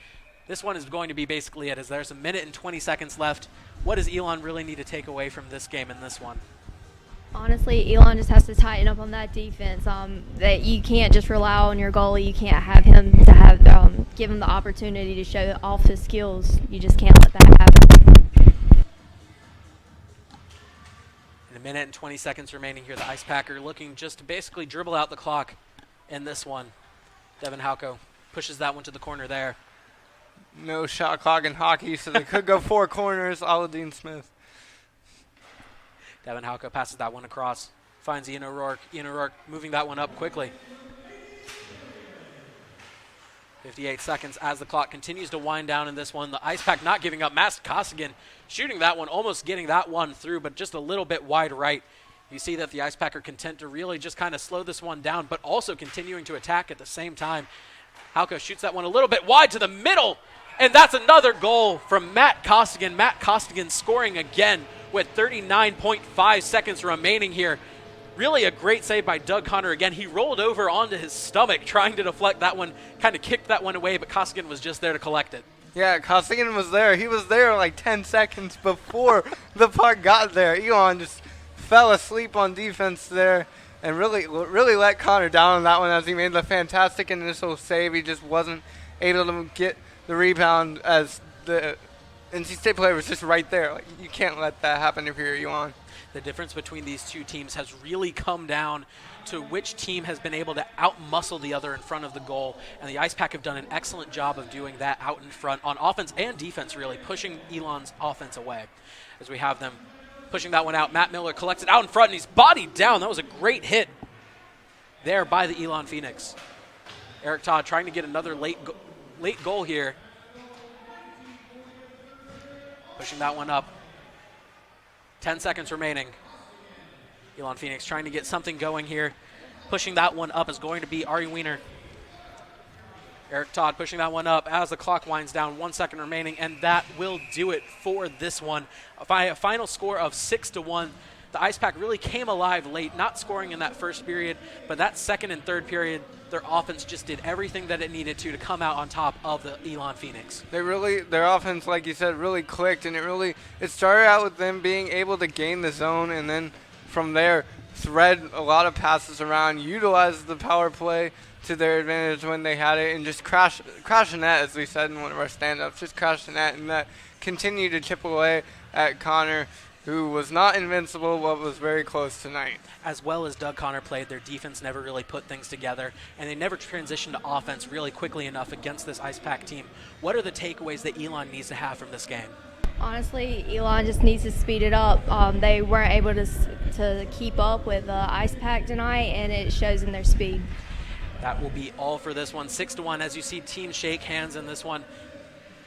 This one is going to be basically it, as there's 1 minute and 20 seconds left. What does Elon really need to take away from this game and this one? Honestly, Elon just has to tighten up on that defense. That you can't just rely on your goalie. You can't have him to give him the opportunity to show off his skills. You just can't let that happen. In 1 minute and 20 seconds remaining here, the Ice Packer looking just to basically dribble out the clock in this one. Devin Halko pushes that one to the corner there. no shot clock in hockey, so they could go 4 corners. Aladdin Smith. Devin Halka passes that one across, finds Ian O'Rourke. Ian O'Rourke moving that one up quickly. 58 seconds as the clock continues to wind down in this one. The Ice Pack not giving up. Matt Costigan shooting that one, almost getting that one through, but just a little bit wide right. You see that the Ice Pack are content to really just kind of slow this one down, but also continuing to attack at the same time. Halka shoots that one a little bit wide to the middle, and that's another goal from Matt Costigan. Matt Costigan scoring again with 39.5 seconds remaining here. Really a great save by Doug Connor again. He rolled over onto his stomach trying to deflect that one, kind of kicked that one away, but Costigan was just there to collect it. Yeah, Costigan was there. He was there like 10 seconds before the puck got there. Elon just fell asleep on defense there and really let Connor down on that one as he made the fantastic initial save. He just wasn't able to get the rebound as the NC State player was just right there. Like, you can't let that happen if you're Elon. The difference between these two teams has really come down to which team has been able to outmuscle the other in front of the goal, and the Ice Pack have done an excellent job of doing that out in front on offense and defense, really pushing Elon's offense away. As we have them pushing that one out, Matt Miller collects it out in front, and he's bodied down. That was a great hit there by the Elon Phoenix. Eric Todd trying to get another late goal here. Pushing that one up. 10 seconds remaining. Elon Phoenix trying to get something going here. Pushing that one up is going to be Ari Wiener. Eric Todd pushing that one up as the clock winds down. 1 second remaining, and that will do it for this one. A final score of 6-1. The Ice Pack really came alive late, not scoring in that first period, but that second and third period, their offense just did everything that it needed to come out on top of the Elon Phoenix. Their offense, like you said, really clicked, and it started out with them being able to gain the zone, and then from there, thread a lot of passes around, utilize the power play to their advantage when they had it, and just crash the net, as we said in one of our stand-ups, just crash the net, and that continued to chip away at Connor, who was not invincible but was very close tonight. As well as Doug Connor played, their defense never really put things together, and they never transitioned to offense really quickly enough against this Ice Pack team. What are the takeaways that Elon needs to have from this game? Honestly, Elon just needs to speed it up. They weren't able to keep up with Ice Pack tonight, and it shows in their speed. That will be all for this one. 6-1 as you see teams shake hands in this one.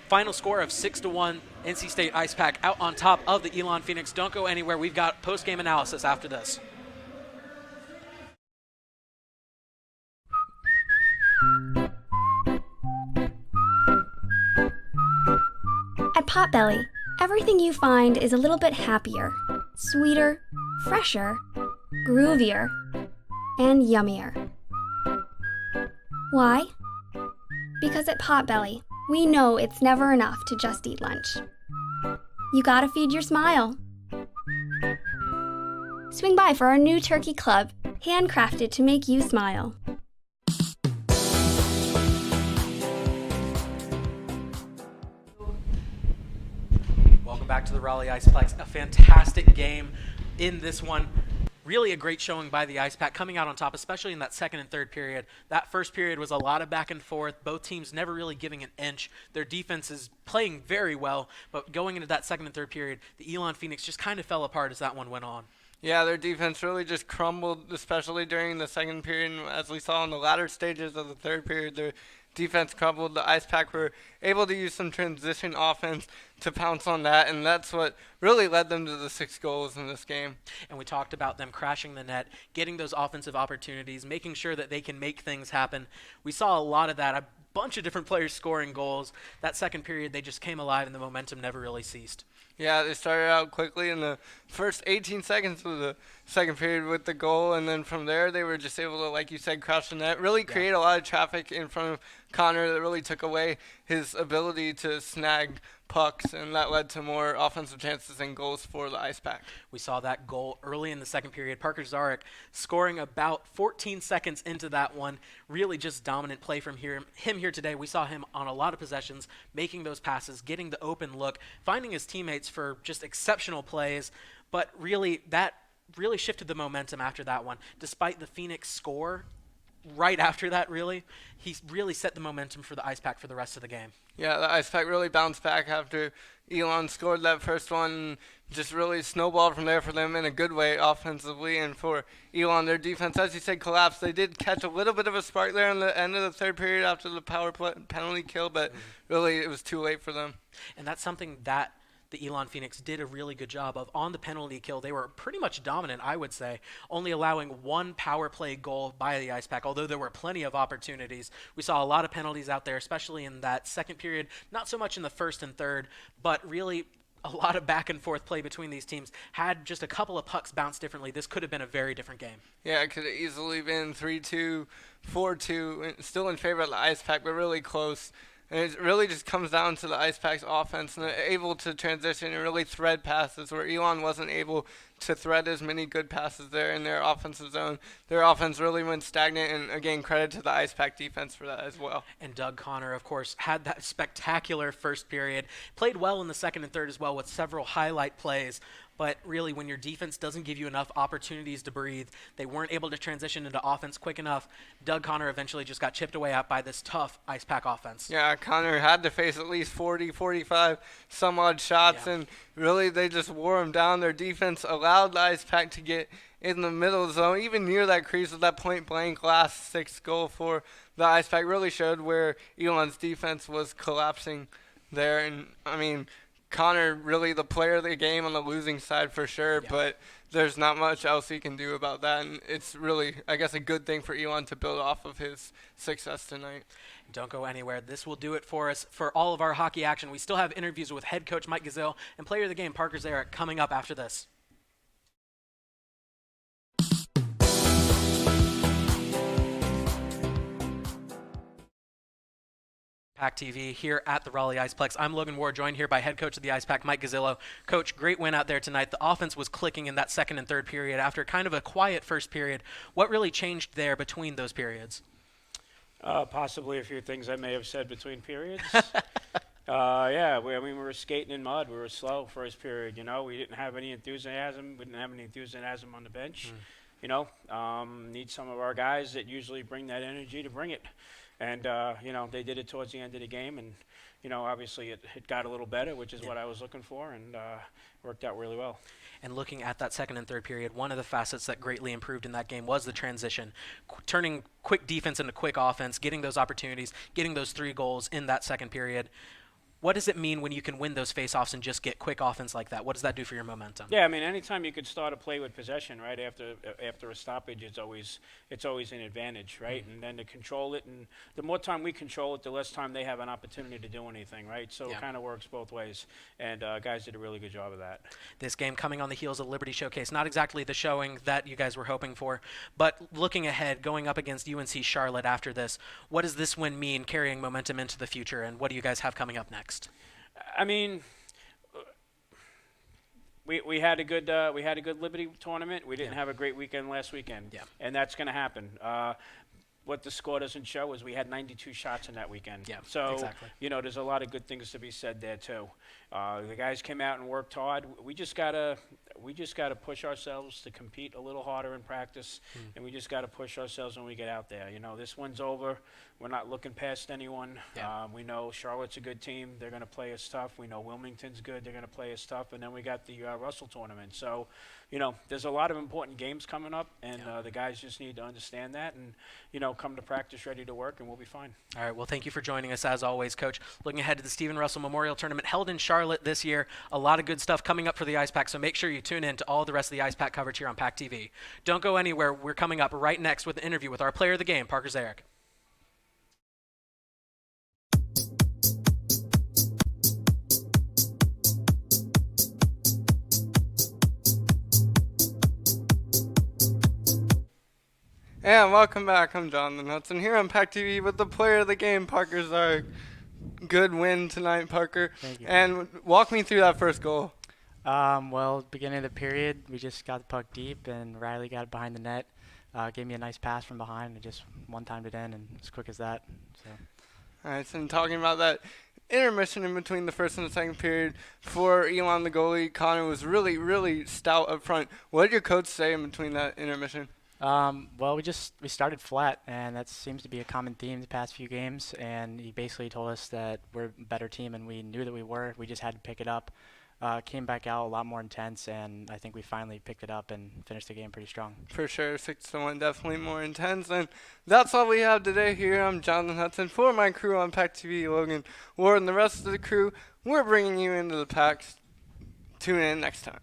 Final score of 6-1, NC State Ice Pack out on top of the Elon Phoenix. Don't go anywhere. We've got post-game analysis after this. At Potbelly, everything you find is a little bit happier, sweeter, fresher, groovier, and yummier. Why? Because at Potbelly, we know it's never enough to just eat lunch. You gotta feed your smile. Swing by for our new turkey club, handcrafted to make you smile. Welcome back to the Raleigh Iceplex. A fantastic game in this one. Really a great showing by the Ice Pack, coming out on top, especially in that second and third period. That first period was a lot of back and forth, both teams never really giving an inch. Their defense is playing very well, but going into that second and third period, the Elon Phoenix just kind of fell apart as that one went on. Yeah, their defense really just crumbled, especially during the second period. And as we saw in the latter stages of the third period, their defense crumbled. The Ice Pack were able to use some transition offense to pounce on that, and that's what really led them to the 6 goals in this game. And we talked about them crashing the net, getting those offensive opportunities, making sure that they can make things happen. We saw a lot of that, a bunch of different players scoring goals. That second period, they just came alive, and the momentum never really ceased. Yeah, they started out quickly in the first 18 seconds of the second period with the goal, and then from there they were just able to, like you said, crash the net, really create a lot of traffic in front of Connor that really took away his ability to snag pucks, and that led to more offensive chances and goals for the Ice Pack. We saw that goal early in the second period. Parker Zarek scoring about 14 seconds into that one. Really just dominant play from him here today. We saw him on a lot of possessions, making those passes, getting the open look, finding his teammates for just exceptional plays. But really, that really shifted the momentum after that one. Despite the Phoenix score, right after that, really, he really set the momentum for the Ice Pack for the rest of the game. Yeah, the Ice Pack really bounced back after Elon scored that first one. Just really snowballed from there for them in a good way offensively. And for Elon, their defense, as you said, collapsed. They did catch a little bit of a spark there in the end of the third period after the power play penalty kill, but really it was too late for them. And that's something that the Elon Phoenix did a really good job of. On the penalty kill, they were pretty much dominant, I would say, only allowing one power play goal by the Ice Pack, although there were plenty of opportunities. We saw a lot of penalties out there, especially in that second period, not so much in the first and third, but really a lot of back and forth play between these teams. Had just a couple of pucks bounced differently, this could have been a very different game. Yeah, it could have easily been 3-2, 4-2, still in favor of the Ice Pack, but really close. And it really just comes down to the Ice Pack's offense, and they're able to transition and really thread passes where Elon wasn't able to thread as many good passes there in their offensive zone. Their offense really went stagnant, and again, credit to the Ice Pack defense for that as well. And Doug Connor, of course, had that spectacular first period, played well in the second and third as well with several highlight plays. But really, when your defense doesn't give you enough opportunities to breathe, they weren't able to transition into offense quick enough. Doug Connor eventually just got chipped away at by this tough Ice Pack offense. Yeah, Connor had to face at least 40, 45 some odd shots, and really they just wore him down. Their defense allowed the Ice Pack to get in the middle zone, even near that crease with that point-blank last sixth goal for the Ice Pack. Really showed where Elon's defense was collapsing there. And, I mean, Connor really the player of the game on the losing side for sure, but there's not much else he can do about that. And it's really, I guess, a good thing for Elon to build off of his success tonight. Don't go anywhere. This will do it for us for all of our hockey action. We still have interviews with head coach Mike Gazelle and player of the game Parker Zarek coming up after this. PackTV here at the Raleigh Iceplex. I'm Logan Ward, joined here by head coach of the Ice Pack, Mike Gazzillo. Coach, great win out there tonight. The offense was clicking in that second and third period after kind of a quiet first period. What really changed there between those periods? Possibly a few things I may have said between periods. We were skating in mud. We were slow first period. We didn't have any enthusiasm. We didn't have any enthusiasm on the bench. Need some of our guys that usually bring that energy to bring it. And, they did it towards the end of the game. And, obviously it got a little better, which is what I was looking for, and worked out really well. And looking at that second and third period, one of the facets that greatly improved in that game was the transition, turning quick defense into quick offense, getting those opportunities, getting those 3 goals in that second period. What does it mean when you can win those faceoffs and just get quick offense like that? What does that do for your momentum? Yeah, I mean, anytime you could start a play with possession, right, after a stoppage, it's always an advantage, right? And then to control it, and the more time we control it, the less time they have an opportunity to do anything, right? So it kind of works both ways, and guys did a really good job of that. This game coming on the heels of Liberty Showcase, not exactly the showing that you guys were hoping for, but looking ahead, going up against UNC Charlotte after this, what does this win mean carrying momentum into the future, and what do you guys have coming up next? I mean, we had a good Liberty tournament. We didn't have a great weekend last weekend, and that's going to happen. What the score doesn't show is we had 92 shots in that weekend. Yeah, so exactly. There's a lot of good things to be said there too. The guys came out and worked hard. We just gotta push ourselves to compete a little harder in practice, and we just gotta push ourselves when we get out there. This one's over. We're not looking past anyone. We know Charlotte's a good team. They're gonna play us tough. We know Wilmington's good. They're gonna play us tough. And then we got the Russell tournament. So, there's a lot of important games coming up, and the guys just need to understand that and, come to practice ready to work, and we'll be fine. All right, well, thank you for joining us as always, Coach. Looking ahead to the Stephen Russell Memorial Tournament held in Charlotte this year. A lot of good stuff coming up for the Ice Pack, so make sure you tune in to all the rest of the Ice Pack coverage here on PackTV. Don't go anywhere. We're coming up right next with an interview with our player of the game, Parker Zarek. And welcome back. I'm Jonathan Hudson here on PackTV with the player of the game, Parker Zarek. Good win tonight, Parker. Thank you. And walk me through that first goal. Beginning of the period, we just got the puck deep, and Riley got it behind the net, gave me a nice pass from behind, and just one-timed it in, and as quick as that. So. All right, so talking about that intermission in between the first and the second period for Elon, the goalie, Connor was really, really stout up front. What did your coach say in between that intermission? Well, we started flat, and that seems to be a common theme the past few games. And he basically told us that we're a better team, and we knew that we were. We just had to pick it up. Came back out a lot more intense, and I think we finally picked it up and finished the game pretty strong. For sure, 6-1, definitely more intense. And that's all we have today here. I'm Jonathan Hudson for my crew on PackTV, Logan Ward, and the rest of the crew. We're bringing you into the Packs. Tune in next time.